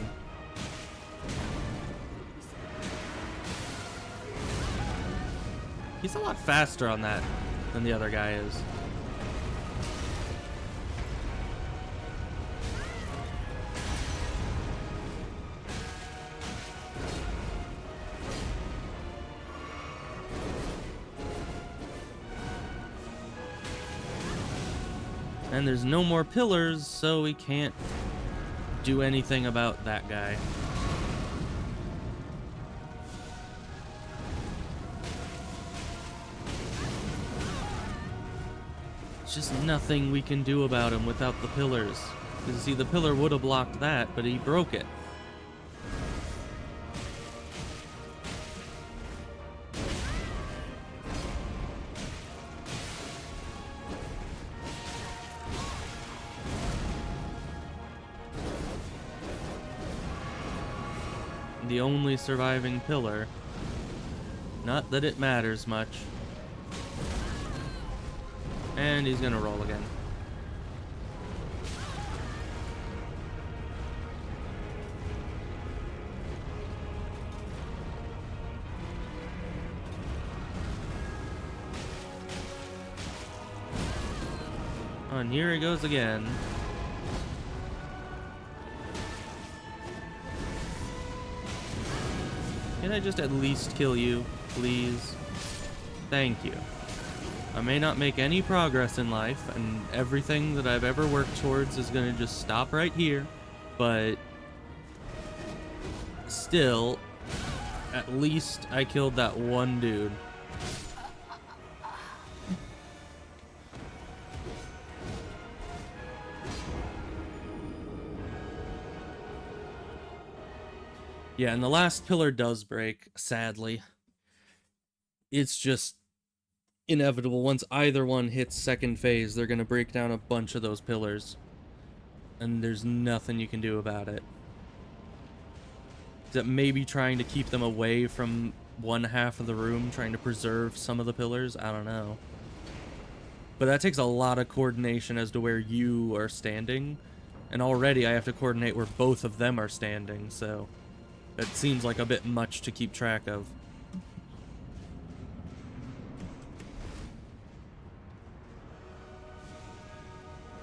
He's a lot faster on that than the other guy is. And there's no more pillars, so we can't do anything about that guy. It's just nothing we can do about him without the pillars. Because, see, the pillar would have blocked that, but he broke it. The only surviving pillar. Not that it matters much. And he's gonna roll again. Oh, and here he goes again. Can I just at least kill you, please? Thank you. I may not make any progress in life, and everything that I've ever worked towards is gonna just stop right here, but still, at least I killed that one dude. Yeah, and the last pillar does break, sadly. It's just inevitable. Once either one hits second phase, they're gonna break down a bunch of those pillars. And there's nothing you can do about it. Except maybe trying to keep them away from one half of the room, trying to preserve some of the pillars, I don't know. But that takes a lot of coordination as to where you are standing. And already I have to coordinate where both of them are standing, so it seems like a bit much to keep track of.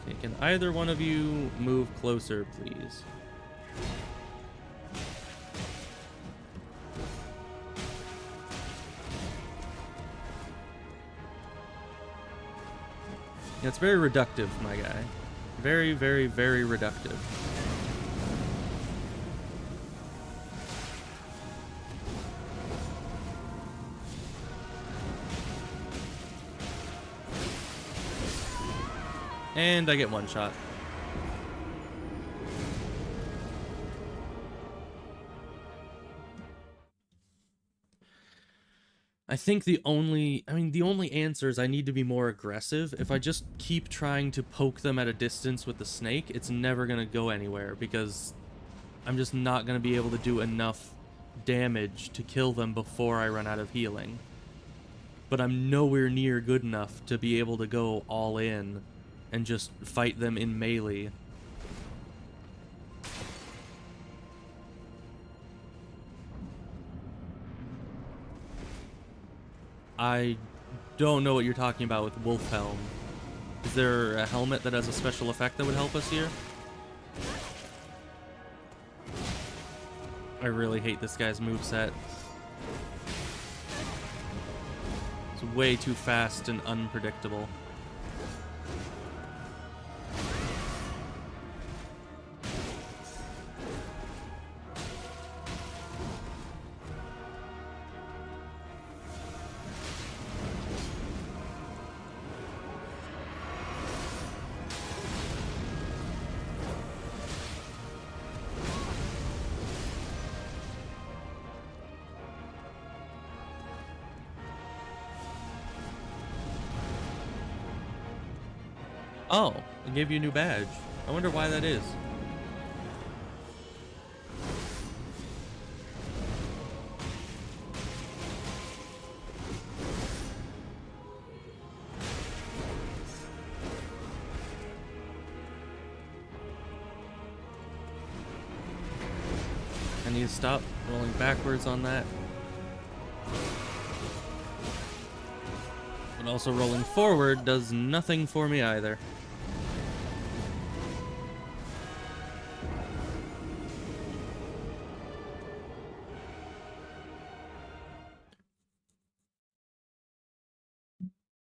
Okay, can either one of you move closer, please? Yeah, it's very reductive, my guy. Very, very, very reductive. And I get one shot. I think the only answer is I need to be more aggressive. If I just keep trying to poke them at a distance with the snake, it's never going to go anywhere because I'm just not going to be able to do enough damage to kill them before I run out of healing. But I'm nowhere near good enough to be able to go all in and just fight them in melee. I don't know what you're talking about with Wolf Helm. Is there a helmet that has a special effect that would help us here? I really hate this guy's moveset. It's way too fast and unpredictable. Oh, it gave you a new badge. I wonder why that is. I need to stop rolling backwards on that. But also rolling forward does nothing for me either.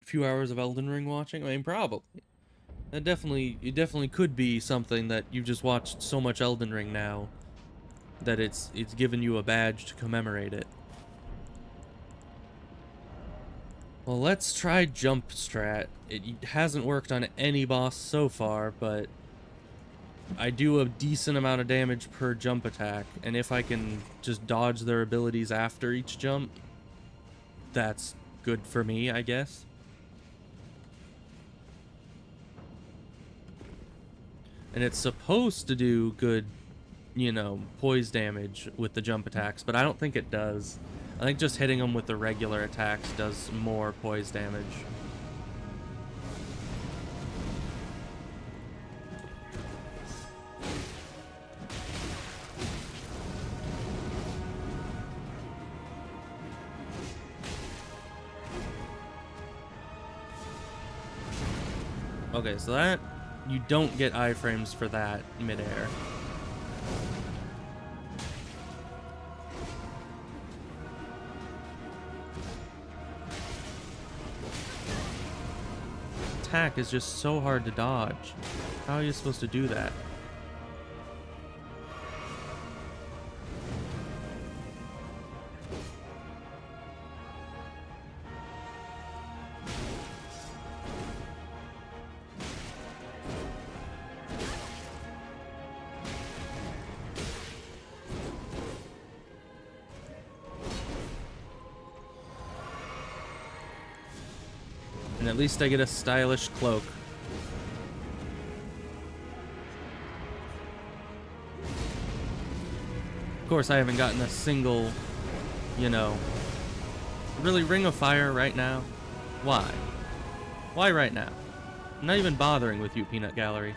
Few hours of Elden Ring watching? I mean, probably. It definitely could be something that you've just watched so much Elden Ring now that it's given you a badge to commemorate it. Well, let's try jump strat. It hasn't worked on any boss so far, but I do a decent amount of damage per jump attack, and if I can just dodge their abilities after each jump, that's good for me, I guess. And it's supposed to do good, you know, poise damage with the jump attacks, but I don't think it does. I think just hitting them with the regular attacks does more poise damage. Okay, so that, you don't get iframes for that midair. Attack is just so hard to dodge. How are you supposed to do that? And at least I get a stylish cloak. Of course, I haven't gotten a single, you know... Really, Ring of Fire right now? Why? Why right now? I'm not even bothering with you, Peanut Gallery.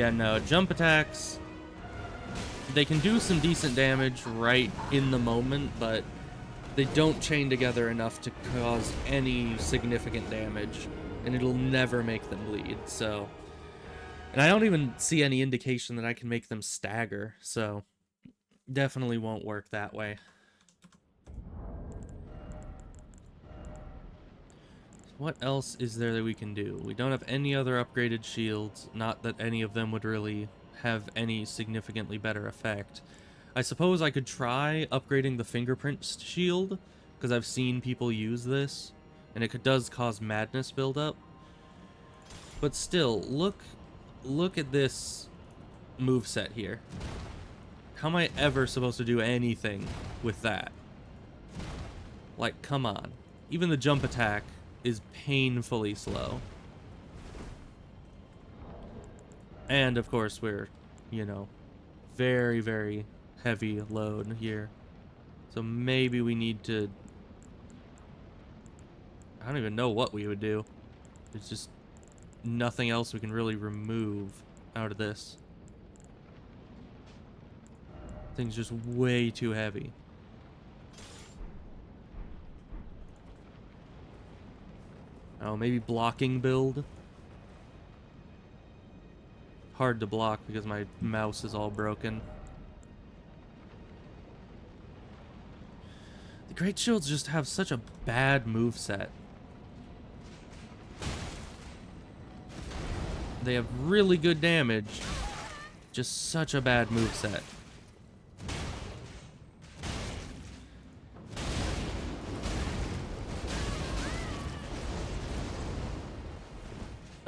Yeah, no, jump attacks, they can do some decent damage right in the moment, but they don't chain together enough to cause any significant damage, and it'll never make them bleed, so... And I don't even see any indication that I can make them stagger, so definitely won't work that way. What else is there that we can do? We don't have any other upgraded shields, not that any of them would really have any significantly better effect. I suppose I could try upgrading the fingerprint shield, because I've seen people use this, and it does cause madness buildup. But still, look at this moveset here. How am I ever supposed to do anything with that? Like, come on. Even the jump attack is painfully slow. And, of course, we're, you know, very, very heavy load here. So maybe we need to... I don't even know what we would do. There's just nothing else we can really remove out of this. Thing's just way too heavy. Oh, maybe blocking build? Hard to block because my mouse is all broken. The Great Shields just have such a bad moveset. They have really good damage, just such a bad moveset.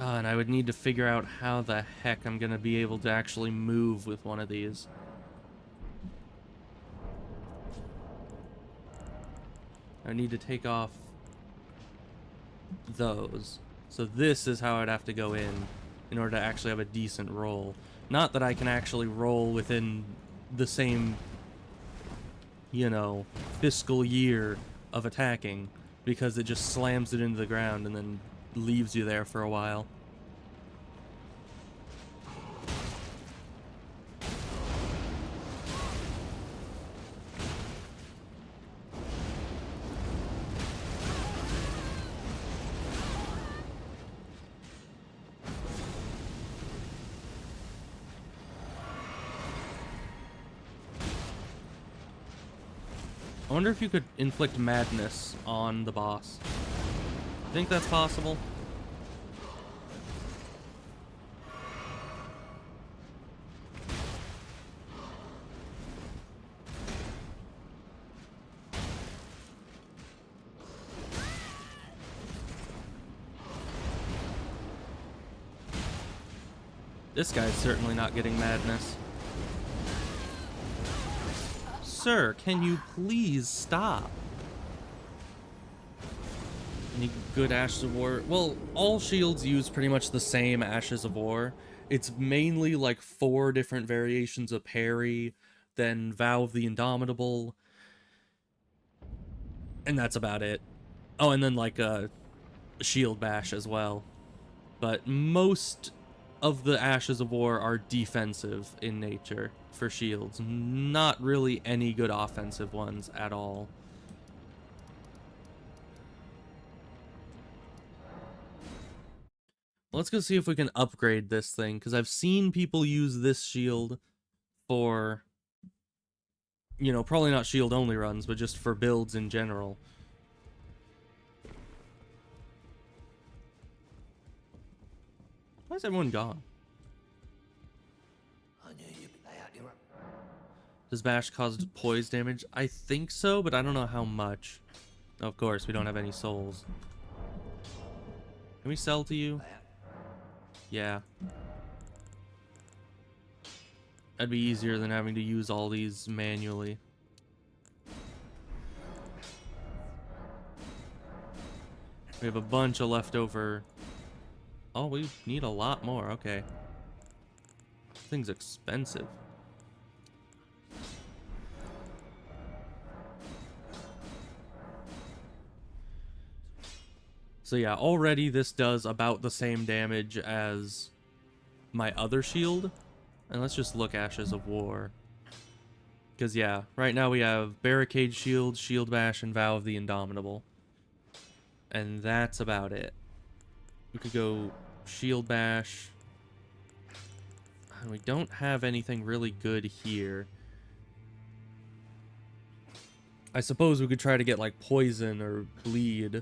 And I would need to figure out how the heck I'm gonna be able to actually move with one of these. I need to take off those. So this is how I'd have to go in order to actually have a decent roll. Not that I can actually roll within the same, you know, fiscal year of attacking, because it just slams it into the ground and then leaves you there for a while. I wonder if you could inflict madness on the boss. I think that's possible. This guy's certainly not getting madness. Sir, can you please stop? Any good Ashes of War? Well, all shields use pretty much the same Ashes of War. It's mainly like 4 different variations of parry, then Vow of the Indomitable, and that's about it. Oh, and then like a shield bash as well. But most of the Ashes of War are defensive in nature for shields. Not really any good offensive ones at all. Let's go see if we can upgrade this thing, because I've seen people use this shield for, you know, probably not shield only runs, but just for builds in general. Why is everyone gone? Does bash cause poise damage? I think so, but I don't know how much. Of course, we don't have any souls. Can we sell to you? Yeah. That'd be easier than having to use all these manually. We have a bunch of leftover. Oh, we need a lot more. Okay. This thing's expensive. So yeah, already this does about the same damage as my other shield. And let's just look Ashes of War. Because, yeah, right now we have Barricade Shield, Shield Bash, and Vow of the Indomitable. And that's about it. We could go Shield Bash. And we don't have anything really good here. I suppose we could try to get, like, Poison or Bleed.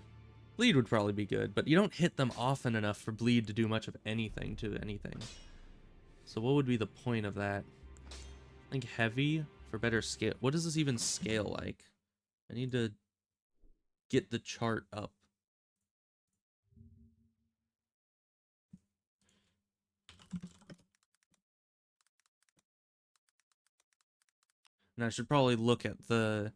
Bleed would probably be good, but you don't hit them often enough for Bleed to do much of anything to anything. So what would be the point of that? I think Heavy for better scale. What does this even scale like? I need to get the chart up. And I should probably look at the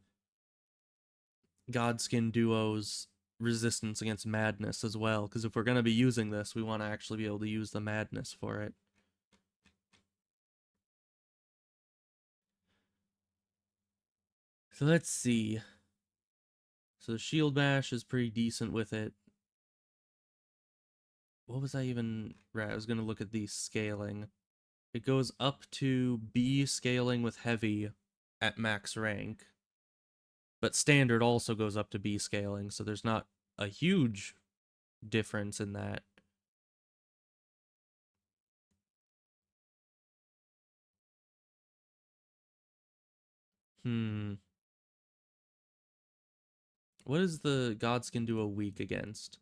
Godskin duo's resistance against madness as well, because if we're going to be using this, we want to actually be able to use the madness for it. So let's see. So the Shield Bash is pretty decent with it. What was I even... Right, I was going to look at the scaling. It goes up to B scaling with Heavy at max rank. But Standard also goes up to B scaling, so there's not a huge difference in that. What is the Godskin Duo weak against?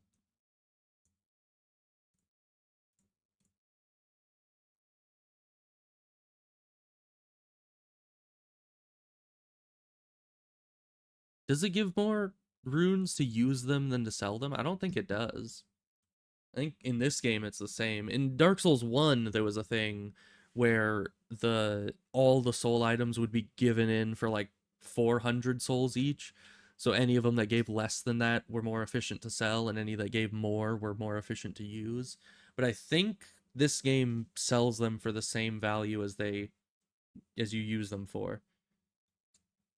Does it give more runes to use them than to sell them? I don't think it does. I think in this game it's the same. In Dark Souls 1, there was a thing where all the soul items would be given in for like 400 souls each. So any of them that gave less than that were more efficient to sell, and any that gave more were more efficient to use. But I think this game sells them for the same value as you use them for.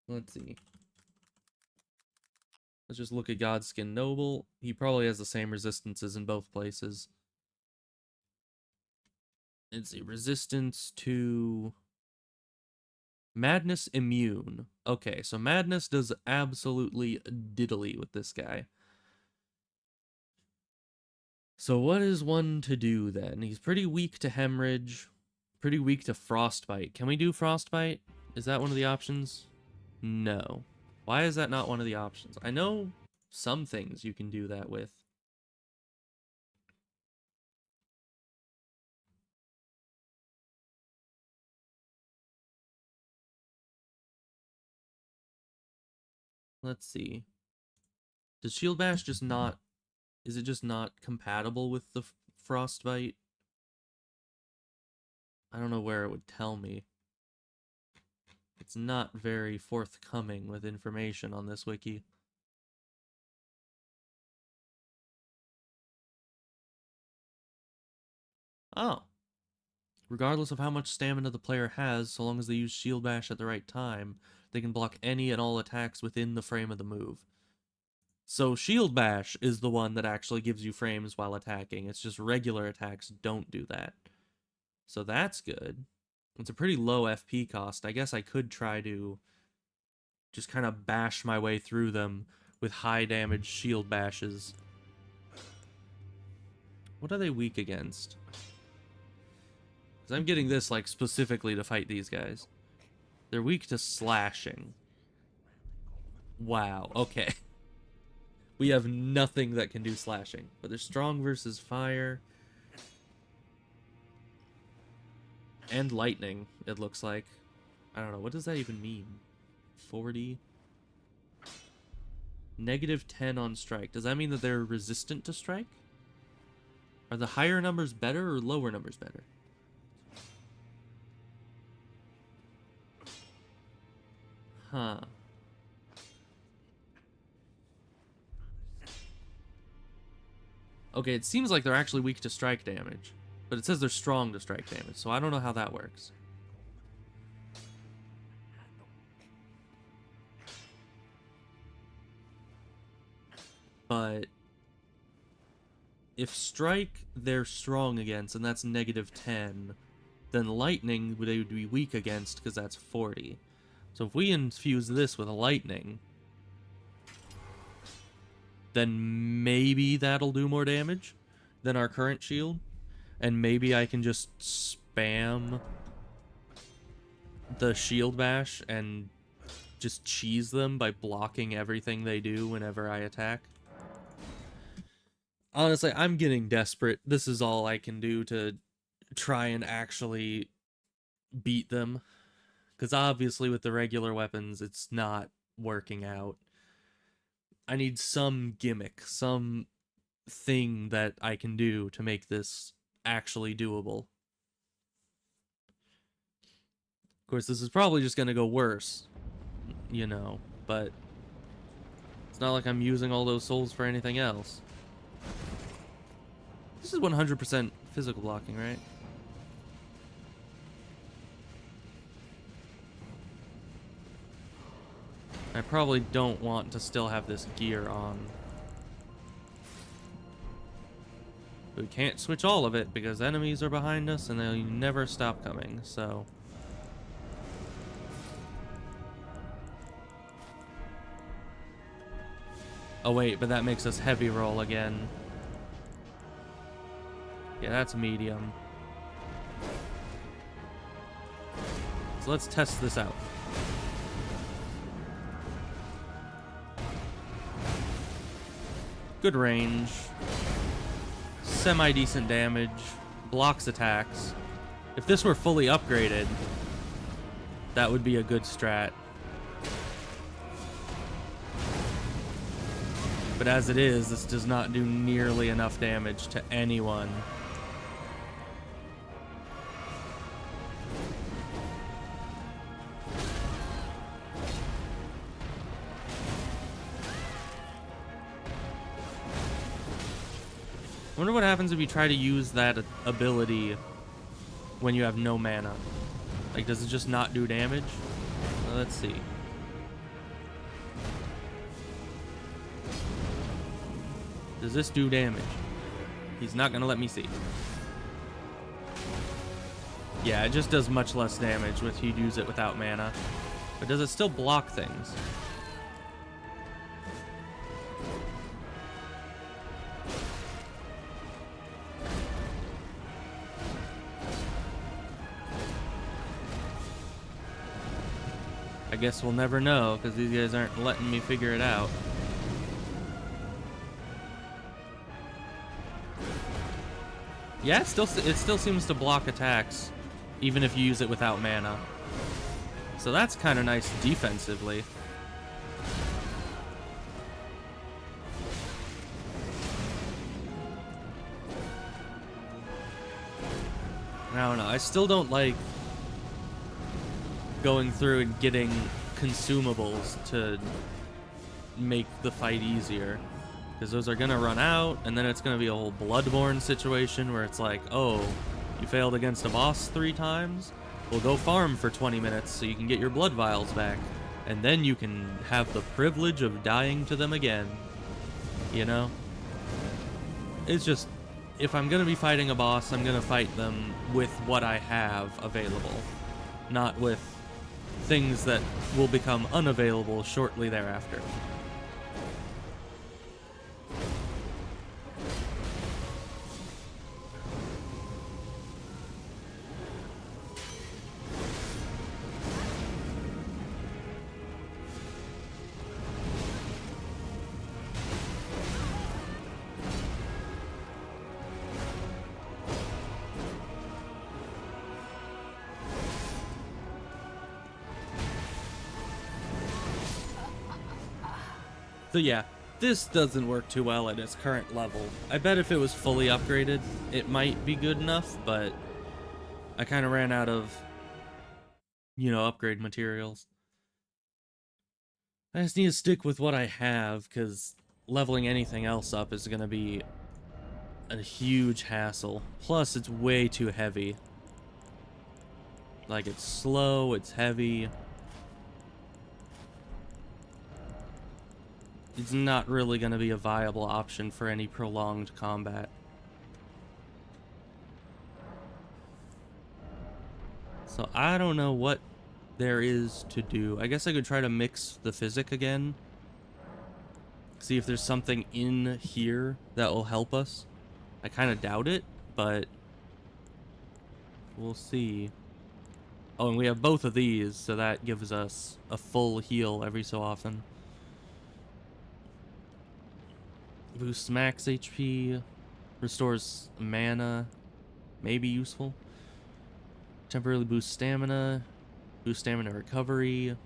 Let's see. Let's just look at Godskin Noble. He probably has the same resistances in both places. Let's see. Resistance to Madness Immune. Okay, so Madness does absolutely diddly with this guy. So what is one to do then? He's pretty weak to Hemorrhage. Pretty weak to Frostbite. Can we do Frostbite? Is that one of the options? No. Why is that not one of the options? I know some things you can do that with. Let's see. Does Shield Bash just not... Is it just not compatible with the Frostbite? I don't know where it would tell me. It's not very forthcoming with information on this wiki. Oh. Regardless of how much stamina the player has, so long as they use Shield Bash at the right time, they can block any and all attacks within the frame of the move. So Shield Bash is the one that actually gives you frames while attacking. It's just regular attacks don't do that. So that's good. It's a pretty low FP cost. I guess I could try to just kind of bash my way through them with high damage shield bashes. What are they weak against? Because I'm getting this like specifically to fight these guys. They're weak to slashing. Wow, okay. We have nothing that can do slashing. But they're strong versus fire. And lightning, it looks like. I don't know, what does that even mean? 40? Negative 10 on strike. Does that mean that they're resistant to strike? Are the higher numbers better or lower numbers better? Huh. Okay, it seems like they're actually weak to strike damage. But it says they're strong to strike damage, so I don't know how that works. But if strike they're strong against, and that's -10, then lightning they would be weak against because that's 40. So if we infuse this with lightning, then maybe that'll do more damage than our current shield, and maybe I can just spam the shield bash and just cheese them by blocking everything they do whenever I attack. Honestly, I'm getting desperate. This is all I can do to try and actually beat them, because obviously with the regular weapons it's not working out. I need some gimmick, some thing that I can do to make this actually doable. Of course, this is probably just going to go worse, you know, but it's not like I'm using all those souls for anything else. This is 100% physical blocking, right? I probably don't want to still have this gear on. But we can't switch all of it because enemies are behind us and they'll never stop coming, so... Oh wait, but that makes us heavy roll again. Yeah, that's medium. So let's test this out. Good range. Semi-decent damage. Blocks attacks. If this were fully upgraded, that would be a good strat. But as it is, this does not do nearly enough damage to anyone. I wonder what happens if you try to use that ability when you have no mana. Like, does it just not do damage? Well, let's see. Does this do damage? He's not gonna let me see. Yeah, it just does much less damage if you use it without mana. But does it still block things? I guess we'll never know, because these guys aren't letting me figure it out. Yeah, it still seems to block attacks, even if you use it without mana. So that's kind of nice defensively. I don't know, I still don't like going through and getting consumables to make the fight easier, because those are gonna run out, and then it's gonna be a whole Bloodborne situation where it's like, oh, you failed against a boss 3 times? Well, go farm for 20 minutes so you can get your blood vials back, and then you can have the privilege of dying to them again. You know? It's just, if I'm gonna be fighting a boss, I'm gonna fight them with what I have available, not with things that will become unavailable shortly thereafter. So yeah, this doesn't work too well at its current level. I bet if it was fully upgraded, it might be good enough, but I kind of ran out of, you know, upgrade materials. I just need to stick with what I have, because leveling anything else up is going to be a huge hassle. Plus, it's way too heavy. Like, it's slow, it's heavy. It's not really going to be a viable option for any prolonged combat. So I don't know what there is to do. I guess I could try to mix the physic again. See if there's something in here that will help us. I kind of doubt it, but we'll see. Oh, and we have both of these, so that gives us a full heal every so often. Boosts max HP, restores mana, may be useful. Temporarily boosts stamina, boosts stamina recovery,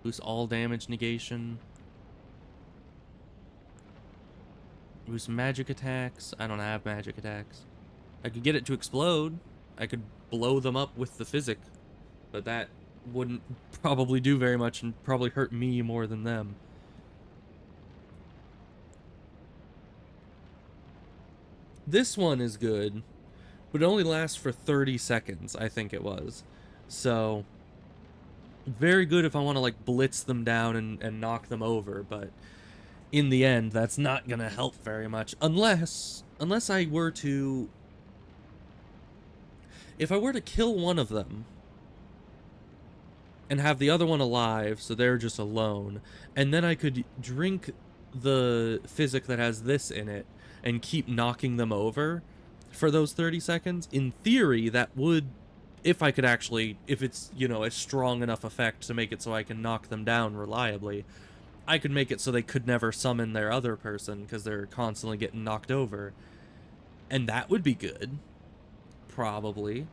boosts all damage negation. Boosts magic attacks. I don't have magic attacks. I could get it to explode. I could blow them up with the physic, but that wouldn't probably do very much and probably hurt me more than them. This one is good, but it only lasts for 30 seconds, I think it was. So, very good if I want to, like, blitz them down and knock them over, but in the end, that's not gonna help very much. Unless I were to... If I were to kill one of them, and have the other one alive, so they're just alone, and then I could drink the physic that has this in it, and keep knocking them over for those 30 seconds, in theory, that would, if I could actually, if it's, you know, a strong enough effect to make it so I can knock them down reliably, I could make it so they could never summon their other person, because they're constantly getting knocked over. And that would be good. Probably.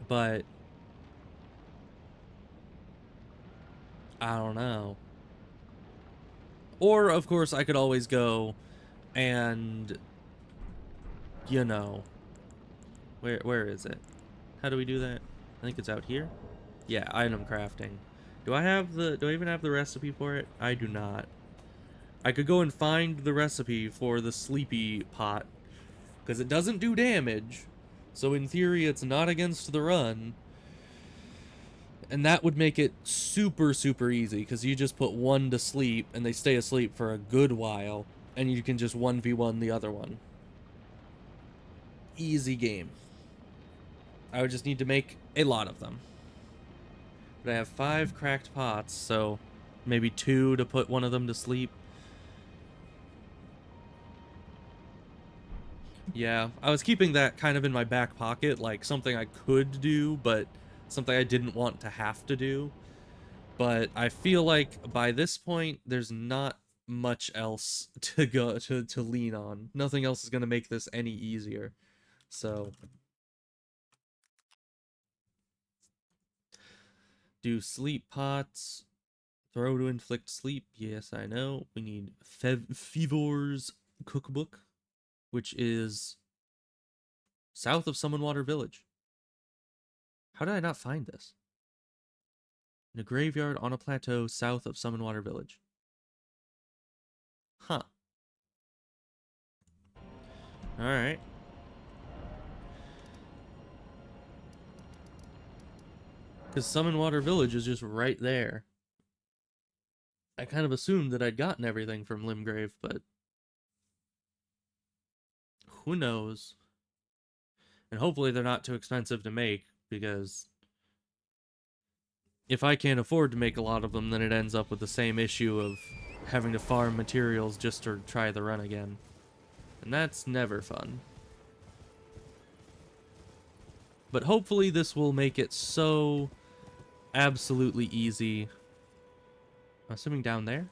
But I don't know. Or, of course, I could always go and, you know, where is it? How do we do that? I think it's out here. Yeah, item crafting. Do I even have the recipe for it? I do not. I could go and find the recipe for the sleepy pot, because it doesn't do damage, so in theory it's not against the run. And that would make it super, super easy, because you just put one to sleep, and they stay asleep for a good while, and you can just 1v1 the other one. Easy game. I would just need to make a lot of them. But I have 5 cracked pots, so maybe 2 to put one of them to sleep. Yeah, I was keeping that kind of in my back pocket, like something I could do, but something I didn't want to have to do. But I feel like by this point, there's not much else to go to lean on. Nothing else is going to make this any easier. So do sleep pots. Throw to inflict sleep. Yes, I know. We need Fevor's cookbook, which is south of Summonwater Village. How did I not find this? In a graveyard on a plateau south of Summonwater Village. Huh. Alright. Because Summonwater Village is just right there. I kind of assumed that I'd gotten everything from Limgrave, but who knows? And hopefully they're not too expensive to make, because if I can't afford to make a lot of them, then it ends up with the same issue of having to farm materials just to try the run again. And that's never fun. But hopefully this will make it so absolutely easy. I'm assuming down there?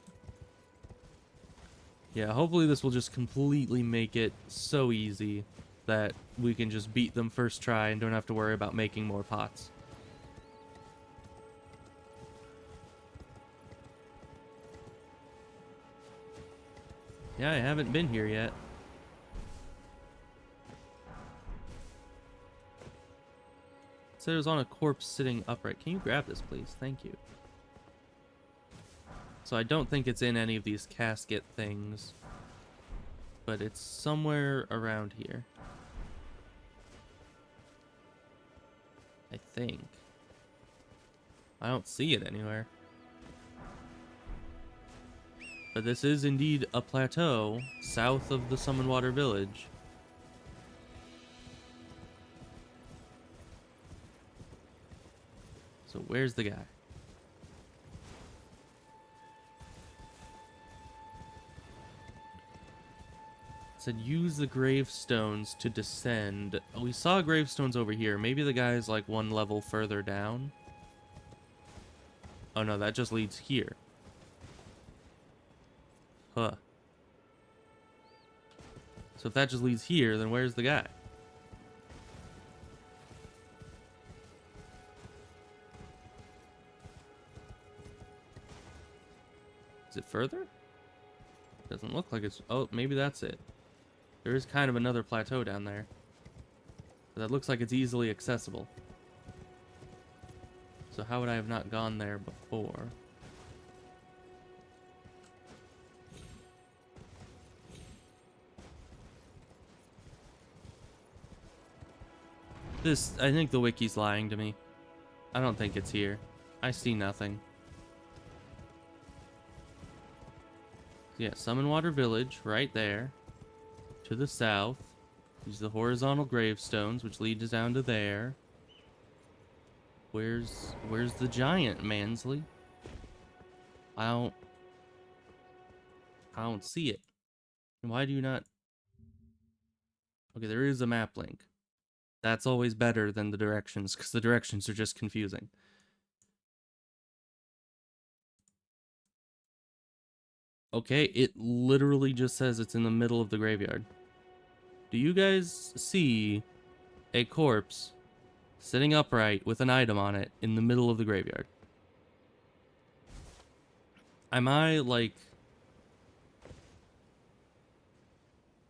Yeah, hopefully this will just completely make it so easy that we can just beat them first try and don't have to worry about making more pots. Yeah, I haven't been here yet. It said it was on a corpse sitting upright. Can you grab this, please? Thank you. So I don't think it's in any of these casket things, but it's somewhere around here. I think. I don't see it anywhere. But this is indeed a plateau south of the Summonwater Village. So where's the guy? Said use the gravestones to descend. Oh, we saw gravestones over here. Maybe the guy's like one level further down. Oh no, that just leads here. Huh. So if that just leads here, then where's the guy? Is it further? Doesn't look like it's... Oh, maybe that's it. There is kind of another plateau down there. But that looks like it's easily accessible. So how would I have not gone there before? I think the wiki's lying to me. I don't think it's here. I see nothing. Yeah, Summon Water Village, right there. To the south. Use the horizontal gravestones, which lead us down to there. Where's the giant, Mansley? I don't see it. Why do you not... Okay, there is a map link. That's always better than the directions, because the directions are just confusing. Okay, it literally just says it's in the middle of the graveyard. Do you guys see a corpse sitting upright with an item on it in the middle of the graveyard? Am I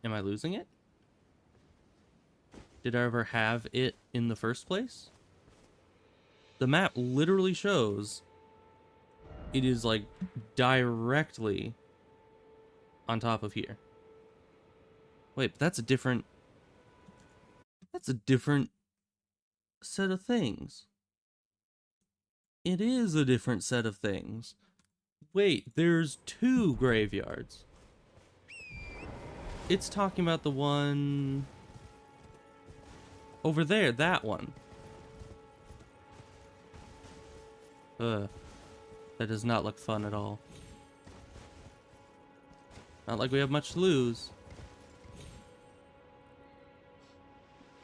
losing it? Did I ever have it in the first place? The map literally shows it is like directly on top of here. Wait, but that's a different set of things. It is a different set of things. Wait, there's two graveyards. It's talking about the one over there, that one. That does not look fun at all. Not like we have much to lose.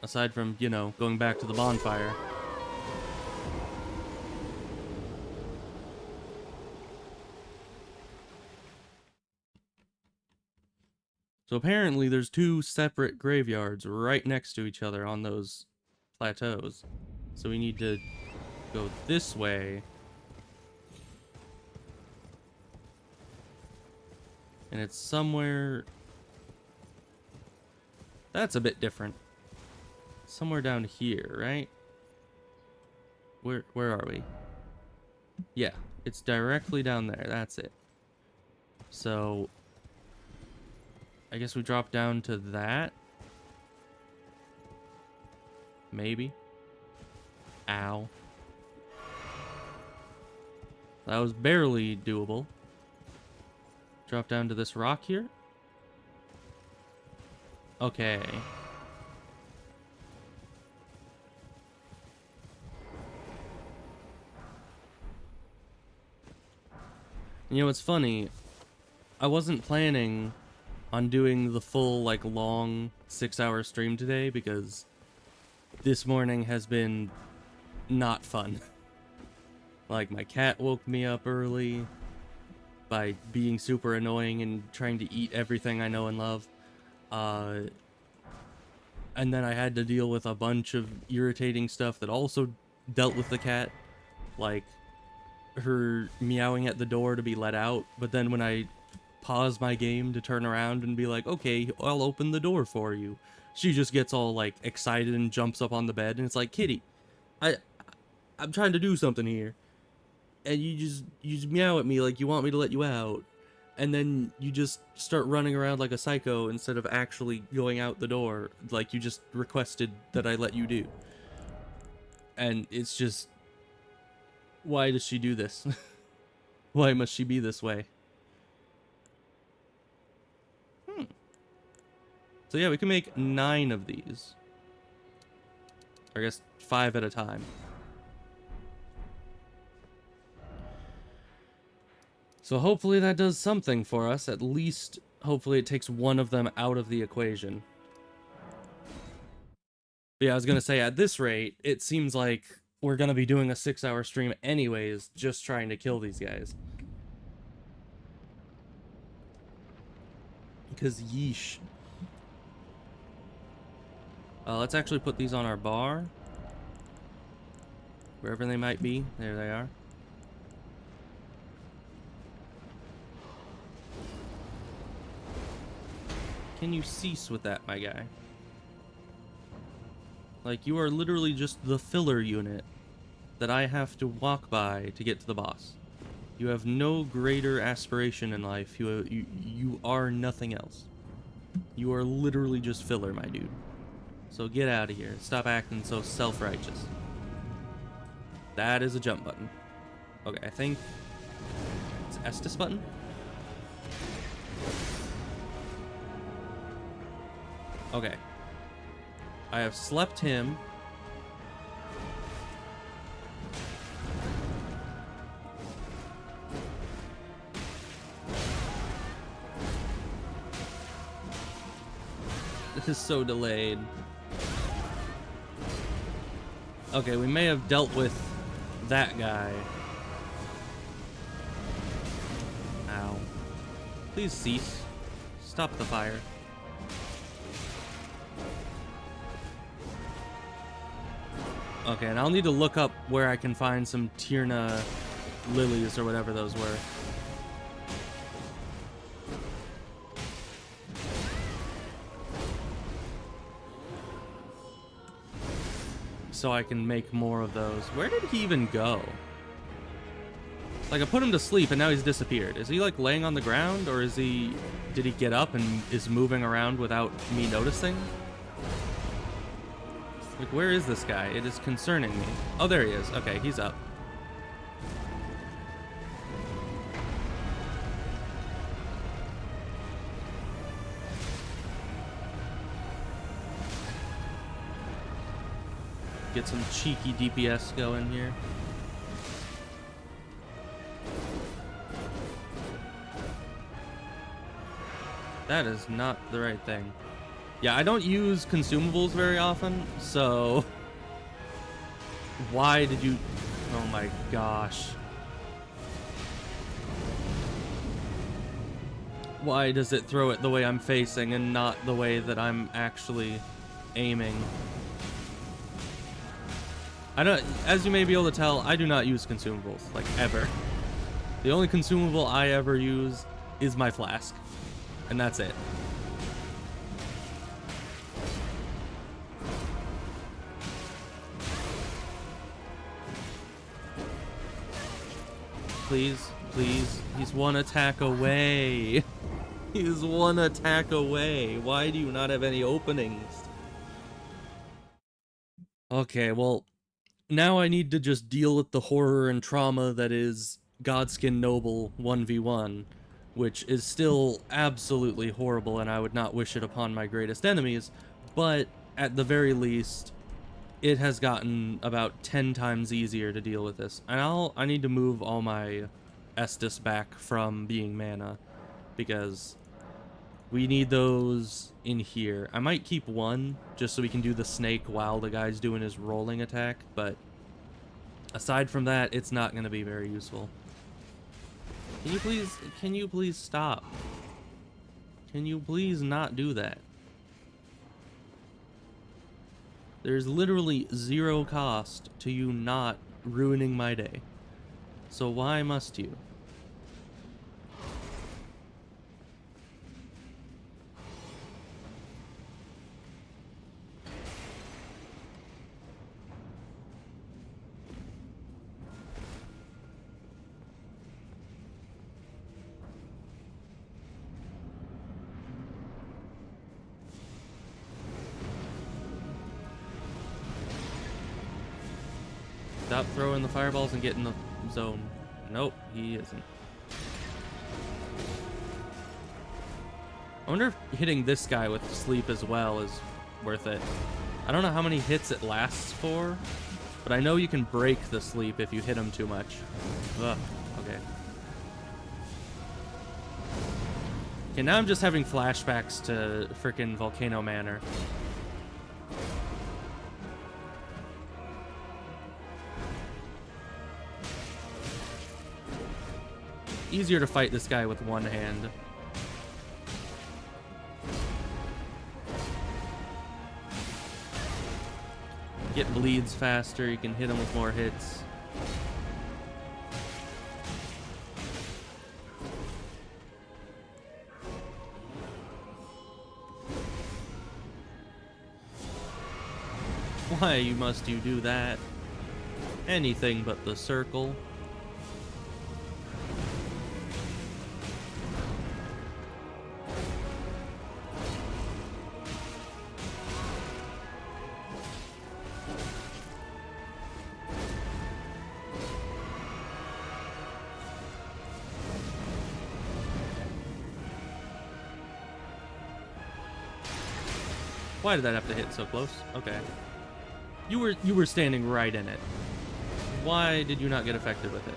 Aside from, you know, going back to the bonfire. So apparently there's two separate graveyards right next to each other on those plateaus. So we need to go this way. And it's somewhere... That's a bit different. Somewhere down here, right? Where are we? Yeah, it's directly down there. That's it. So I guess we drop down to that. Maybe. Ow. That was barely doable. Drop down to this rock here. Okay. You know, it's funny. I wasn't planning on doing the full, like, long 6-hour stream today because this morning has been not fun. Like, my cat woke me up early by being super annoying and trying to eat everything I know and love. And then I had to deal with a bunch of irritating stuff that also dealt with the cat. Like, her meowing at the door to be let out, but then when I pause my game to turn around and be like, okay, I'll open the door for you, she just gets all like excited and jumps up on the bed, and it's like, kitty, I'm trying to do something here, and you just meow at me like you want me to let you out, and then you just start running around like a psycho instead of actually going out the door like you just requested that I let you do. And it's just, why does she do this? Why must she be this way? So yeah, we can make 9 of these. Or I guess 5 at a time. So hopefully that does something for us. At least, hopefully it takes one of them out of the equation. But yeah, I was going to say, at this rate, it seems like we're going to be doing a 6-hour stream anyways, just trying to kill these guys. Because yeesh. Let's actually put these on our bar. Wherever they might be. There they are. Can you cease with that, my guy? Like, you are literally just the filler unit that I have to walk by to get to the boss. You have no greater aspiration in life. You are nothing else. You are literally just filler, my dude. So get out of here. Stop acting so self-righteous. That is a jump button. Okay, I think it's Estus button. Okay. I have slept him. This is so delayed. Okay, we may have dealt with that guy. Ow. Please cease. Stop the fire. Okay, and I'll need to look up where I can find some Tierna lilies or whatever those were. So I can make more of those. Where did he even go? Like, I put him to sleep and now he's disappeared. Is he like laying on the ground, or is he... did he get up and is moving around without me noticing? Like, where is this guy? It is concerning me. Oh, there he is. Okay, he's up. Get some cheeky DPS going here. That is not the right thing. Yeah, I don't use consumables very often, so... Why did you... Oh my gosh. Why does it throw it the way I'm facing and not the way that I'm actually aiming? I don't... As you may be able to tell, I do not use consumables, like, ever. The only consumable I ever use is my flask. And that's it. Please, please. He's one attack away. He's one attack away. Why do you not have any openings? Okay, well, now I need to just deal with the horror and trauma that is Godskin Noble 1v1, which is still absolutely horrible, and I would not wish it upon my greatest enemies, but at the very least, it has gotten about 10 times easier to deal with this. And I need to move all my Estus back from being mana, because we need those in here. I might keep one, just so we can do the snake while the guy's doing his rolling attack, but aside from that, it's not going to be very useful. Can you please stop? Can you please not do that? There's literally zero cost to you not ruining my day. So why must you? Stop throwing the fireballs and get in the zone. Nope, he isn't. I wonder if hitting this guy with sleep as well is worth it. I don't know how many hits it lasts for, but I know you can break the sleep if you hit him too much. Ugh, okay. Okay, now I'm just having flashbacks to frickin' Volcano Manor. Easier to fight this guy with one hand. Get bleeds faster, you can hit him with more hits. Why must you do that? Anything but the circle. Why did that have to hit so close? Okay. You were standing right in it. Why did you not get affected with it?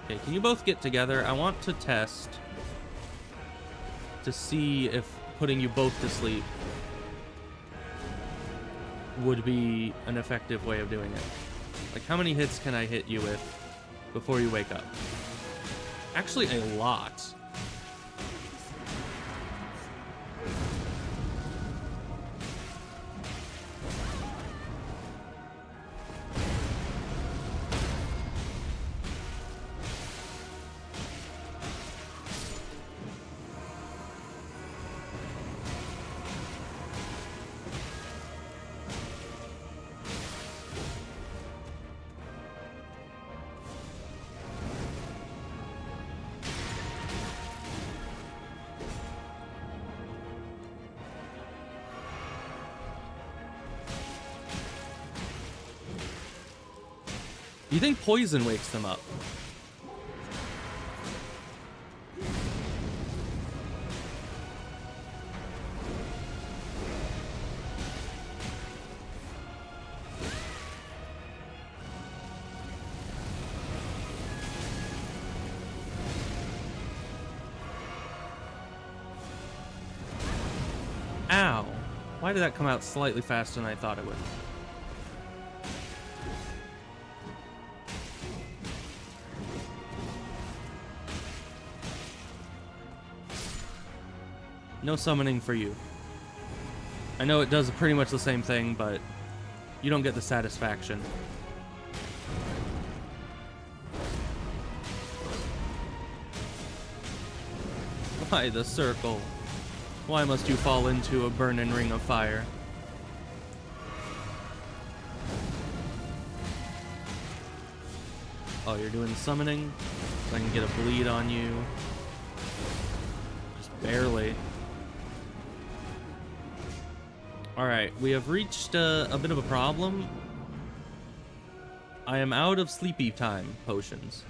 Okay, can you both get together? I want to test to see if putting you both to sleep would be an effective way of doing it. Like, how many hits can I hit you with before you wake up? Actually, a lot. Do you think poison wakes them up? Ow. Why did that come out slightly faster than I thought it would? No summoning for you. I know it does pretty much the same thing, but you don't get the satisfaction. Why the circle? Why must you fall into a burning ring of fire? Oh, you're doing summoning? So I can get a bleed on you. Just barely. Alright, we have reached a bit of a problem. I am out of sleepy time potions.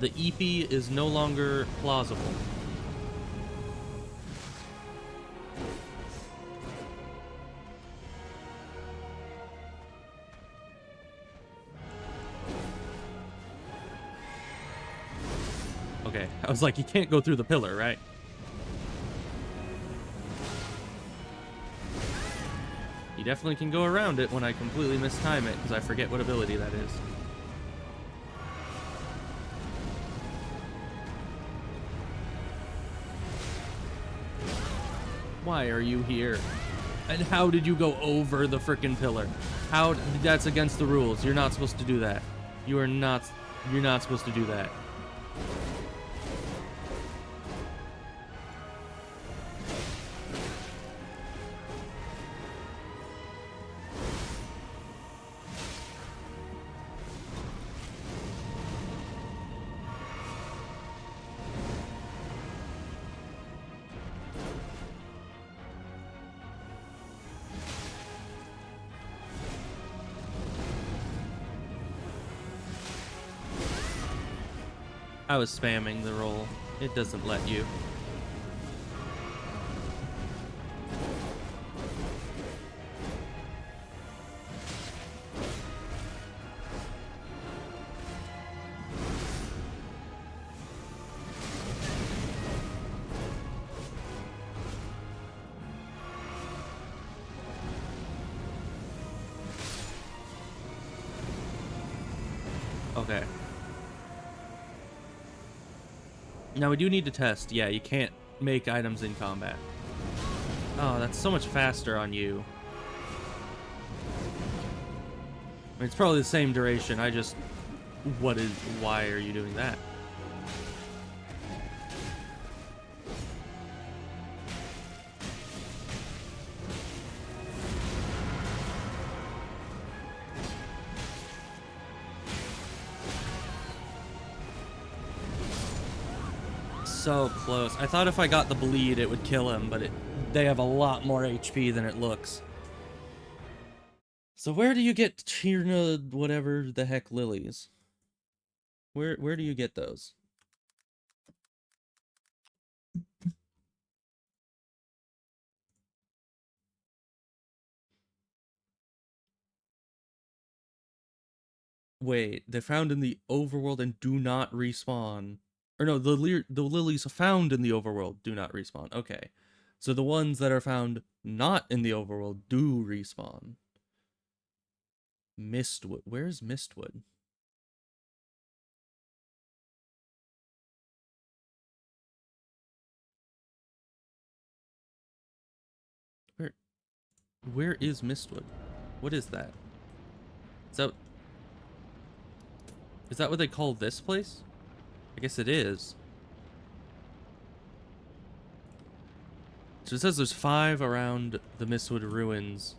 The EP is no longer plausible. Okay, I was like, you can't go through the pillar, right? You definitely can go around it when I completely mistime it, because I forget what ability that is. Why are you here? And how did you go over the frickin' pillar? How? That's against the rules. You're not supposed to do that. You're not supposed to do that. I was spamming the roll. It doesn't let you. Okay. Now we do need to test. Yeah, you can't make items in combat. Oh, that's so much faster on you. I mean, it's probably the same duration. Why are you doing that? So close. I thought if I got the bleed, it would kill him, but they have a lot more HP than it looks. So where do you get Chirna, whatever the heck, lilies? Where do you get those? Wait, they're found in the overworld and do not respawn. Or no, the lilies found in the overworld do not respawn. Okay. So the ones that are found not in the overworld do respawn. Mistwood. Where's Mistwood? Where is Mistwood? What is that? Is that Is that what they call this place? I guess it is. So it says there's 5 around the Mistwood ruins,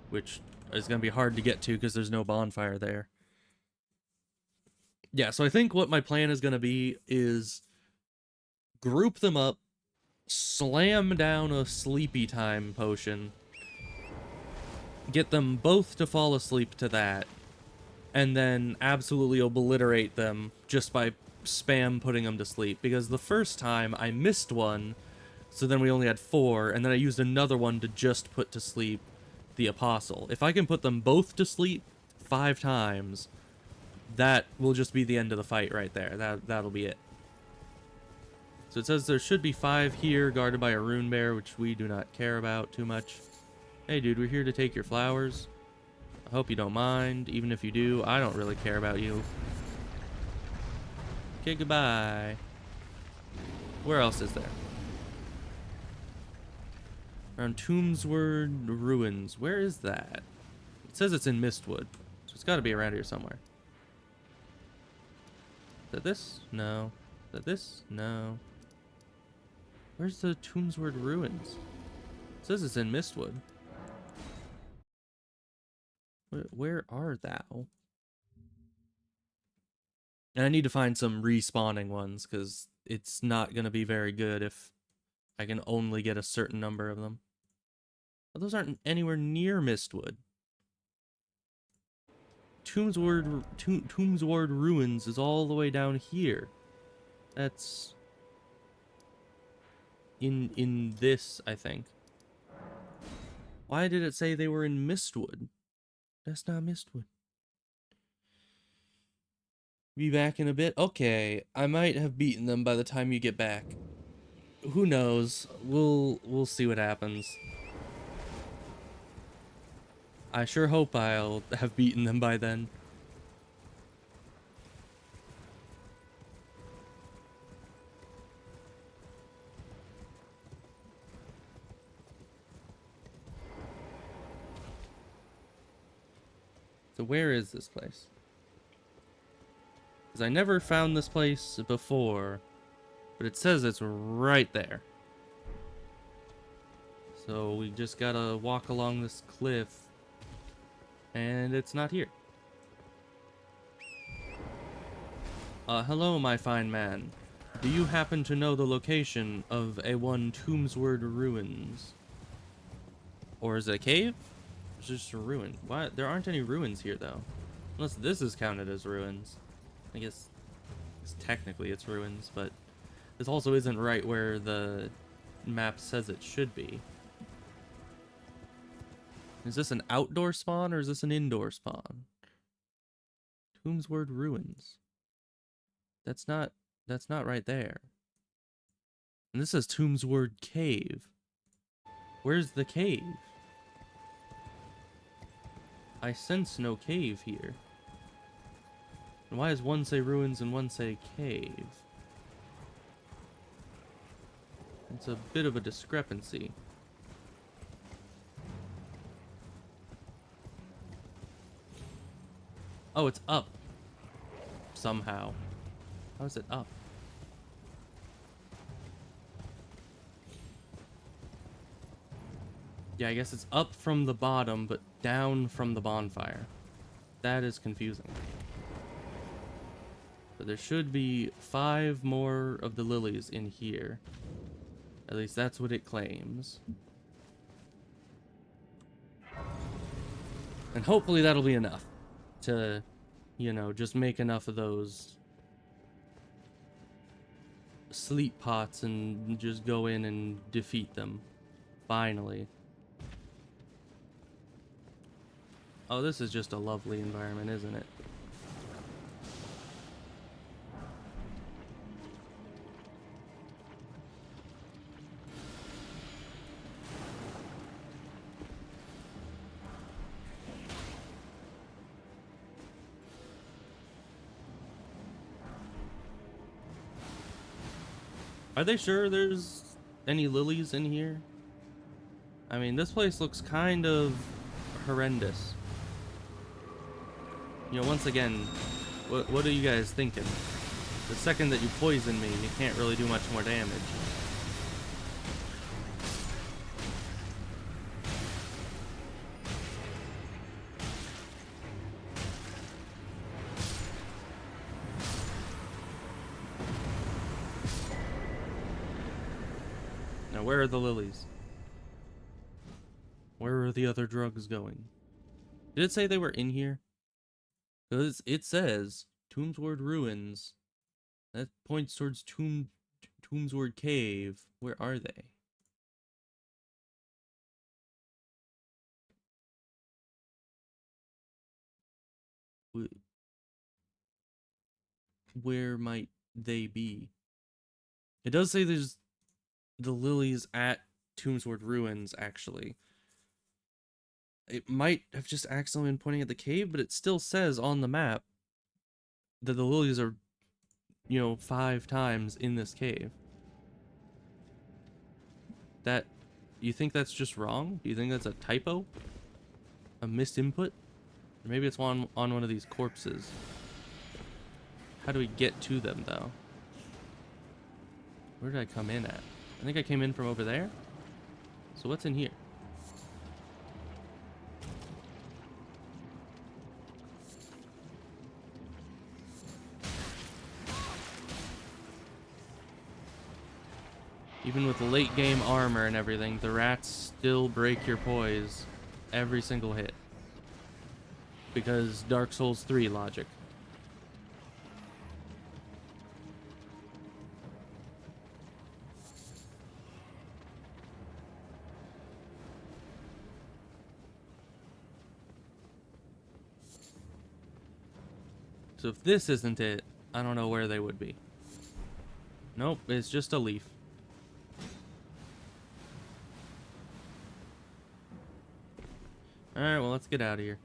which is going to be hard to get to because there's no bonfire there. Yeah, so I think what my plan is going to be is group them up, slam down a sleepy time potion, get them both to fall asleep to that, and then absolutely obliterate them just by spam putting them to sleep. Because the first time I missed one, so then we only had 4, and then I used another one to just put to sleep the Apostle. If I can put them both to sleep 5 times, that will just be the end of the fight right there. That'll be it. So it says there should be 5 here, guarded by a rune bear, which we do not care about too much. Hey dude, we're here to take your flowers. I hope you don't mind. Even if you do, I don't really care about you. Okay, goodbye. Where else is there? Around Tombsword Ruins. Where is that? It says it's in Mistwood, so it's got to be around here somewhere. Is that this? No. Is that this? No. Where's the Tombsword Ruins? It says it's in Mistwood. Where are thou? And I need to find some respawning ones, because it's not going to be very good if I can only get a certain number of them. But those aren't anywhere near Mistwood. Tombsword Ruins is all the way down here. That's in this, I think. Why did it say they were in Mistwood? That's not Mistwood. Be back in a bit? Okay, I might have beaten them by the time you get back. Who knows? We'll see what happens. I sure hope I'll have beaten them by then. So where is this place? Because I never found this place before, but it says it's right there. So we just gotta walk along this cliff, and it's not here. Hello, my fine man. Do you happen to know the location of A1 Tombsword Ruins? Or is it a cave? It's just a ruin. Why? There aren't any ruins here, though. Unless this is counted as ruins. I guess technically it's ruins, but this also isn't right where the map says it should be. Is this an outdoor spawn or is this an indoor spawn? Tombsword Ruins. That's not right there. And this says Tombsword Cave. Where's the cave? I sense no cave here. And why does one say ruins and one say cave? It's a bit of a discrepancy. Oh, it's up. Somehow. How is it up? Yeah, I guess it's up from the bottom, but down from the bonfire. That is confusing. But there should be 5 more of the lilies in here. At least that's what it claims. And hopefully that'll be enough to, you know, just make enough of those sleep pots and just go in and defeat them. Finally. Oh, this is just a lovely environment, isn't it? Are they sure there's any lilies in here? I mean, this place looks kind of horrendous. You know, once again, what are you guys thinking? The second that you poison me, you can't really do much more damage. Now, where are the lilies? Where are the other drugs going? Did it say they were in here? Because it says Tombsword Ruins. That points towards Tombsword Cave. Where are they? Where might they be? It does say there's the lilies at Tombsword Ruins, actually. It might have just accidentally been pointing at the cave, but it still says on the map that the lilies are, you know, 5 times in this cave. That, you think that's just wrong? Do you think that's a typo? A missed input? Or maybe it's on one of these corpses. How do we get to them, though? Where did I come in at? I think I came in from over there. So what's in here? Even with late game armor and everything, the rats still break your poise every single hit. Because Dark Souls 3 logic. So if this isn't it, I don't know where they would be. Nope, it's just a leaf. Alright, well, let's get out of here.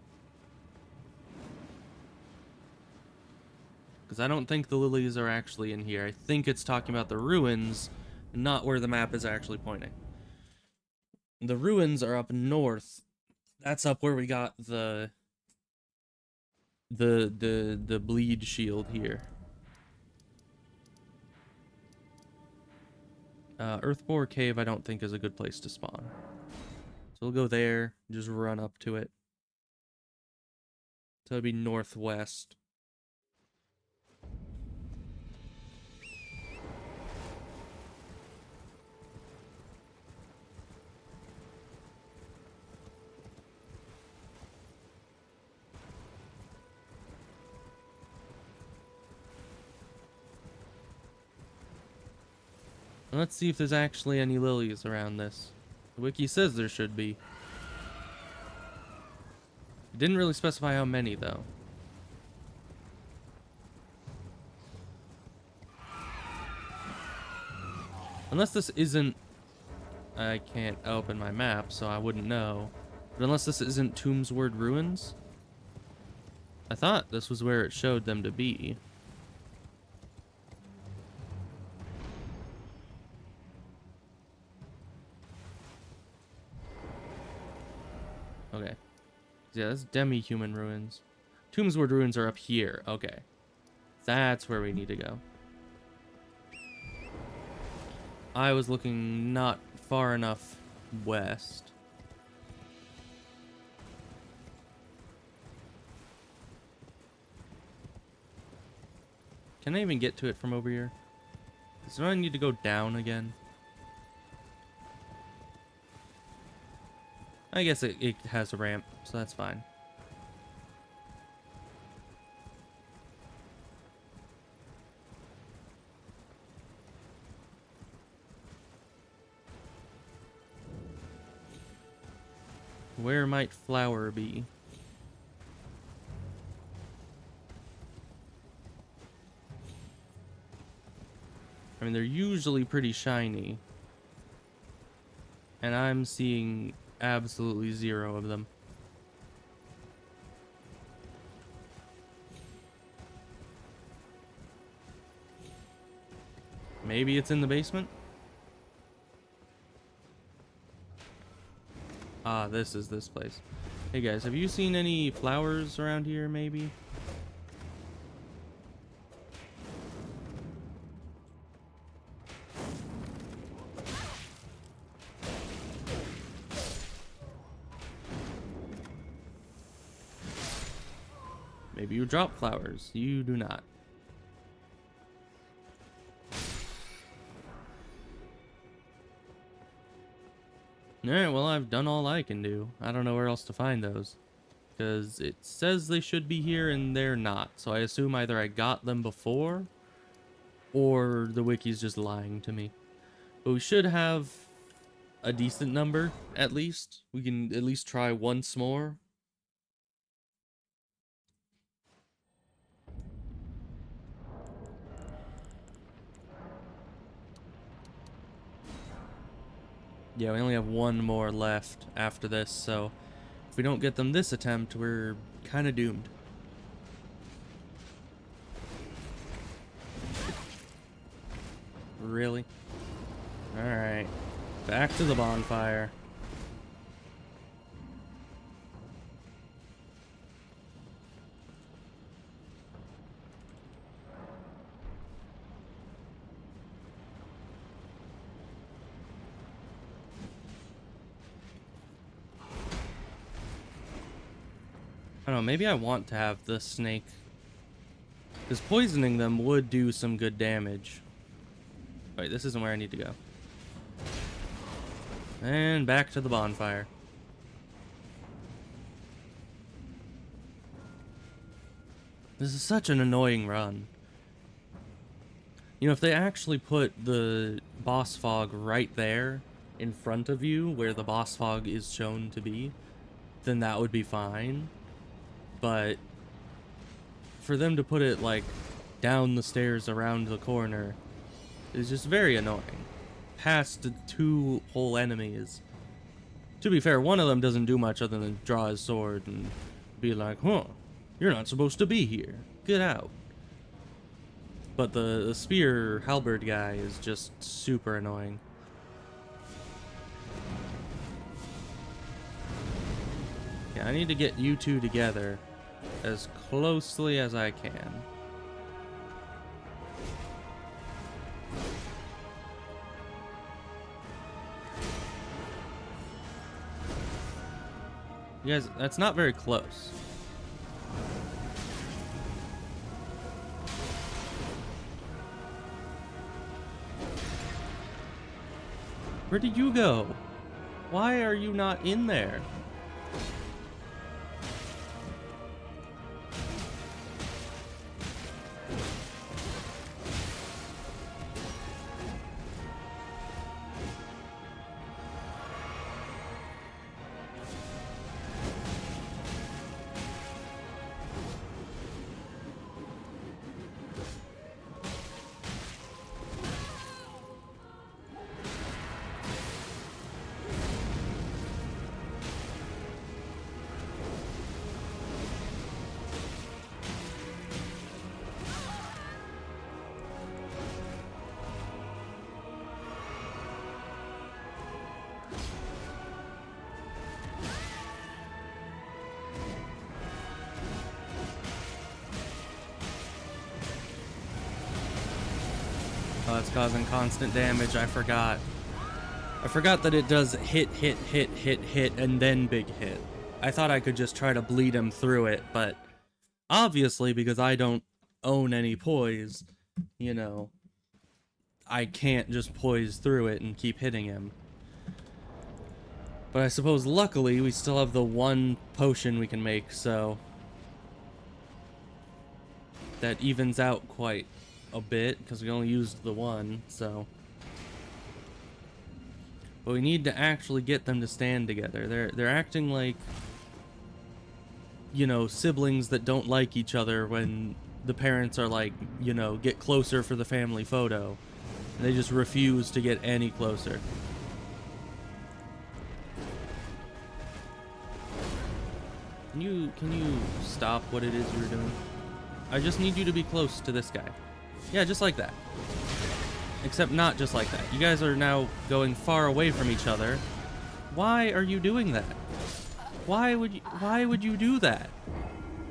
Because I don't think the lilies are actually in here. I think it's talking about the ruins, not where the map is actually pointing. The ruins are up north. That's up where we got the bleed shield here. Earthbore Cave I don't think is a good place to spawn. So we'll go there, just run up to it. So it'd be northwest. Let's see if there's actually any lilies around this. The wiki says there should be. It didn't really specify how many, though. Unless this isn't... I can't open my map, so I wouldn't know. But unless this isn't Tombsword Ruins? I thought this was where it showed them to be. Okay. Yeah, that's demi-human ruins. Tombsword ruins are up here. Okay. That's where we need to go. I was looking not far enough west. Can I even get to it from over here? So do I need to go down again? I guess it has a ramp, so that's fine. Where might flower be? I mean, they're usually pretty shiny. And I'm seeing absolutely zero of them. Maybe it's in the basement? Ah, this is this place. Hey guys, have you seen any flowers around here, maybe? Maybe you drop flowers. You do not. Alright, well, I've done all I can do. I don't know where else to find those. Because it says they should be here and they're not. So I assume either I got them before or the wiki's just lying to me. But we should have a decent number, at least. We can at least try once more. Yeah, we only have one more left after this, so if we don't get them this attempt, we're kind of doomed. Really? Alright. Back to the bonfire. I don't know, maybe I want to have the snake. Because poisoning them would do some good damage. Wait, this isn't where I need to go. And back to the bonfire. This is such an annoying run. You know, if they actually put the boss fog right there in front of you where the boss fog is shown to be, then that would be fine. But for them to put it like down the stairs around the corner is just very annoying. Past the two whole enemies. To be fair, one of them doesn't do much other than draw his sword and be like, huh, you're not supposed to be here. Get out. But the spear halberd guy is just super annoying. Yeah, I need to get you two together as closely as I can. You guys, that's not very close. Where did you go? Why are you not in there? Oh, that's causing constant damage. I forgot. I forgot that it does hit, hit, hit, hit, hit, and then big hit. I thought I could just try to bleed him through it, but obviously, because I don't own any poise, you know, I can't just poise through it and keep hitting him. But I suppose luckily we still have the one potion we can make, so that evens out quite a bit, because we only used the one, so. But we need to actually get them to stand together. They're acting like, you know, siblings that don't like each other when the parents are like, you know, get closer for the family photo. And they just refuse to get any closer. Can you stop what it is you're doing? I just need you to be close to this guy. Yeah, just like that. Except not just like that. You guys are now going far away from each other. Why are you doing that? Why would you do that?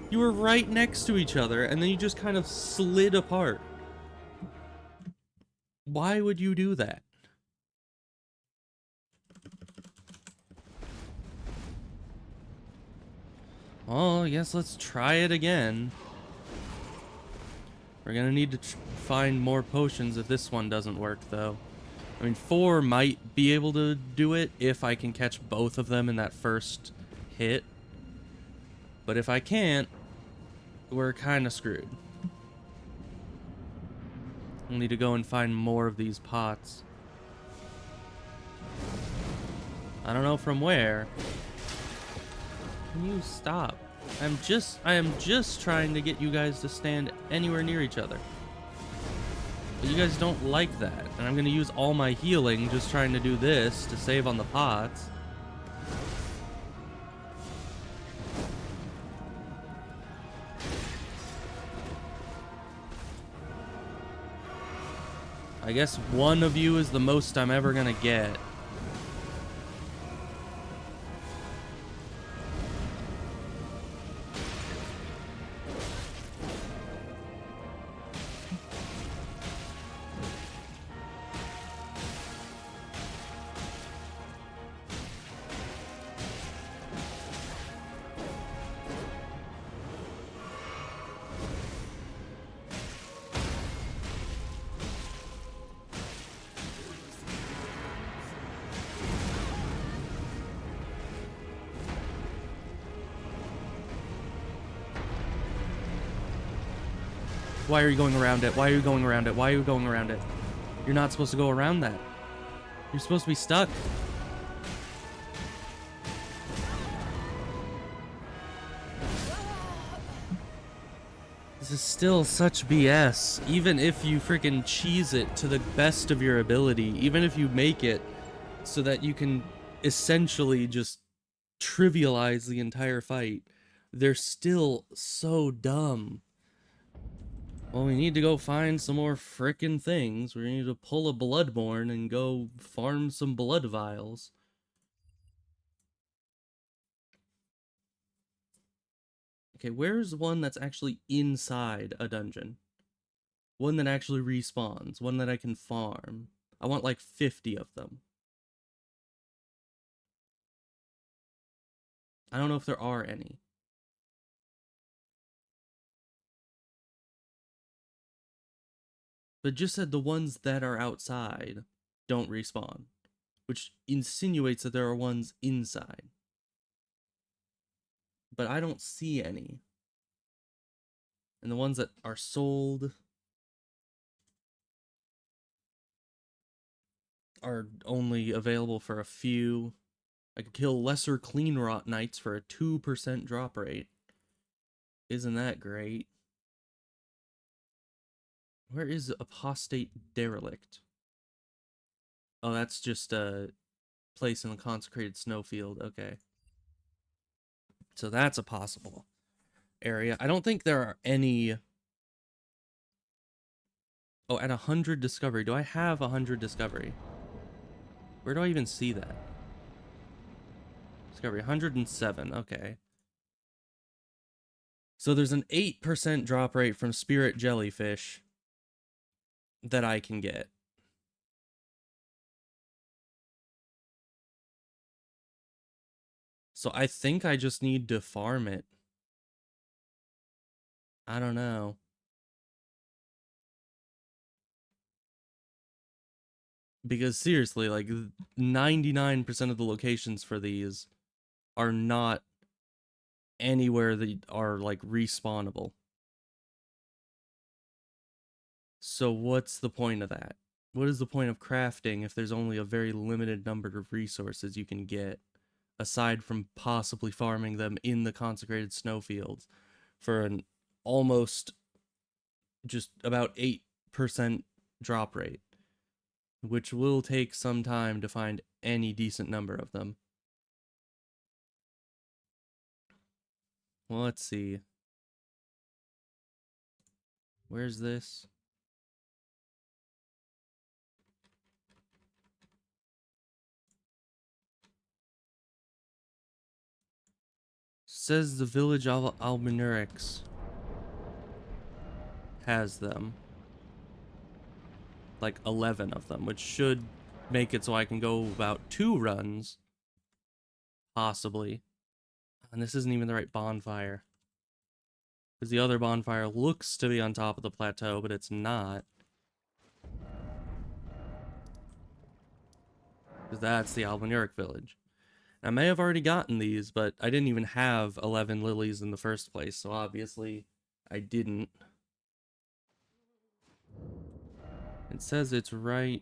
You were right next to each other and then you just kind of slid apart. Why would you do that? Well, I guess let's try it again. We're gonna need to find more potions if this one doesn't work, though. I mean, 4 might be able to do it if I can catch both of them in that first hit. But if I can't, we're kind of screwed. We'll need to go and find more of these pots. I don't know from where. Can you stop? I am just trying to get you guys to stand anywhere near each other. But you guys don't like that. And I'm going to use all my healing just trying to do this to save on the pots. I guess one of you is the most I'm ever going to get. Why are you going around it? Why are you going around it? Why are you going around it? You're not supposed to go around that. You're supposed to be stuck. This is still such BS. Even if you freaking cheese it to the best of your ability, even if you make it so that you can essentially just trivialize the entire fight, they're still so dumb. Well, we need to go find some more frickin' things. We need to pull a Bloodborne and go farm some blood vials. Okay, where's one that's actually inside a dungeon? One that actually respawns. One that I can farm. I want like 50 of them. I don't know if there are any. But just said the ones that are outside don't respawn, which insinuates that there are ones inside. But I don't see any. And the ones that are sold are only available for a few. I could kill lesser clean rot knights for a 2% drop rate. Isn't that great? Where is Apostate Derelict? Oh, that's just a place in the consecrated snowfield. Okay. So that's a possible area. I don't think there are any... Oh, at 100 discovery. Do I have 100 discovery? Where do I even see that? Discovery, 107. Okay. So there's an 8% drop rate from spirit jellyfish. that I can get. So I think I just need to farm it. I don't know. Because seriously, like 99% of the locations for these are not anywhere that are like respawnable. So what's the point of that? What is the point of crafting if there's only a very limited number of resources you can get, aside from possibly farming them in the consecrated snowfields for an almost just about 8% drop rate, which will take some time to find any decent number of them. Well, let's see. Where's this? Says the village of Albanurix has them. Like 11 of them, which should make it so I can go about 2 runs. Possibly. And this isn't even the right bonfire. Because the other bonfire looks to be on top of the plateau, but it's not. Because that's the Albanuric village. I may have already gotten these, but I didn't even have 11 lilies in the first place, so obviously I didn't. It says it's right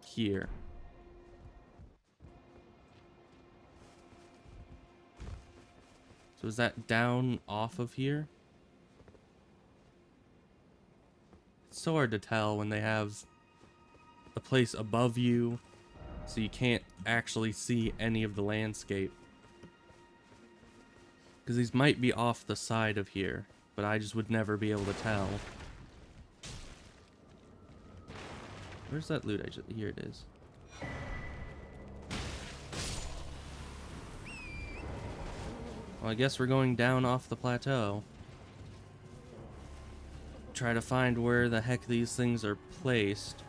here. So is that down off of here? It's so hard to tell when they have a place above you, so you can't actually see any of the landscape. Because these might be off the side of here, but I just would never be able to tell. Where's that loot? Here it is. Well, I guess we're going down off the plateau. Try to find where the heck these things are placed.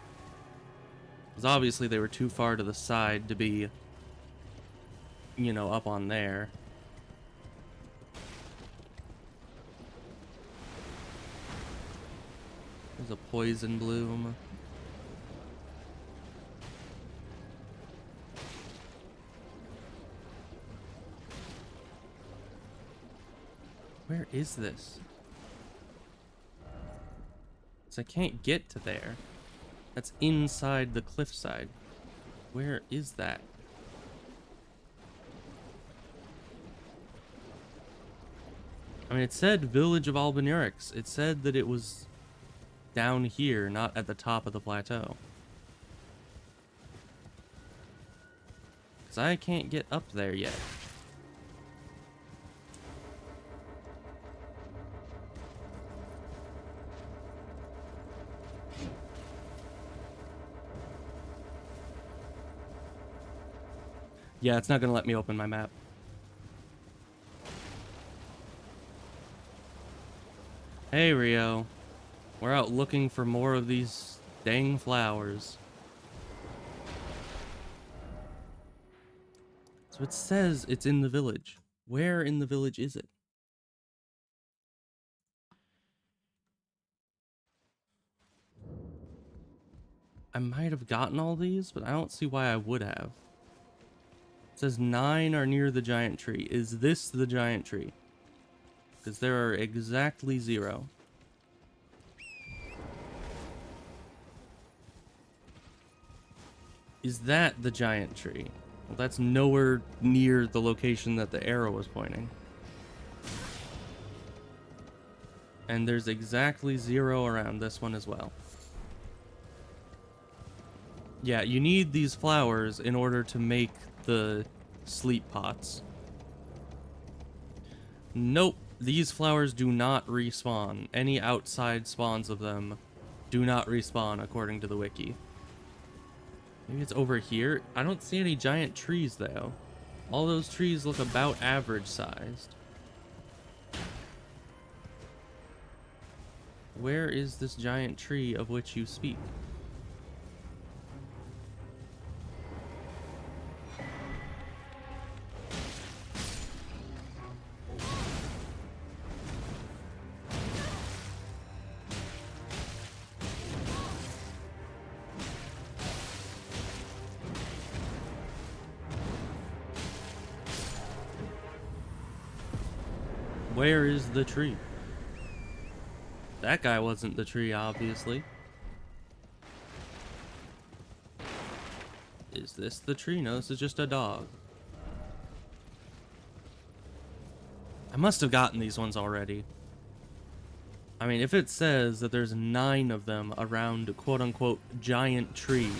Because obviously they were too far to the side to be, you know, up on there. There's a poison bloom. Where is this? So I can't get to there. That's inside the cliffside. Where is that? I mean, it said Village of Albanurix. It said that it was down here, not at the top of the plateau. Because I can't get up there yet. Yeah, it's not going to let me open my map. Hey, Rio. We're out looking for more of these dang flowers. So it says it's in the village. Where in the village is it? I might have gotten all these, but I don't see why I would have. It says 9 are near the giant tree. Is this the giant tree? Because there are exactly 0. Is that the giant tree? Well, that's nowhere near the location that the arrow was pointing. And there's exactly 0 around this one as well. Yeah, you need these flowers in order to make the sleep pots. Nope, these flowers do not respawn. Any outside spawns of them do not respawn according to the wiki. Maybe it's over here? I don't see any giant trees though. All those trees look about average sized. Where is this giant tree of which you speak? Where is the tree? That guy wasn't the tree, obviously. Is this the tree? No, this is just a dog. I must have gotten these ones already. I mean, if it says that there's 9 of them around quote-unquote giant tree,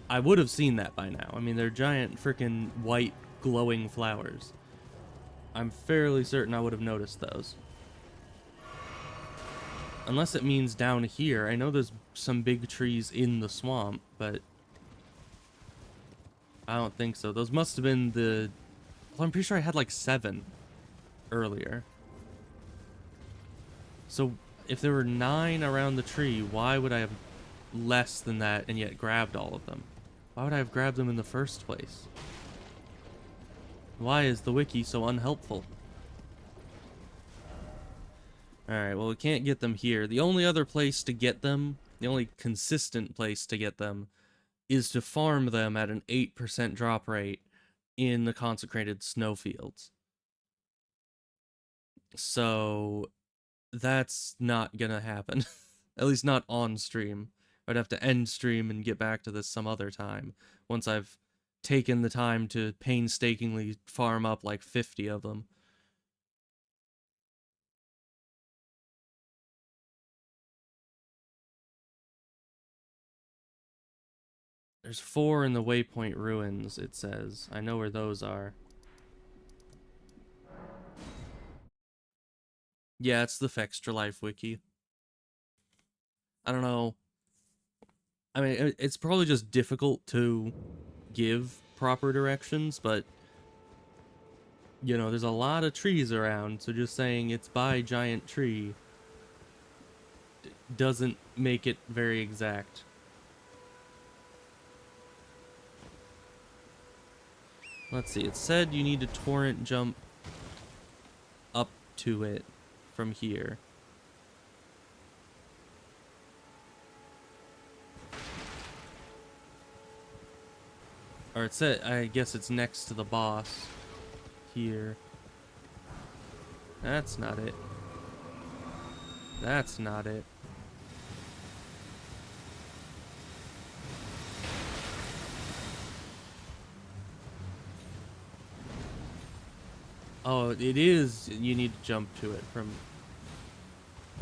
I would have seen that by now. I mean, they're giant freaking white glowing flowers. I'm fairly certain I would have noticed those. Unless it means down here. I know there's some big trees in the swamp, but I don't think so. Those must have been the... Well, I'm pretty sure I had like 7 earlier. So if there were 9 around the tree, why would I have less than that and yet grabbed all of them? Why would I have grabbed them in the first place? Why is the wiki so unhelpful? Alright, well, we can't get them here. The only other place to get them, the only consistent place to get them, is to farm them at an 8% drop rate in the consecrated snowfields. So that's not gonna happen. At least not on stream. I'd have to end stream and get back to this some other time, once I've taken the time to painstakingly farm up like 50 of them. There's 4 in the Waypoint Ruins, it says. I know where those are. Yeah, it's the Fextra Life wiki. I don't know. I mean, it's probably just difficult to give proper directions, but you know, there's a lot of trees around, so just saying it's by giant tree doesn't make it very exact. Let's see, it said you need to torrent jump up to it from here. Or it said, I guess it's next to the boss here. That's not it. That's not it. Oh, it is. You need to jump to it from...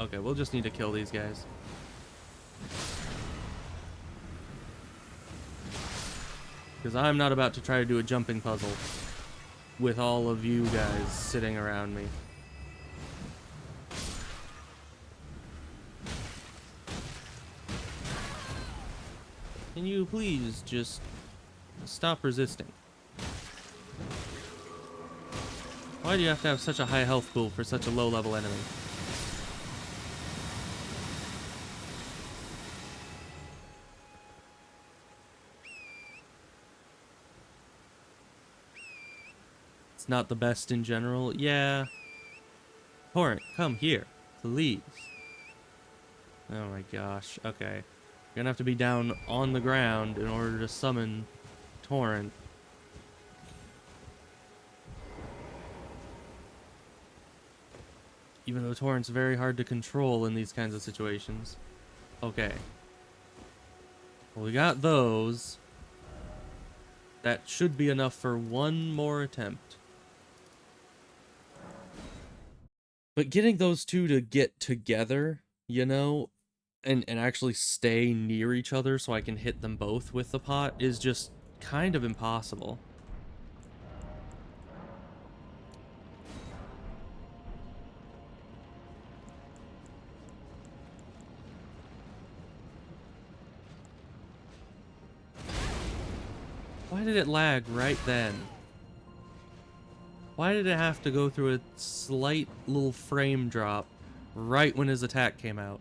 Okay, we'll just need to kill these guys. Because I'm not about to try to do a jumping puzzle with all of you guys sitting around me. Can you please just stop resisting? Why do you have to have such a high health pool for such a low level enemy? It's not the best in general. Yeah. Torrent, come here, please. Oh my gosh. Okay. You're gonna have to be down on the ground in order to summon Torrent. Even though Torrent's very hard to control in these kinds of situations. Okay. Well, we got those. That should be enough for one more attempt. But getting those two to get together, you know, and actually stay near each other so I can hit them both with the pot is just kind of impossible. Why did it lag right then? Why did it have to go through a slight little frame drop right when his attack came out.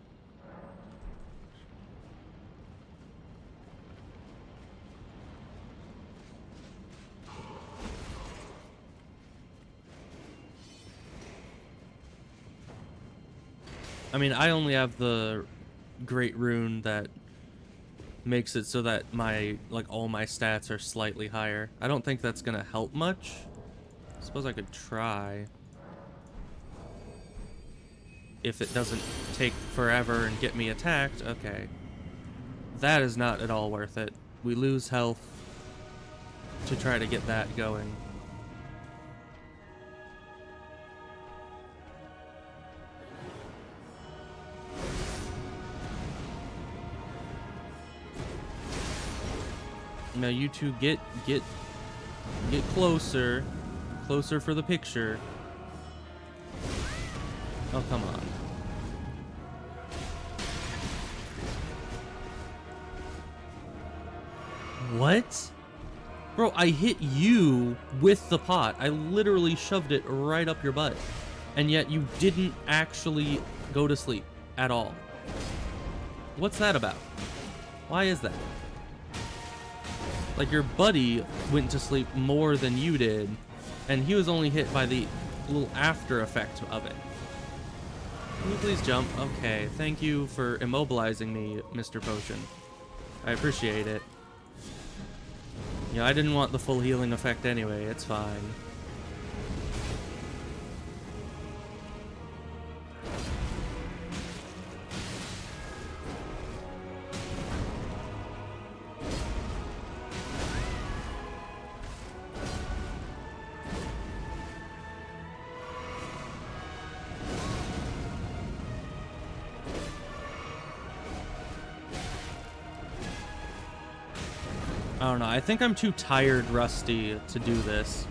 I mean, I only have the great rune that makes it so that my, like, all my stats are slightly higher. I don't think that's gonna help much. I suppose I could try. If it doesn't take forever and get me attacked, okay. That is not at all worth it. We lose health to try to get that going. Now you two get closer for the picture. Oh, come on. What? Bro, I hit you with the pot. I literally shoved it right up your butt. And yet you didn't actually go to sleep at all. What's that about? Why is that? Like, your buddy went to sleep more than you did, and he was only hit by the little after effect of it. Can you please jump? Okay, thank you for immobilizing me, Mr. Potion. I appreciate it. Yeah, I didn't want the full healing effect anyway, it's fine. I don't know, I think I'm too tired, Rusty, to do this.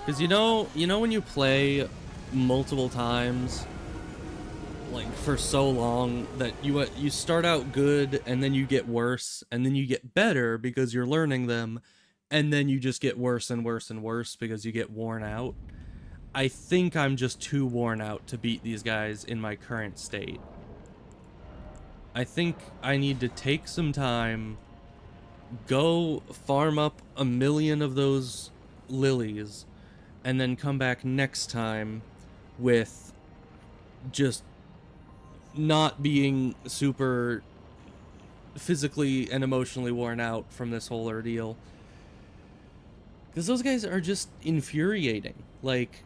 Because you know when you play multiple times, like for so long, that you start out good and then you get worse and then you get better because you're learning them, and then you just get worse and worse and worse because you get worn out. I think I'm just too worn out to beat these guys in my current state. I think I need to take some time, go farm up 1,000,000 of those lilies, and then come back next time with just not being super physically and emotionally worn out from this whole ordeal. Because those guys are just infuriating. Like,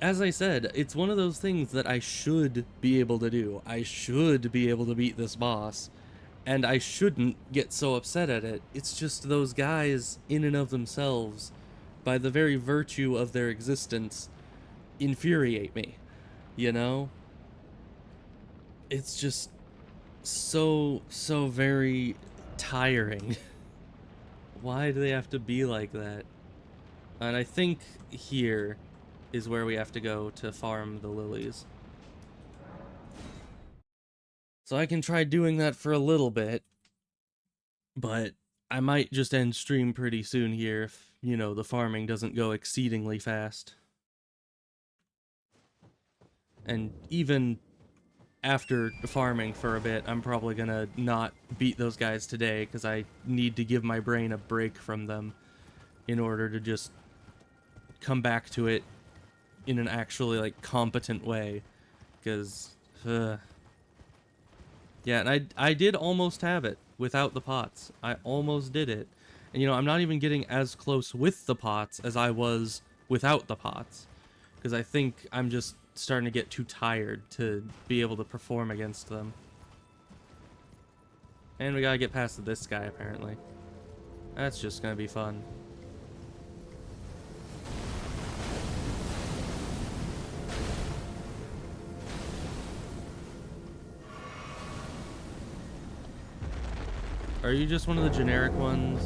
as I said, it's one of those things that I should be able to do. I should be able to beat this boss, and I shouldn't get so upset at it. It's just those guys, in and of themselves, by the very virtue of their existence, infuriate me, you know? It's just so very tiring. Why do they have to be like that? And I think here is where we have to go to farm the lilies. So I can try doing that for a little bit, but I might just end stream pretty soon here if, you know, the farming doesn't go exceedingly fast. And even after farming for a bit, I'm probably gonna not beat those guys today because I need to give my brain a break from them in order to just come back to it in an actually, like, competent way. Because, yeah, and I did almost have it without the pots. I almost did it. And, you know, I'm not even getting as close with the pots as I was without the pots. Because I think I'm just starting to get too tired to be able to perform against them. And we gotta get past this guy, apparently. That's just gonna be fun. Are you just one of the generic ones?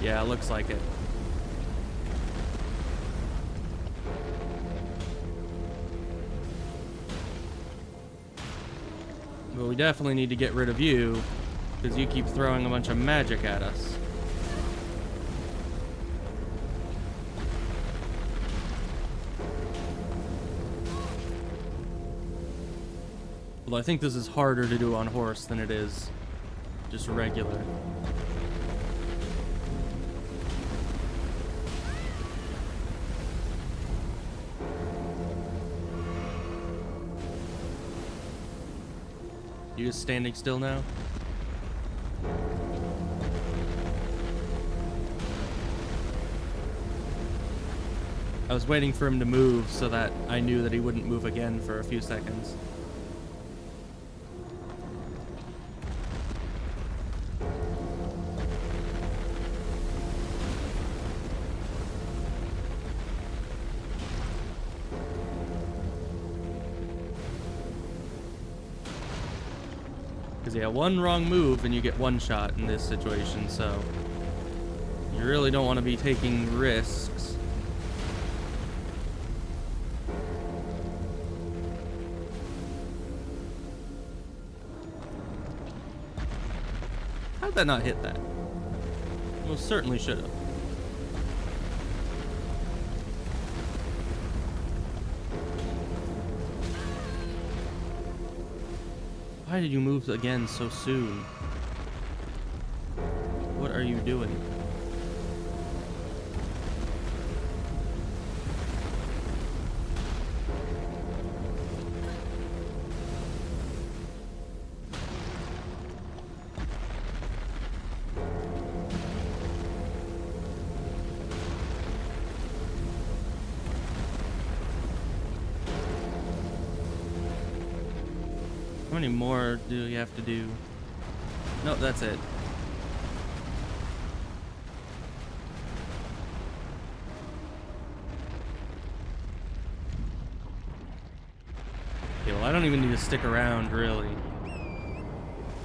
Yeah, looks like it. But we definitely need to get rid of you, because you keep throwing a bunch of magic at us. Although I think this is harder to do on horse than it is just regular. You just standing still now? I was waiting for him to move so that I knew that he wouldn't move again for a few seconds. Because yeah, one wrong move and you get one shot in this situation, so you really don't want to be taking risks. How'd that not hit that? Most certainly should have. Why did you move again so soon? What are you doing? How many more do you have to do? No, that's it. Okay, well, I don't even need to stick around, really.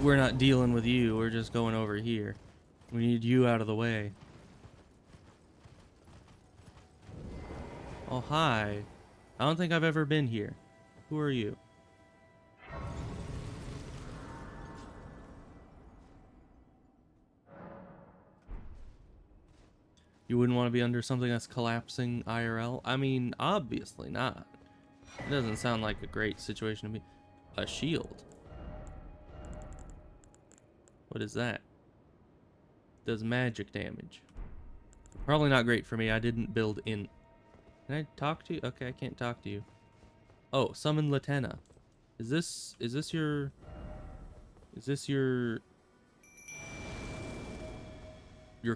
We're not dealing with you, we're just going over here. We need you out of the way. Oh, hi. I don't think I've ever been here. Who are you? You wouldn't want to be under something that's collapsing IRL? I mean, obviously not. It doesn't sound like a great situation to be. A shield. What is that? Does magic damage. Probably not great for me. I didn't build in. Can I talk to you? Okay, I can't talk to you. Oh, summon Latenna. Is this your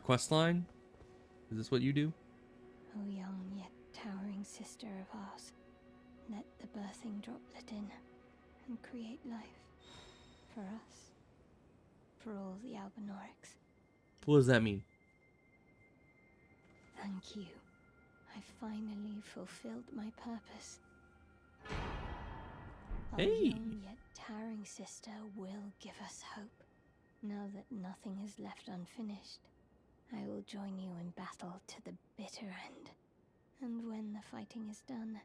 quest line? Is this what you do? O young yet towering sister of ours, let the birthing droplet in and create life. For us. For all the Albinorics. What does that mean? Thank you. I finally fulfilled my purpose. Our Hey! young yet towering sister will give us hope. Now that nothing is left unfinished, I will join you in battle to the bitter end. And when the fighting is done,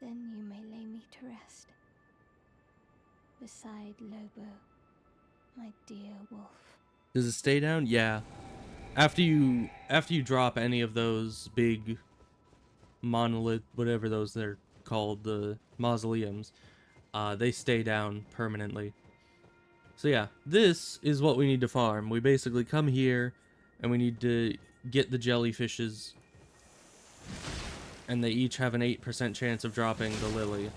then you may lay me to rest. Beside Lobo, my dear wolf. Does it stay down? Yeah. After you drop any of those big monolith, whatever those they're called, the mausoleums, they stay down permanently. So yeah, this is what we need to farm. We basically come here and we need to get the jellyfishes, and they each have an 8% chance of dropping the lily.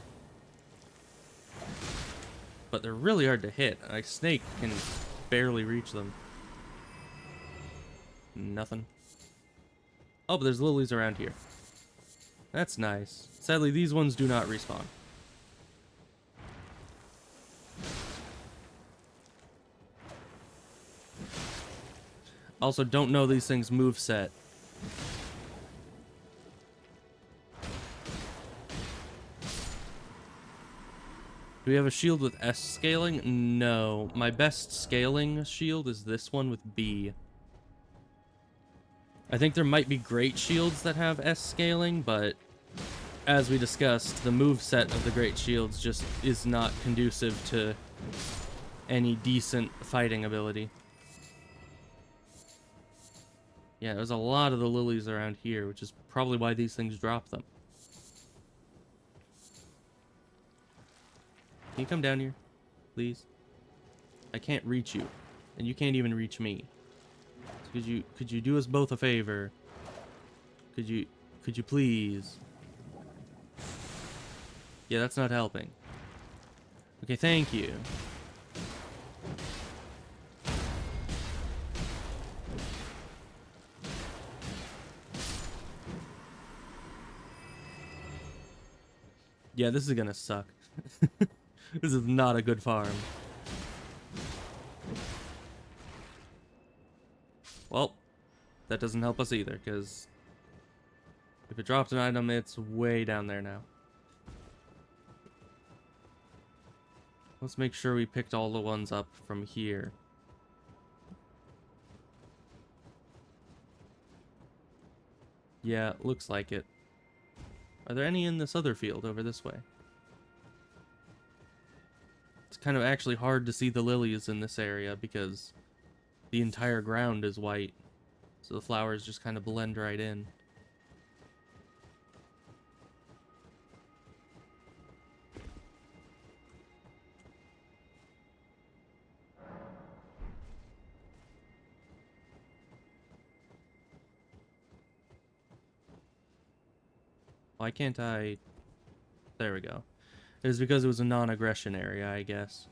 But they're really hard to hit. A snake can barely reach them. Nothing. Oh, but there's lilies around here. That's nice. Sadly, these ones do not respawn. Also, don't know these things' moveset. Do we have a shield with S scaling? No. My best scaling shield is this one with B. I think there might be great shields that have S scaling, but as we discussed, the moveset of the great shields just is not conducive to any decent fighting ability. Yeah, there's a lot of the lilies around here, which is probably why these things drop them. Can you come down here? please? I can't reach you, and you can't even reach me. So could you do us both a favor? Could you please? Yeah, that's not helping. Okay, thank you. Yeah, this is gonna suck. This is not a good farm. Well, that doesn't help us either, because if it dropped an item, it's way down there now. Let's make sure we picked all the ones up from here. Yeah, looks like it. Are there any in this other field over this way? It's kind of actually hard to see the lilies in this area because the entire ground is white. So the flowers just kind of blend right in. Why can't I... There we go. It was because it was a non-aggression area, I guess.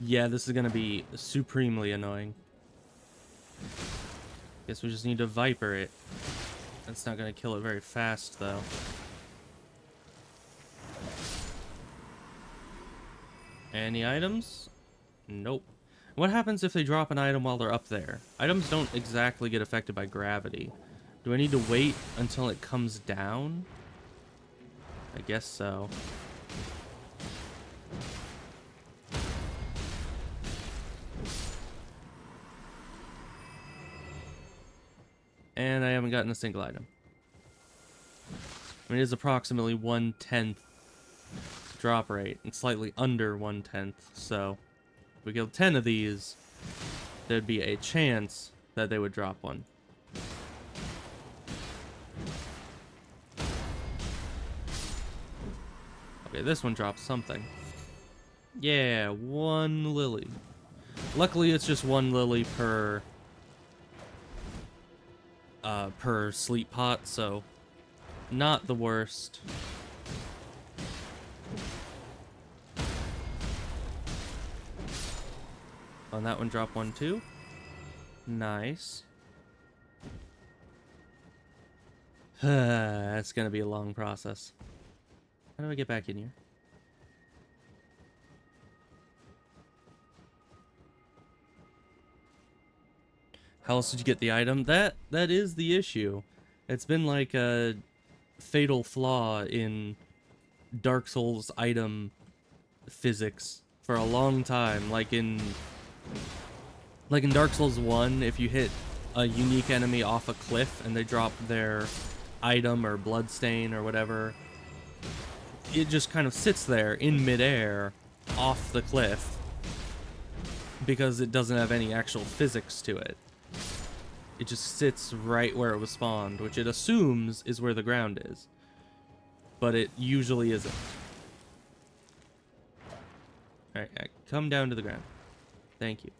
Yeah, this is gonna be supremely annoying. Guess we just need to Viper it. That's not gonna kill it very fast, though. Any items? Nope. What happens if they drop an item while they're up there? Items don't exactly get affected by gravity. Do I need to wait until it comes down? I guess so. And I haven't gotten a single item. I mean, it is approximately 1/10 drop rate, and slightly under 1/10, so if we killed 10 of these, there'd be a chance that they would drop one. Okay, this one drops something. Yeah, 1 lily. Luckily, it's just 1 lily per sleep pot, so not the worst. Oh, and that one dropped 1 too. Nice. That's gonna be a long process. How do I get back in here? How else did you get the item? That is the issue. It's been like a fatal flaw in Dark Souls item physics for a long time. Like in Dark Souls 1, if you hit a unique enemy off a cliff and they drop their item or bloodstain or whatever, it just kind of sits there in midair off the cliff because it doesn't have any actual physics to it. It just sits right where it was spawned, which it assumes is where the ground is. But it usually isn't. Alright, come down to the ground. Thank you.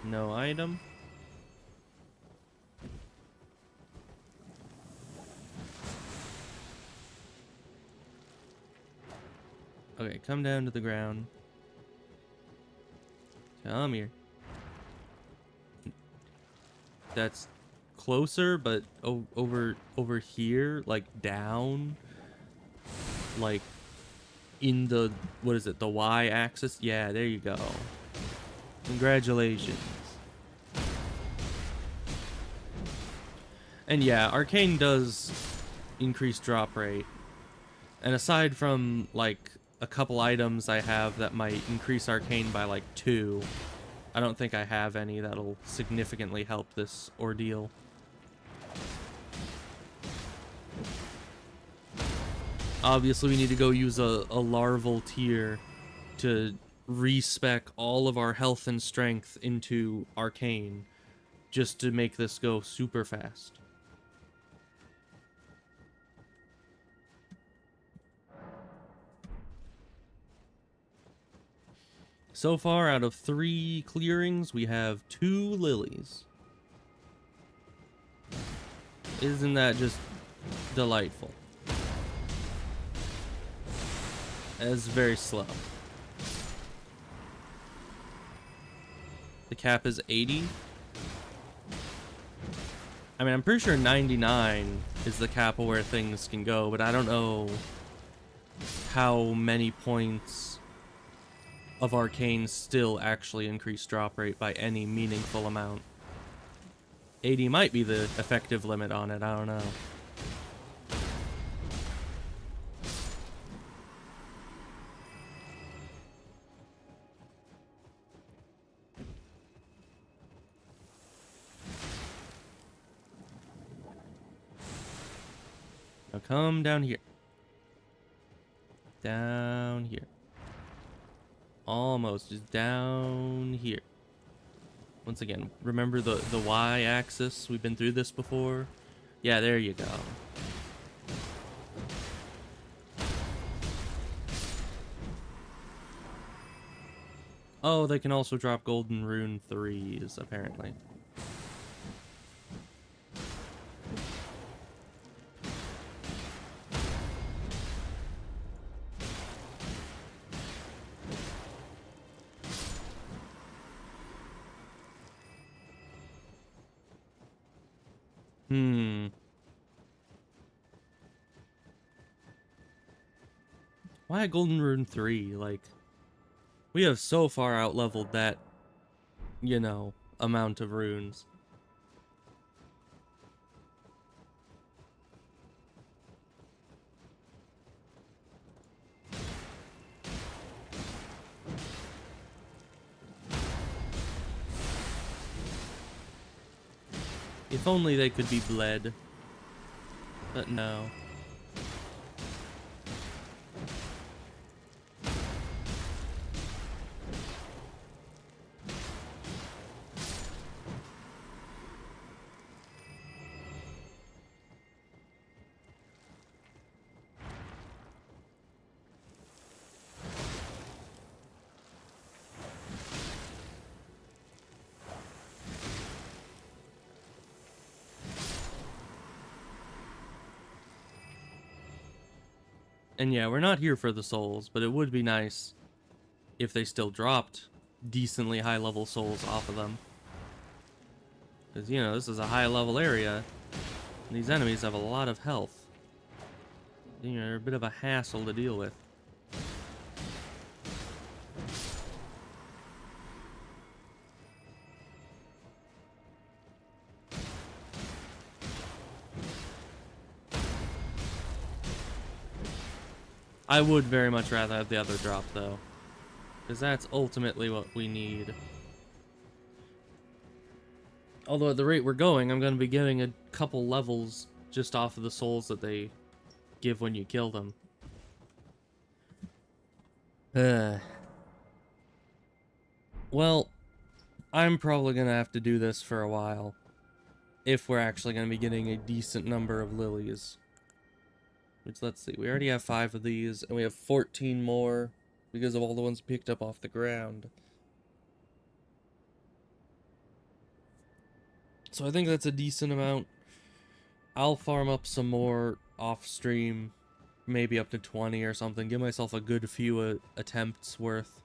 No item. Okay, come down to the ground. Come here. That's closer, but over here, like down, like in the, what is it, the Y-axis? Yeah, there you go. Congratulations. And yeah, Arcane does increase drop rate. And aside from, like, a couple items I have that might increase Arcane by, like, 2, I don't think I have any that'll significantly help this ordeal. Obviously, we need to go use a larval tier to respec all of our health and strength into arcane, just to make this go super fast. So far, out of 3 clearings, we have 2 lilies. Isn't that just delightful? It's very slow. The cap is 80. I mean, I'm pretty sure 99 is the cap of where things can go, but I don't know how many points of arcane still actually increase drop rate by any meaningful amount. 80 might be the effective limit on it, I don't know. Now come down here. Down here. Almost, just down here. Once again, remember the y-axis? We've been through this before. Yeah, there you go. Oh, they can also drop golden rune 3s, apparently. Why a golden rune 3? Like, we have so far out-leveled that, you know, amount of runes. If only they could be bled. But no. And yeah, we're not here for the souls, but it would be nice if they still dropped decently high-level souls off of them. Because, you know, this is a high-level area, and these enemies have a lot of health. You know, they're a bit of a hassle to deal with. I would very much rather have the other drop, though. Because that's ultimately what we need. Although at the rate we're going, I'm going to be getting a couple levels just off of the souls that they give when you kill them. Well, I'm probably going to have to do this for a while. If we're actually going to be getting a decent number of lilies. Which, let's see, we already have 5 of these, and we have 14 more because of all the ones picked up off the ground. So I think that's a decent amount. I'll farm up some more off stream, maybe up to 20 or something, give myself a good few attempts worth.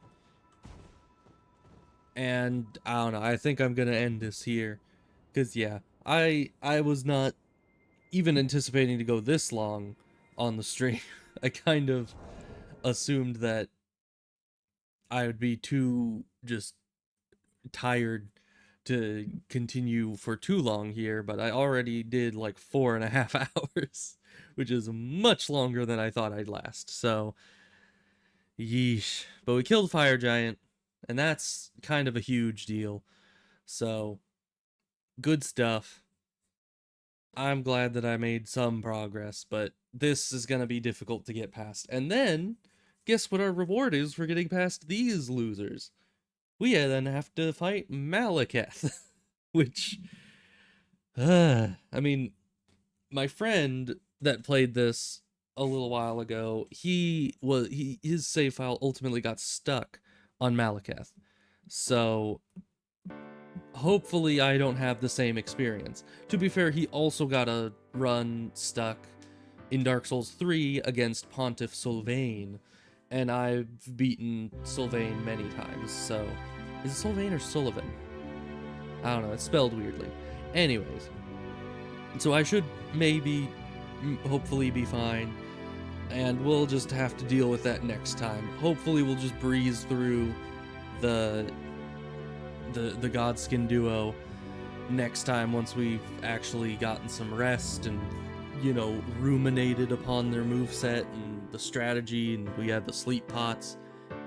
And I don't know, I think I'm gonna end this here. Because yeah, I was not even anticipating to go this long on the stream. I kind of assumed that I would be too just tired to continue for too long here, but I already did like 4.5 hours, which is much longer than I thought I'd last. So, yeesh. But we killed Fire Giant, and that's kind of a huge deal. So, good stuff. I'm glad that I made some progress, but this is going to be difficult to get past. And then, guess what our reward is for getting past these losers? We then have to fight Malekith, which, I mean, my friend that played this a little while ago, his save file ultimately got stuck on Malekith. So hopefully I don't have the same experience. To be fair, he also got a run stuck in Dark Souls 3 against Pontiff Sylvain, and I've beaten Sylvain many times, so... Is it Sylvain or Sullivan? I don't know, it's spelled weirdly. Anyways, so I should maybe, hopefully be fine, and we'll just have to deal with that next time. Hopefully we'll just breeze through the Godskin duo next time once we've actually gotten some rest and, you know, ruminated upon their moveset and the strategy, and we had the sleep pots.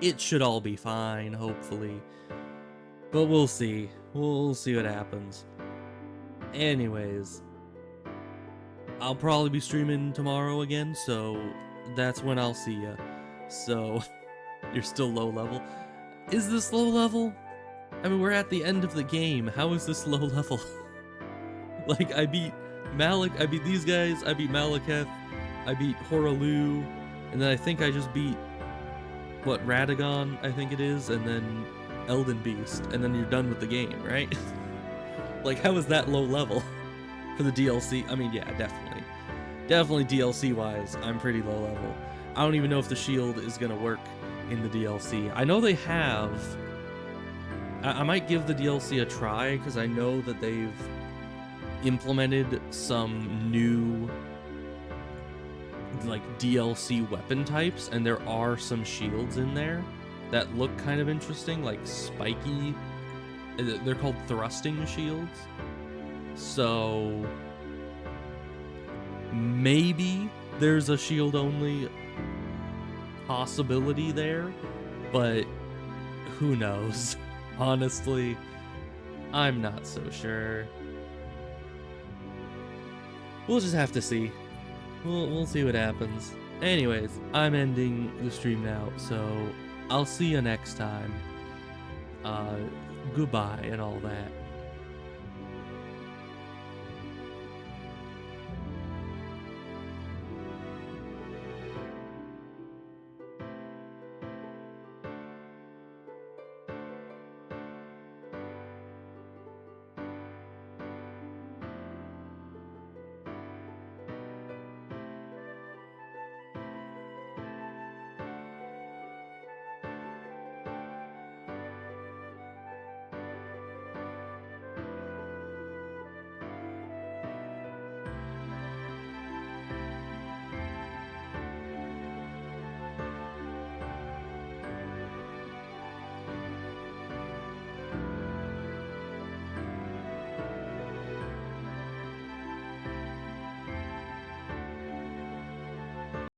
It should all be fine, hopefully. But we'll see. We'll see what happens. Anyways, I'll probably be streaming tomorrow again, so that's when I'll see ya. So, you're still low level? Is this low level? I mean, we're at the end of the game. How is this low level? Like, I beat these guys, I beat Malekith, I beat Horalu, and then I think I just beat, what, Radagon, I think it is, and then Elden Beast, and then you're done with the game, right? Like, how is that low level for the DLC? I mean, yeah, definitely. Definitely DLC-wise, I'm pretty low level. I don't even know if the shield is gonna work in the DLC. I know they have... I might give the DLC a try, because I know that they've implemented some new, like, DLC weapon types, and there are some shields in there that look kind of interesting, like spiky. They're called thrusting shields. So maybe there's a shield only possibility there, but who knows? Honestly, I'm not so sure. We'll just have to see. We'll see what happens. Anyways, I'm ending the stream now, so I'll see you next time. Goodbye and all that.